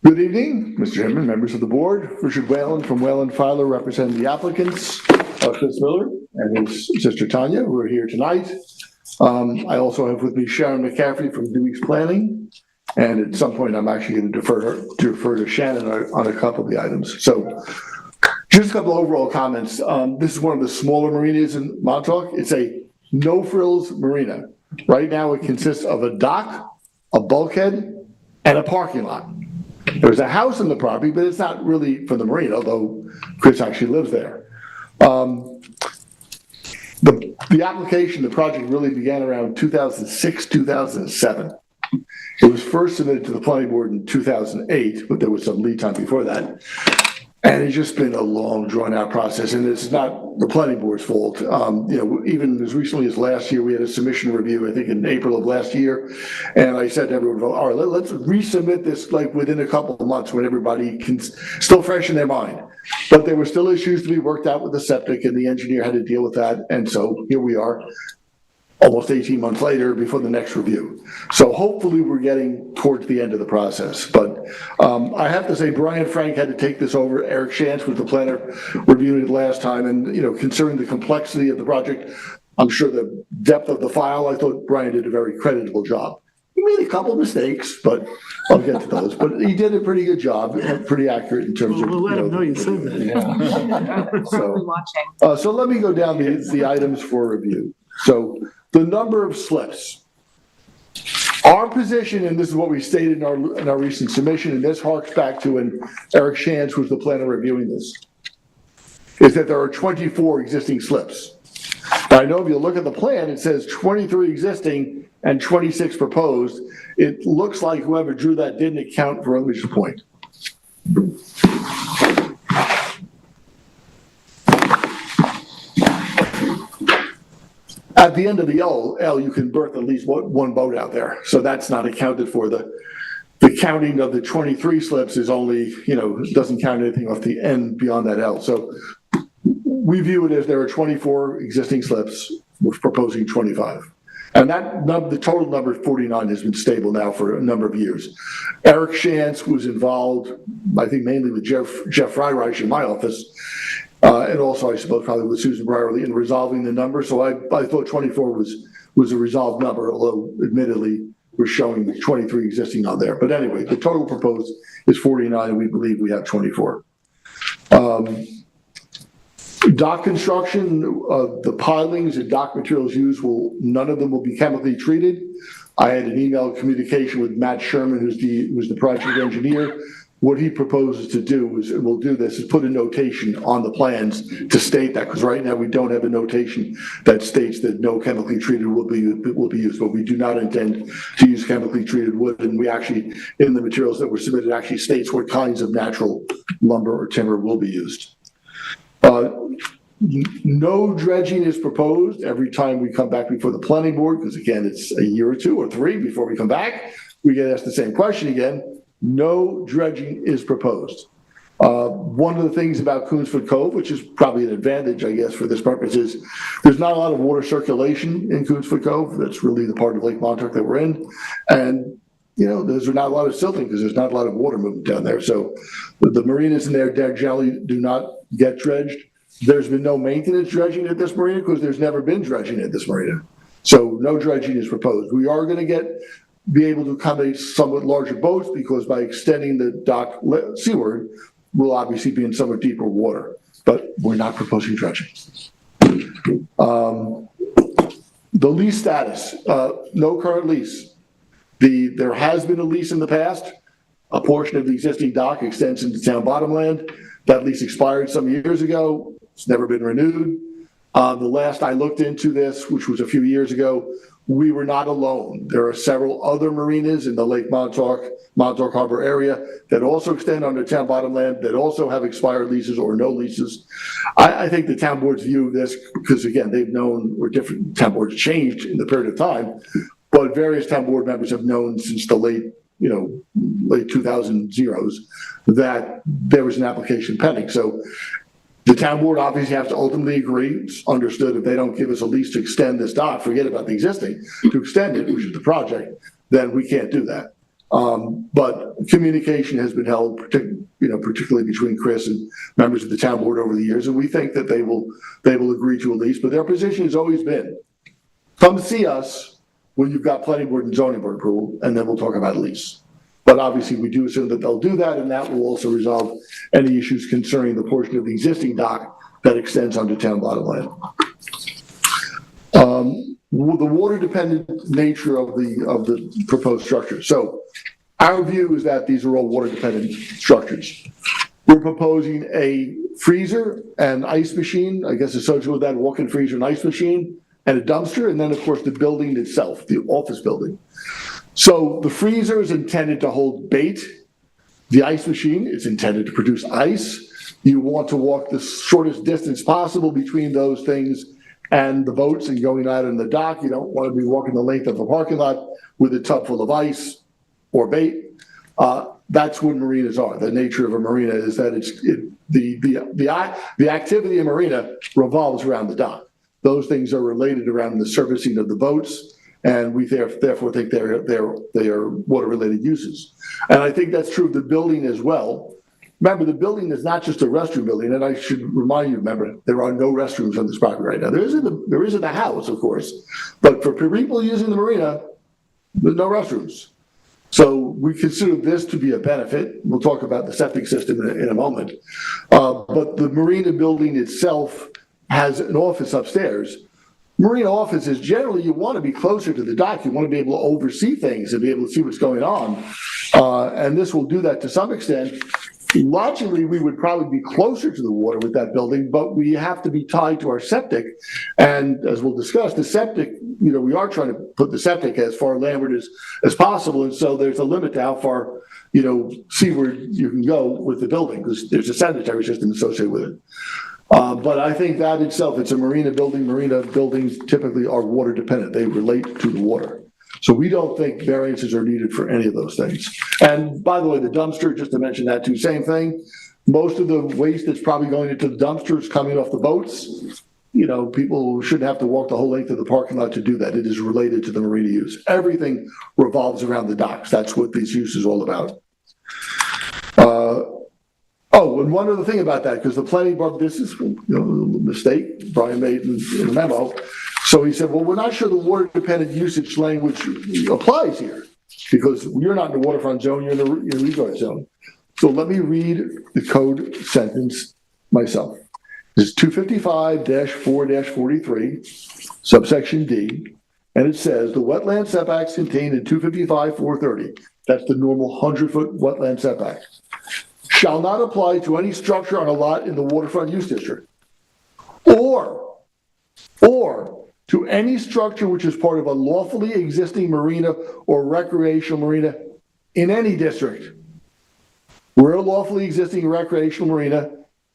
Speaker 16: Good evening, Mr. Chairman, members of the board. Richard Whalen from Whalen Filer representing the applicants, Chris Miller and his sister Tanya, who are here tonight. I also have with me Sharon McCaffrey from Dewey's Planning. And at some point, I'm actually going to defer to Shannon on a couple of the items. So just a couple of overall comments. This is one of the smaller marinas in Montauk. It's a no-frills marina. Right now, it consists of a dock, a bulkhead, and a parking lot. There's a house on the property, but it's not really for the marina, although Chris actually lives there. The application, the project really began around 2006, 2007. It was first submitted to the planning board in 2008, but there was some lead time before that. And it's just been a long, drawn-out process, and it's not the planning board's fault. Even as recently as last year, we had a submission review, I think in April of last year, and I said to everyone, all right, let's resubmit this like within a couple of months when everybody can still fresh in their mind. But there were still issues to be worked out with the septic, and the engineer had to deal with that, and so here we are, almost 18 months later before the next review. So hopefully we're getting towards the end of the process. But I have to say, Brian Frank had to take this over. Eric Shantz was the planner reviewing it last time. And, considering the complexity of the project, I'm sure the depth of the file, I thought Brian did a very creditable job. He made a couple of mistakes, but I'll get to those. But he did a pretty good job, pretty accurate in terms of.
Speaker 2: We'll let him know you said that.
Speaker 16: Yeah. So let me go down the items for review. So the number of slips. Our position, and this is what we stated in our recent submission, and this harks back to when Eric Shantz was the planner reviewing this, is that there are 24 existing slips. Now, I know if you look at the plan, it says 23 existing and 26 proposed. It looks like whoever drew that didn't account for English's point. At the end of the L, you can berth at least one boat out there. So that's not accounted for. The counting of the 23 slips is only, doesn't count anything off the end beyond that L. So we view it as there are 24 existing slips. We're proposing 25. And the total number 49 has been stable now for a number of years. Eric Shantz was involved, I think mainly with Jeff Freireich in my office, and also I suppose probably with Susan Brierly in resolving the number. So I thought 24 was a resolved number, although admittedly we're showing 23 existing on there. But anyway, the total proposed is 49, and we believe we have 24. Dock construction, the pilings and dock materials used none of them will be chemically treated. I had an email communication with Matt Sherman, who's the project engineer. What he proposes to do is, and we'll do this, is put a notation on the plans to state that, because right now we don't have a notation that states that no chemically treated will be used, but we do not intend to use chemically treated wood, and we actually, in the materials that were submitted, actually states what kinds of natural lumber or timber will be used. No dredging is proposed every time we come back before the planning board, because again, it's a year or two or three before we come back. We get asked the same question again. No dredging is proposed. One of the things about Coonsfoot Cove, which is probably an advantage, I guess, for this purpose, is there's not a lot of water circulation in Coonsfoot Cove. That's really the part of Lake Montauk that we're in. And, you know, there's not a lot of silting because there's not a lot of water movement down there. So the marinas in there generally do not get dredged. There's been no maintenance dredging at this marina because there's never been dredging at this marina. So no dredging is proposed. We are going to be able to accommodate somewhat larger boats because by extending the dock seaward, we'll obviously be in somewhat deeper water, but we're not proposing dredging. The lease status, no current lease. There has been a lease in the past. A portion of the existing dock extends into town bottomland. That lease expired some years ago. It's never been renewed. The last I looked into this, which was a few years ago, we were not alone. There are several other marinas in the Lake Montauk Harbor area that also extend under town bottomland, that also have expired leases or no leases. I think the town board's view of this, because again, they've known, or different town boards changed in the period of time, but various town board members have known since the late 2000s that there was an application pending. So the town board obviously has to ultimately agree. It's understood if they don't give us a lease to extend this dock, forget about the existing, to extend it, which is the project, then we can't do that. But communication has been held, particularly between Chris and members of the town board over the years, and we think that they will agree to a lease. But their position has always been, come see us when you've got planning board and zoning board approval, and then we'll talk about a lease. But obviously, we do assume that they'll do that, and that will also resolve any issues concerning the portion of the existing dock that extends onto town bottomland. The water-dependent nature of the proposed structure. So our view is that these are all water-dependent structures. We're proposing a freezer and ice machine, I guess associated with that, walk-in freezer and ice machine, and a dumpster, and then, of course, the building itself, the office building. So the freezer is intended to hold bait. The ice machine is intended to produce ice. You want to walk the shortest distance possible between those things and the boats and going out in the dock. You don't want to be walking the length of a parking lot with a tub full of ice or bait. That's what marinas are. The nature of a marina is that the activity in a marina revolves around the dock. Those things are related around the servicing of the boats, and we therefore think they are water-related uses. And I think that's true of the building as well. Remember, the building is not just a restroom building, and I should remind you, remember, there are no restrooms on this property right now. There is in the house, of course, but for people using the marina, there's no restrooms. So we consider this to be a benefit. We'll talk about the septic system in a moment. But the marina building itself has an office upstairs. Marina offices, generally, you want to be closer to the dock. You want to be able to oversee things and be able to see what's going on. And this will do that to some extent. Logically, we would probably be closer to the water with that building, but we have to be tied to our septic. And as we'll discuss, the septic, we are trying to put the septic as far landward as possible. And so there's a limit to how far, seaward you can go with the building, because there's a sanitary system associated with it. But I think that itself, it's a marina building. Marina buildings typically are water dependent. They relate to the water. So we don't think variances are needed for any of those things. And by the way, the dumpster, just to mention that too, same thing. Most of the waste that's probably going into the dumpster is coming off the boats. People shouldn't have to walk the whole length of the parking lot to do that. It is related to the marina use. Everything revolves around the docks. That's what this use is all about. And one other thing about that, because the planning board, this is a mistake Brian made in the memo. So he said, well, we're not sure the water-dependent usage language applies here, because you're not in the waterfront zone, you're in the resort zone. So let me read the code sentence myself. This is 255-4-43, subsection D, and it says the wetland setbacks contained in 255-430, that's the normal 100-foot wetland setback, shall not apply to any structure on a lot in the waterfront use district, or to any structure which is part of a lawfully existing marina or recreational marina in any district. We're a lawfully existing recreational marina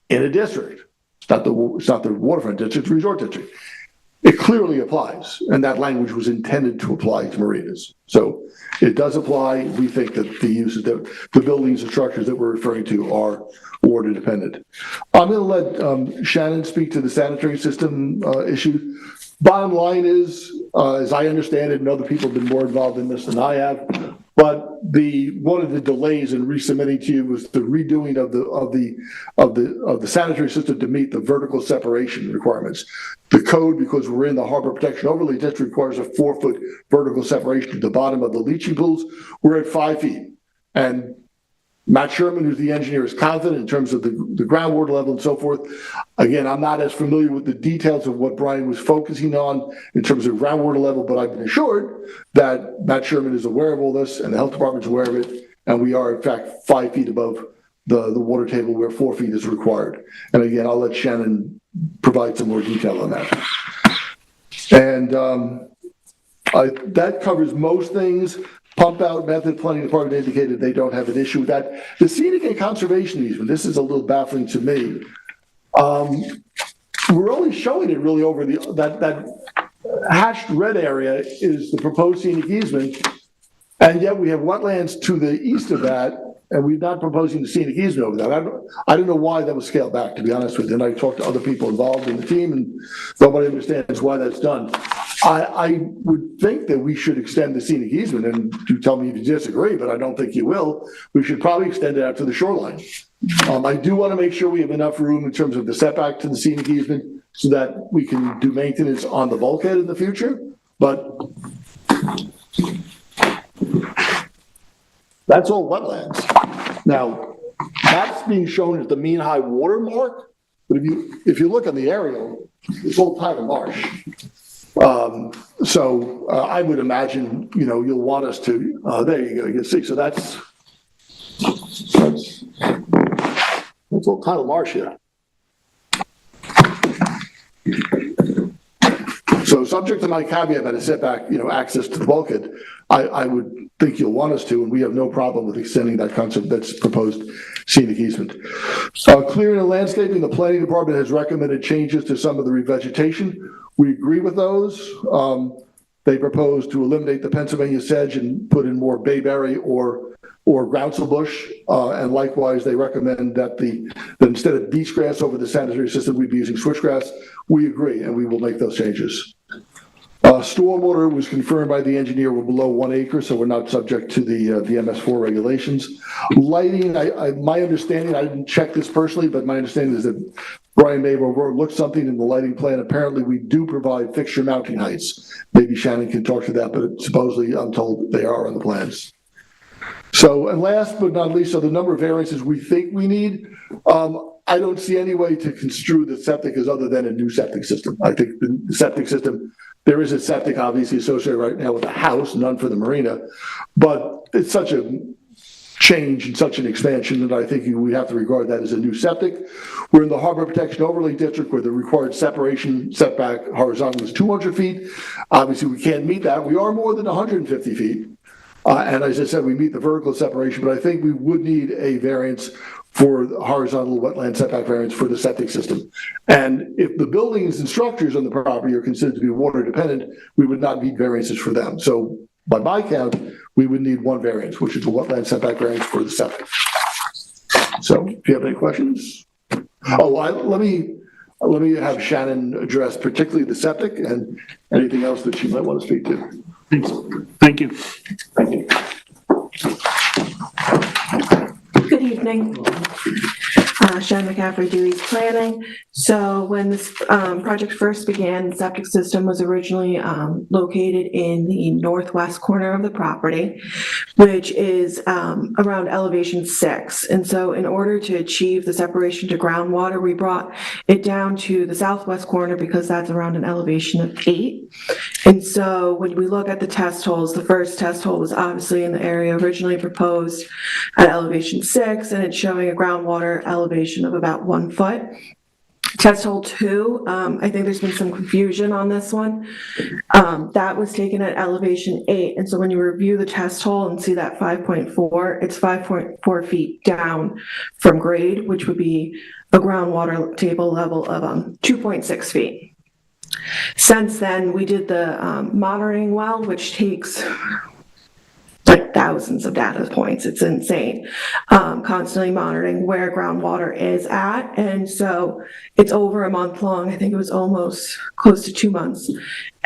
Speaker 16: in a district. it's not the waterfront district, it's the resort district. It clearly applies, and that language was intended to apply to marinas. So it does apply. We think that the uses, the buildings and structures that we're referring to are water dependent. I'm going to let Shannon speak to the sanitary system issue. Bottom line is, as I understand it, and other people have been more involved in this than I have, but one of the delays in resubmitting to you was the redoing of the sanitary system to meet the vertical separation requirements. The code, because we're in the harbor protection overlay district, requires a 4-foot vertical separation at the bottom of the leaching pools. We're at 5 feet. And Matt Sherman, who's the engineer, is confident in terms of the groundwater level and so forth. Again, I'm not as familiar with the details of what Brian was focusing on in terms of groundwater level, but I've been assured that Matt Sherman is aware of all this and the health department's aware of it. And we are in fact 5 feet above the water table where 4 feet is required. And again, I'll let Shannon provide some more detail on that. And that covers most things. Pump out method, planning department indicated they don't have an issue with that. The scenic and conservation easement, this is a little baffling to me. We're only showing it really over that hashed red area is the proposed scenic easement, and yet we have wetlands to the east of that, and we're not proposing the scenic easement over that. I don't know why that was scaled back, to be honest with you. And I talked to other people involved in the team, and nobody understands why that's done. I would think that we should extend the scenic easement, and you tell me if you disagree, but I don't think you will. We should probably extend it out to the shoreline. I do want to make sure we have enough room in terms of the setback to the scenic easement so that we can do maintenance on the bulkhead in the future, but that's all wetlands. Now, that's being shown as the mean high water mark, but if you look on the aerial, it's all tidal marsh. So I would imagine, you'll want us to, there you go, you can see, so that's all tidal marsh here. So subject to my caveat that a setback, access to the bulkhead, I would think you'll want us to, and we have no problem with extending that concept that's proposed scenic easement. Clearing and landscaping, the planning department has recommended changes to some of the revegetation. We agree with those. They propose to eliminate the Pennsylvania sedge and put in more bayberry or groundsel bush. And likewise, they recommend that instead of beach grass over the sanitary system, we'd be using switchgrass. We agree, and we will make those changes. Stormwater was confirmed by the engineer we're below 1 acre, so we're not subject to the MS4 regulations. Lighting, my understanding, I didn't check this personally, but my understanding is that Brian may have overlooked something in the lighting plan. Apparently, we do provide fixture mounting heights. Maybe Shannon can talk to that, but supposedly I'm told they are on the plans. So, and last but not least, so the number of variances we think we need. I don't see any way to construe the septic as other than a new septic system. I think the septic system, there is a septic obviously associated right now with the house, none for the marina, but it's such a change and such an expansion that I think we have to regard that as a new septic. We're in the harbor protection overlay district where the required separation setback horizontal is 200 feet. Obviously we can't meet that. We are more than 150 feet. And as I said, we meet the vertical separation, but I think we would need a variance for the horizontal wetland setback variance for the septic system. And if the buildings and structures on the property are considered to be water dependent, we would not need variances for them. So by my count, we would need one variance, which is the wetland setback variance for the septic. So if you have any questions? Oh, let me have Shannon address particularly the septic and anything else that she might want to speak to.
Speaker 2: Thanks. Thank you.
Speaker 16: Thank you.
Speaker 17: Good evening. Shannon McCaffrey, Dewey's Planning. So when this project first began, the septic system was originally located in the northwest corner of the property, which is around elevation 6. And so in order to achieve the separation to groundwater, we brought it down to the southwest corner because that's around an elevation of 8. And so when we look at the test holes, the first test hole was obviously in the area originally proposed at elevation 6, and it's showing a groundwater elevation of about 1 foot. Test hole 2, I think there's been some confusion on this one. That was taken at elevation 8, and so when you review the test hole and see that 5.4, it's 5.4 feet down from grade, which would be a groundwater table level of 2.6 feet. Since then, we did the monitoring well, which takes like thousands of data points. It's insane. Constantly monitoring where groundwater is at. And so it's over a month long. I think it was almost close to 2 months.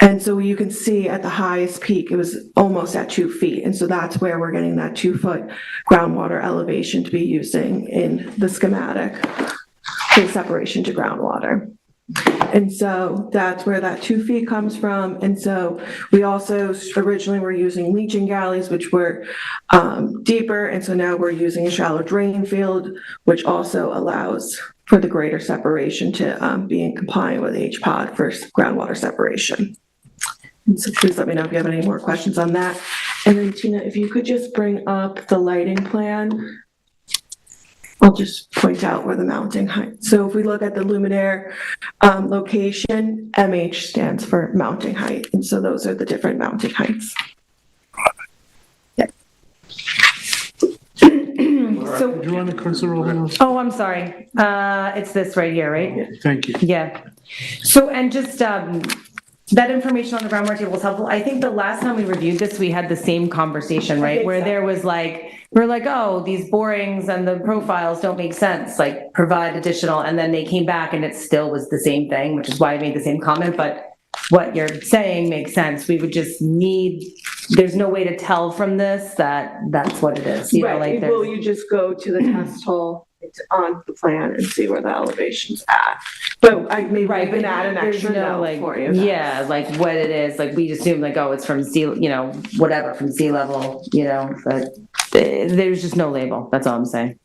Speaker 17: And so you can see at the highest peak, it was almost at 2 feet. And so that's where we're getting that 2-foot groundwater elevation to be using in the schematic for separation to groundwater. And so that's where that 2 feet comes from. And so we also originally were using leaching galleys, which were deeper. And so now we're using a shallow drain field, which also allows for the greater separation to be in compliant with HPOD for groundwater separation. And so please let me know if you have any more questions on that. And then Tina, if you could just bring up the lighting plan. I'll just point out where the mounting height. So if we look at the luminaire location, MH stands for mounting height. And so those are the different mounting heights. Yeah.
Speaker 2: So, would you want to cursor over those?
Speaker 4: Oh, I'm sorry. It's this right here, right?
Speaker 2: Thank you.
Speaker 4: Yeah. So, and just, that information on the groundwater table was helpful. I think the last time we reviewed this, we had the same conversation, right? Where there was like, we're like, oh, these borings and the profiles don't make sense, like provide additional, and then they came back and it still was the same thing, which is why I made the same comment, but what you're saying makes sense. We would just need, there's no way to tell from this that that's what it is. You know, like
Speaker 17: Will you just go to the test hole on the plan and see where the elevation's at? So I maybe I can add an extra note
Speaker 4: like,
Speaker 17: for you.
Speaker 4: yeah, like what it is, like we assume like, oh, it's from sea, you know, whatever, from sea level, you know, but there's just no label. That's all I'm saying.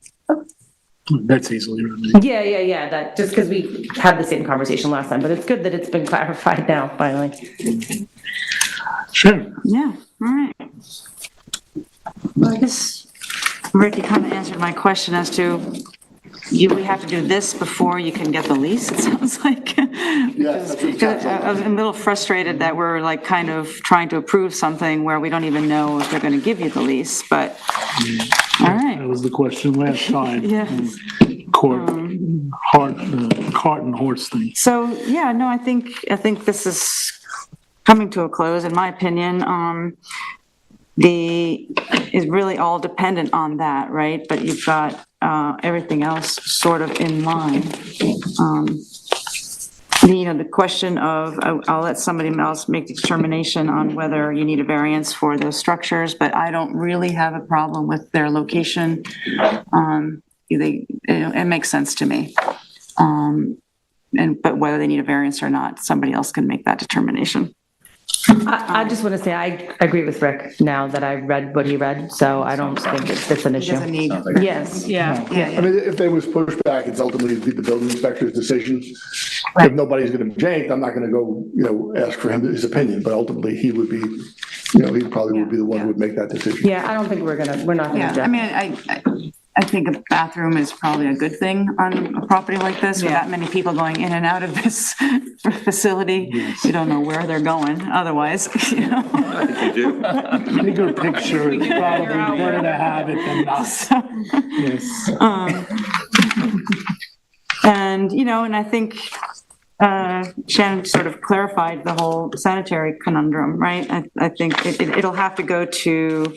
Speaker 2: That's easily remedied.
Speaker 4: Yeah, that, just because we had the same conversation last time, but it's good that it's been clarified now, finally.
Speaker 2: Sure.
Speaker 15: Yeah, all right. Well, I guess Rick, you kind of answered my question as to, we have to do this before you can get the lease, it sounds like.
Speaker 16: Yes.
Speaker 15: I was a little frustrated that we're like kind of trying to approve something where we don't even know if they're going to give you the lease, but, all right.
Speaker 2: That was the question last time.
Speaker 15: Yes.
Speaker 2: Cart and horse thing.
Speaker 15: So, yeah, no, I think this is coming to a close, in my opinion. Is really all dependent on that, right? But you've got everything else sort of in line. The question of, I'll let somebody else make the determination on whether you need a variance for those structures, but I don't really have a problem with their location. It makes sense to me. But whether they need a variance or not, somebody else can make that determination.
Speaker 4: I just want to say, I agree with Rick now that I've read what he read, so I don't think it's an issue.
Speaker 15: Doesn't need.
Speaker 4: Yes.
Speaker 12: Yeah.
Speaker 16: I mean, if there was pushback, it's ultimately the building inspector's decision. If nobody's going to object, I'm not going to go, ask for him his opinion, but ultimately he would be, he probably would be the one who would make that decision.
Speaker 4: Yeah, I don't think we're not gonna.
Speaker 15: Yeah, I mean, I think a bathroom is probably a good thing on a property like this, with that many people going in and out of this facility. You don't know where they're going otherwise,
Speaker 3: I think you do.
Speaker 2: Bigger picture is probably better to have it than not. Yes.
Speaker 15: And I think Shannon sort of clarified the whole sanitary conundrum, right? I think it'll have to go to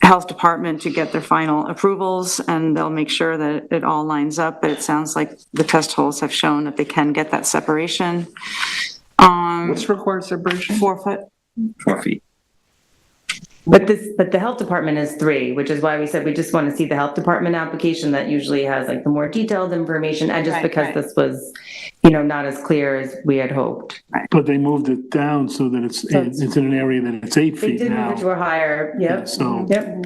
Speaker 15: Health Department to get their final approvals, and they'll make sure that it all lines up, but it sounds like the test holes have shown that they can get that separation.
Speaker 11: What's required separation?
Speaker 15: 4 foot.
Speaker 11: 4 feet.
Speaker 4: But the health department is 3, which is why we said we just want to see the health department application that usually has like the more detailed information, and just because this was, not as clear as we had hoped.
Speaker 2: But they moved it down so that it's in an area that it's 8
Speaker 4: They
Speaker 2: feet
Speaker 4: did move
Speaker 2: now.
Speaker 4: it to a higher, yep.
Speaker 2: So.
Speaker 4: Yep.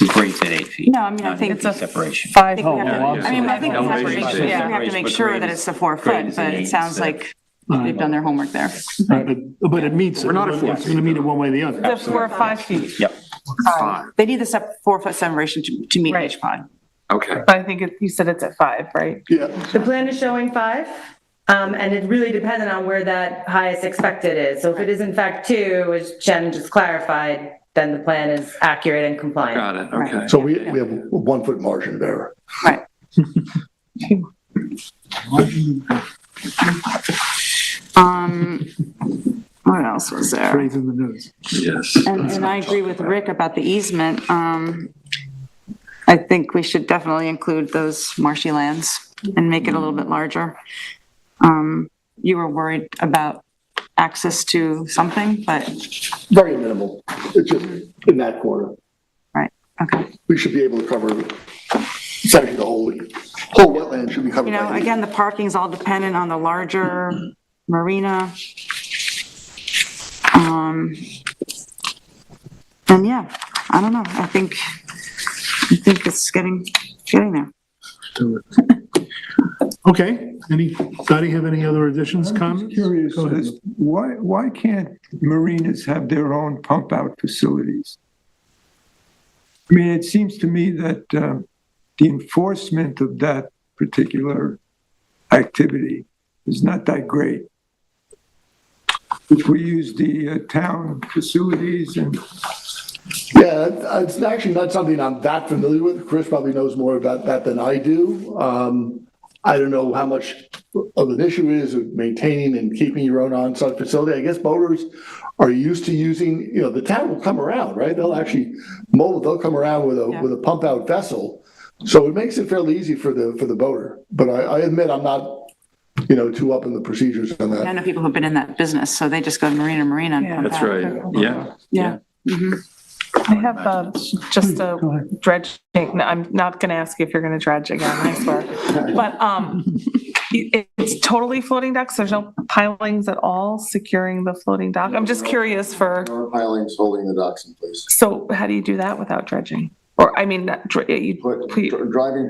Speaker 11: Great at 8 feet.
Speaker 15: No, I mean, I think
Speaker 12: It's a
Speaker 11: separation.
Speaker 12: 5
Speaker 15: I think we
Speaker 12: foot.
Speaker 15: have to- I mean, I think we have to make sure,
Speaker 11: Yeah.
Speaker 15: we have to make sure that it's the 4
Speaker 11: Grade
Speaker 15: foot,
Speaker 11: is
Speaker 15: but
Speaker 11: an
Speaker 15: it
Speaker 11: 8
Speaker 15: sounds
Speaker 11: instead.
Speaker 15: like they've done their homework there.
Speaker 2: But it meets,
Speaker 3: We're not at 4.
Speaker 2: it's going to meet it one way or the other.
Speaker 12: The 4 or 5 feet.
Speaker 11: Yep.
Speaker 15: They need the 4 foot separation to meet
Speaker 12: Right.
Speaker 15: HPOD.
Speaker 3: Okay.
Speaker 12: But I think you said it's at 5, right?
Speaker 16: Yeah.
Speaker 4: The plan is showing 5, and it really depended on where that highest expected is. So if it is in fact 2, as Jen just clarified, then the plan is accurate and compliant.
Speaker 3: Got it. Okay.
Speaker 16: So we have a 1 foot margin of error.
Speaker 15: Right. What else was there?
Speaker 2: Phrase in the news.
Speaker 3: Yes.
Speaker 15: And I agree with Rick about the easement. I think we should definitely include those marshy lands and make it a little bit larger. You were worried about access to something, but.
Speaker 16: Very minimal. It's just in that corner.
Speaker 15: Right, okay.
Speaker 16: We should be able to cover essentially the whole wetland should be covered.
Speaker 15: You know, again, the parking's all dependent on the larger marina. And yeah, I don't know. I think it's getting there.
Speaker 2: Okay, anybody have any other additions, comments?
Speaker 7: Curious,
Speaker 2: Go ahead.
Speaker 7: why can't marinas have their own pump out facilities? I mean, it seems to me that the enforcement of that particular activity is not that great. If we use the town facilities and.
Speaker 16: Yeah, it's actually not something I'm that familiar with. Chris probably knows more about that than I do. I don't know how much of an issue it is of maintaining and keeping your own on-site facility. I guess boaters are used to using, the town will come around, right? They'll come around with a pump out vessel. So it makes it fairly easy for the boater. But I admit I'm not, too up in the procedures on that.
Speaker 15: I know people who've been in that business, so they just go to marina and pump
Speaker 3: That's
Speaker 15: out.
Speaker 3: right. Yeah.
Speaker 15: Yeah. Mhm.
Speaker 12: I have just a dredging, no, I'm not gonna ask you if you're gonna dredge again, I swear. But it's totally floating docks, there's no pilings at all securing the floating dock? I'm just curious for,
Speaker 16: No pilings holding the docks in place.
Speaker 12: so how do you do that without dredging? Or, I mean,
Speaker 16: Driving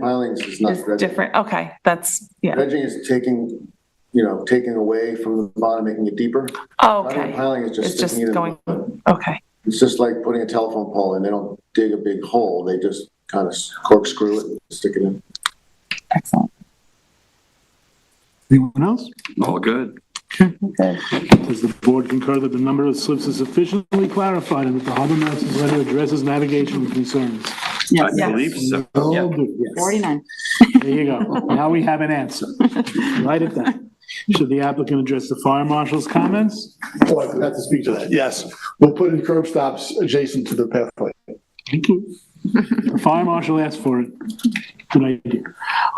Speaker 16: pilings is not
Speaker 12: is
Speaker 16: dredging.
Speaker 12: different, okay, that's, yeah.
Speaker 16: Dredging is taking away from the bottom, making it deeper.
Speaker 12: Oh,
Speaker 16: Driving
Speaker 12: okay,
Speaker 16: piling is just
Speaker 12: it's just
Speaker 16: sticking it in.
Speaker 12: going, okay.
Speaker 16: It's just like putting a telephone pole in. They don't dig a big hole. They just kind of corkscrew it and stick it in.
Speaker 15: Excellent.
Speaker 2: Anyone else?
Speaker 3: All good.
Speaker 2: Does the board concur that the number of slips is sufficiently clarified and that the harbor master's letter addresses navigation concerns?
Speaker 15: Yes.
Speaker 3: I believe so.
Speaker 2: Oh, good, yes.
Speaker 15: 49.
Speaker 2: There you go. Now we have an answer. Write it down. Should the applicant address the fire marshal's comments?
Speaker 16: Oh, I forgot to speak to that. Yes, we'll put in curb stops adjacent to the pathway.
Speaker 2: Thank you. The fire marshal asked for it. Good idea.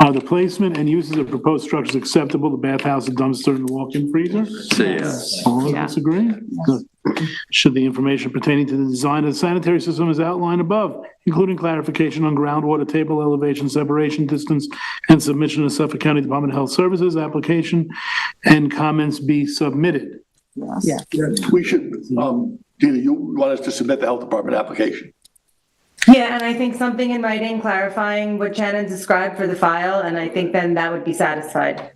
Speaker 2: Are the placement and uses of proposed structures acceptable? The bathhouse, the dumpster, and the walk-in freezer?
Speaker 3: Say yes.
Speaker 2: All of us agree? Good. Should the information pertaining to the design of the sanitary system as outlined above, including clarification on groundwater table elevation, separation distance, and submission to Suffolk County Department of Health Services, application and comments be submitted?
Speaker 15: Yes.
Speaker 16: We should, Dina, you want us to submit the health department application?
Speaker 4: Yeah, and I think something in writing clarifying what Shannon described for the file, and I think then that would be satisfied.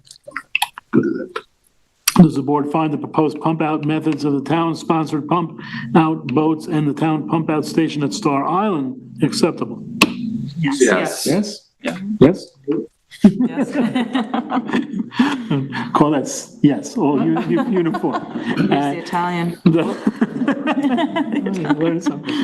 Speaker 2: Does the board find the proposed pump-out methods of the town-sponsored pump-out boats and the town pump-out station at Star Island acceptable?
Speaker 15: Yes.
Speaker 3: Yes.
Speaker 2: Yes?
Speaker 3: Yeah.
Speaker 2: Yes?
Speaker 15: Yes.
Speaker 2: Call that, yes, all uniform.
Speaker 15: Use the Italian.
Speaker 2: Learn something.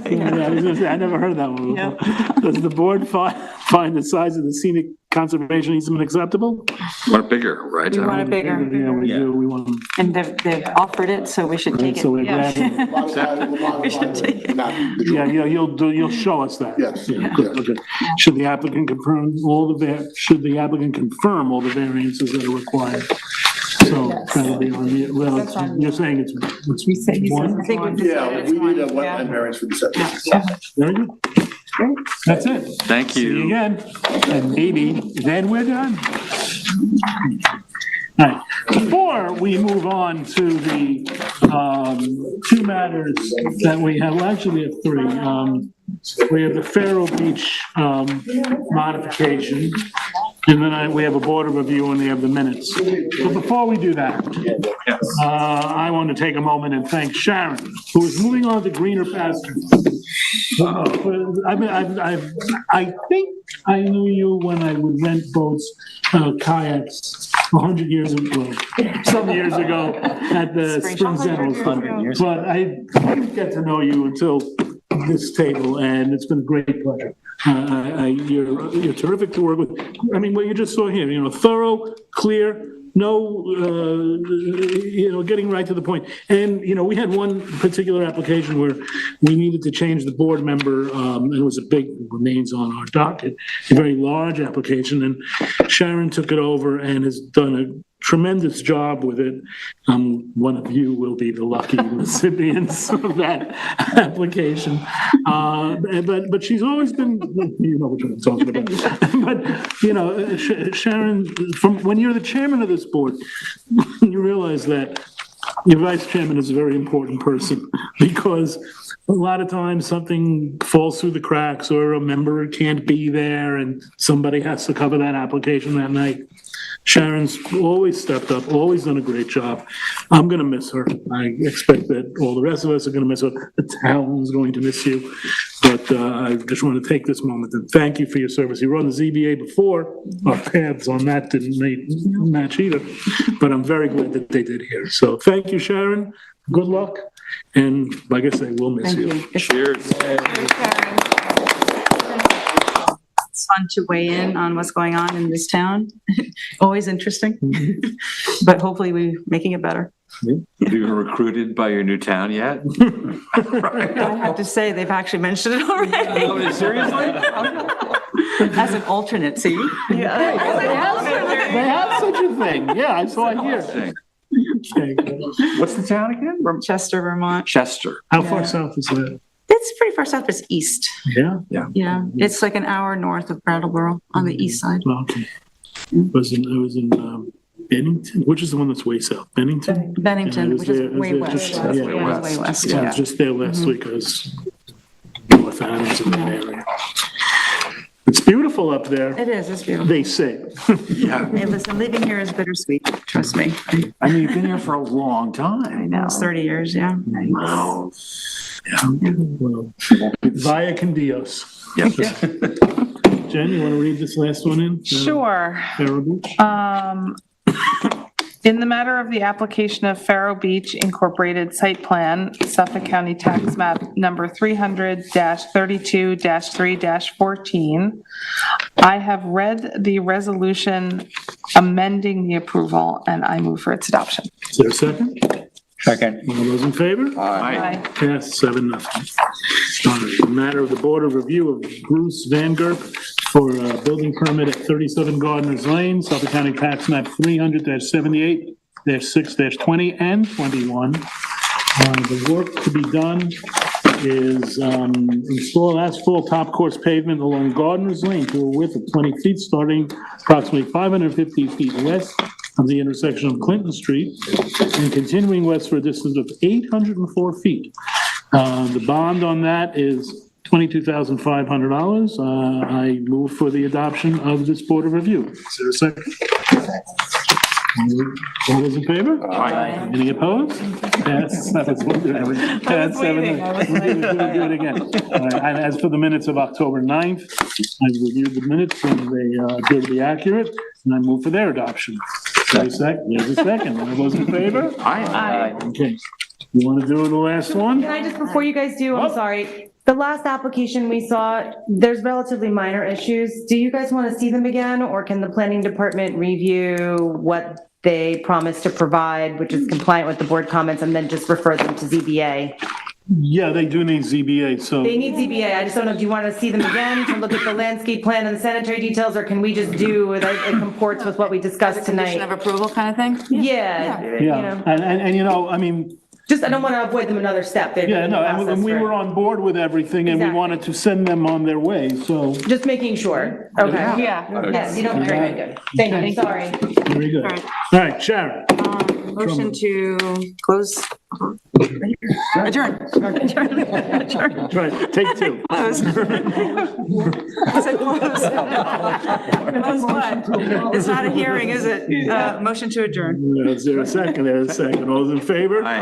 Speaker 2: Yeah, I was gonna say, I never heard that one before. Does the board find the size of the scenic conservation easement acceptable?
Speaker 3: Want it bigger, right?
Speaker 15: We want it bigger.
Speaker 2: Yeah, we do, we want them.
Speaker 15: And they've offered it, so we should take it.
Speaker 2: So we're
Speaker 15: Yeah.
Speaker 2: glad.
Speaker 15: We should take it.
Speaker 2: Yeah, you'll show us that.
Speaker 16: Yes.
Speaker 2: Yeah, good, okay. Should the applicant confirm all the variances that are required? So that'll be on the, well, you're saying it's one?
Speaker 15: I think we've
Speaker 16: Yeah,
Speaker 15: decided it's
Speaker 16: we need a
Speaker 15: one.
Speaker 16: wetland variance for the septic.
Speaker 2: Very good. That's it.
Speaker 3: Thank
Speaker 2: See you
Speaker 3: you.
Speaker 2: again, and maybe then we're done. All right, before we move on to the two matters that we have, well, actually we have three. We have the Faro Beach modification, and then we have a border review and we have the minutes. But before we do that, I want to take a moment and thank Sharon, who is moving on to greener pastures. I think I knew you when I would rent boats, kayaks, 100 years ago, some years ago at the Spring Zentral Fund. But I didn't get to know you until this table, and it's been a great pleasure. You're terrific to work with. I mean, what you just saw here, thorough, clear, no, getting right to the point. And, we had one particular application where we needed to change the board member, and it was remains on our docket, a very large application, and Sharon took it over and has done a tremendous job with it. One of you will be the lucky recipients of that application. But she's always been, you know which one I'm talking about. But, Sharon, from when you're the chairman of this board, you realize that your vice chairman is a very important person, because a lot of times something falls through the cracks or a member can't be there and somebody has to cover that application that night. Sharon's always stepped up, always done a great job. I'm going to miss her. I expect that all the rest of us are going to miss her. The town's going to miss you. But I just want to take this moment and thank you for your service. You were on the ZBA before. Our paths on that didn't match either. But I'm very glad that they did here. So thank you, Sharon. Good luck. And like I say, we'll miss you.
Speaker 3: Cheers.
Speaker 15: It's fun to weigh in on what's going on in this town. Always interesting, but hopefully we're making it better.
Speaker 3: Have you been recruited by your new town yet?
Speaker 15: I have to say, they've actually mentioned it already.
Speaker 3: Oh, seriously?
Speaker 15: As an alternate, see?
Speaker 2: Yeah, they have such a thing. Yeah, I saw it here.
Speaker 3: What's the town again?
Speaker 15: Chester, Vermont.
Speaker 3: Chester.
Speaker 2: How far south is that?
Speaker 15: It's pretty far south, it's east.
Speaker 2: Yeah?
Speaker 15: Yeah, it's like an hour north of Brattleboro on the east side.
Speaker 2: Okay. It was in Bennington, which is the one that's way south. Bennington?
Speaker 15: Bennington, which is way west.
Speaker 2: Yeah,
Speaker 15: Way west,
Speaker 2: I
Speaker 15: yeah.
Speaker 2: was just there last week. I was North Adams in that area. It's beautiful up there.
Speaker 15: It is, it's beautiful.
Speaker 2: They say.
Speaker 3: Yeah.
Speaker 15: Hey, listen, living here is bittersweet, trust me.
Speaker 3: I mean, you've been here for a long time.
Speaker 15: I know, it's 30 years, yeah.
Speaker 3: Wow.
Speaker 2: Yeah. Well, via con Dios.
Speaker 3: Yeah.
Speaker 2: Jen, you want to read this last one in?
Speaker 12: Sure.
Speaker 2: Farrow Beach?
Speaker 12: In the matter of the application of Farrow Beach Incorporated Site Plan, Suffolk County Tax Map number 300-32-3-14, I have read the resolution amending the approval, and I move for its adoption.
Speaker 2: Is there a second?
Speaker 11: Second.
Speaker 2: All those in favor?
Speaker 12: Aye.
Speaker 2: Yes, 7-0. All right, matter of the Board of Review of Bruce Van Gerp for a building permit at 37 Gardner's Lane, Suffolk County Tax Map 300-78-6-20 and 21. The work to be done is install asphalt top course pavement along Gardner's Lane to a width of 20 feet, starting approximately 550 feet west of the intersection of Clinton Street and continuing west for a distance of 804 feet. The bond on that is $22,500. I move for the adoption of this Board of Review. Is there a second? All those in favor?
Speaker 3: Aye.
Speaker 2: Any opposed? Yes, that was wondering. That's
Speaker 12: waiting.
Speaker 2: Do it again. All right, and as for the minutes of October 9th, I reviewed the minutes and they appear to be accurate, and I move for their adoption. There's a second. All those in favor?
Speaker 3: Aye.
Speaker 2: Okay. You want to do the last one?
Speaker 4: Can I just, before you guys do, I'm sorry, the last application we saw, there's relatively minor issues. Do you guys want to see them again, or can the planning department review what they promised to provide, which is compliant with the board comments, and then just refer them to ZBA?
Speaker 2: Yeah, they do need ZBA, so.
Speaker 4: They need ZBA, I just don't know, do you want to see them again to look at the landscape plan and the sanitary details, or can we just do, it comports with what we discussed
Speaker 15: Condition
Speaker 4: tonight?
Speaker 15: of approval kind of thing?
Speaker 4: Yeah, you
Speaker 2: Yeah,
Speaker 4: know,
Speaker 2: and I mean,
Speaker 4: just, I don't want to avoid them another step. They've been
Speaker 2: yeah,
Speaker 4: in the
Speaker 2: no, and
Speaker 4: process
Speaker 2: we
Speaker 4: for-
Speaker 2: were on board with everything and we
Speaker 4: Exactly.
Speaker 2: wanted to send them on their way, so.
Speaker 4: Just making sure, okay.
Speaker 12: Yeah.
Speaker 4: Yes, you don't, very good, thank you, sorry.
Speaker 2: Very good.
Speaker 15: All right.
Speaker 2: All right, Sharon.
Speaker 15: Motion to close, adjourn. Adjourn.
Speaker 2: Right, take two.
Speaker 15: Close. I said close. Close what? It's not a hearing, is it? Motion to adjourn.
Speaker 2: Is there a second? There's a second. All those in favor?
Speaker 3: Aye.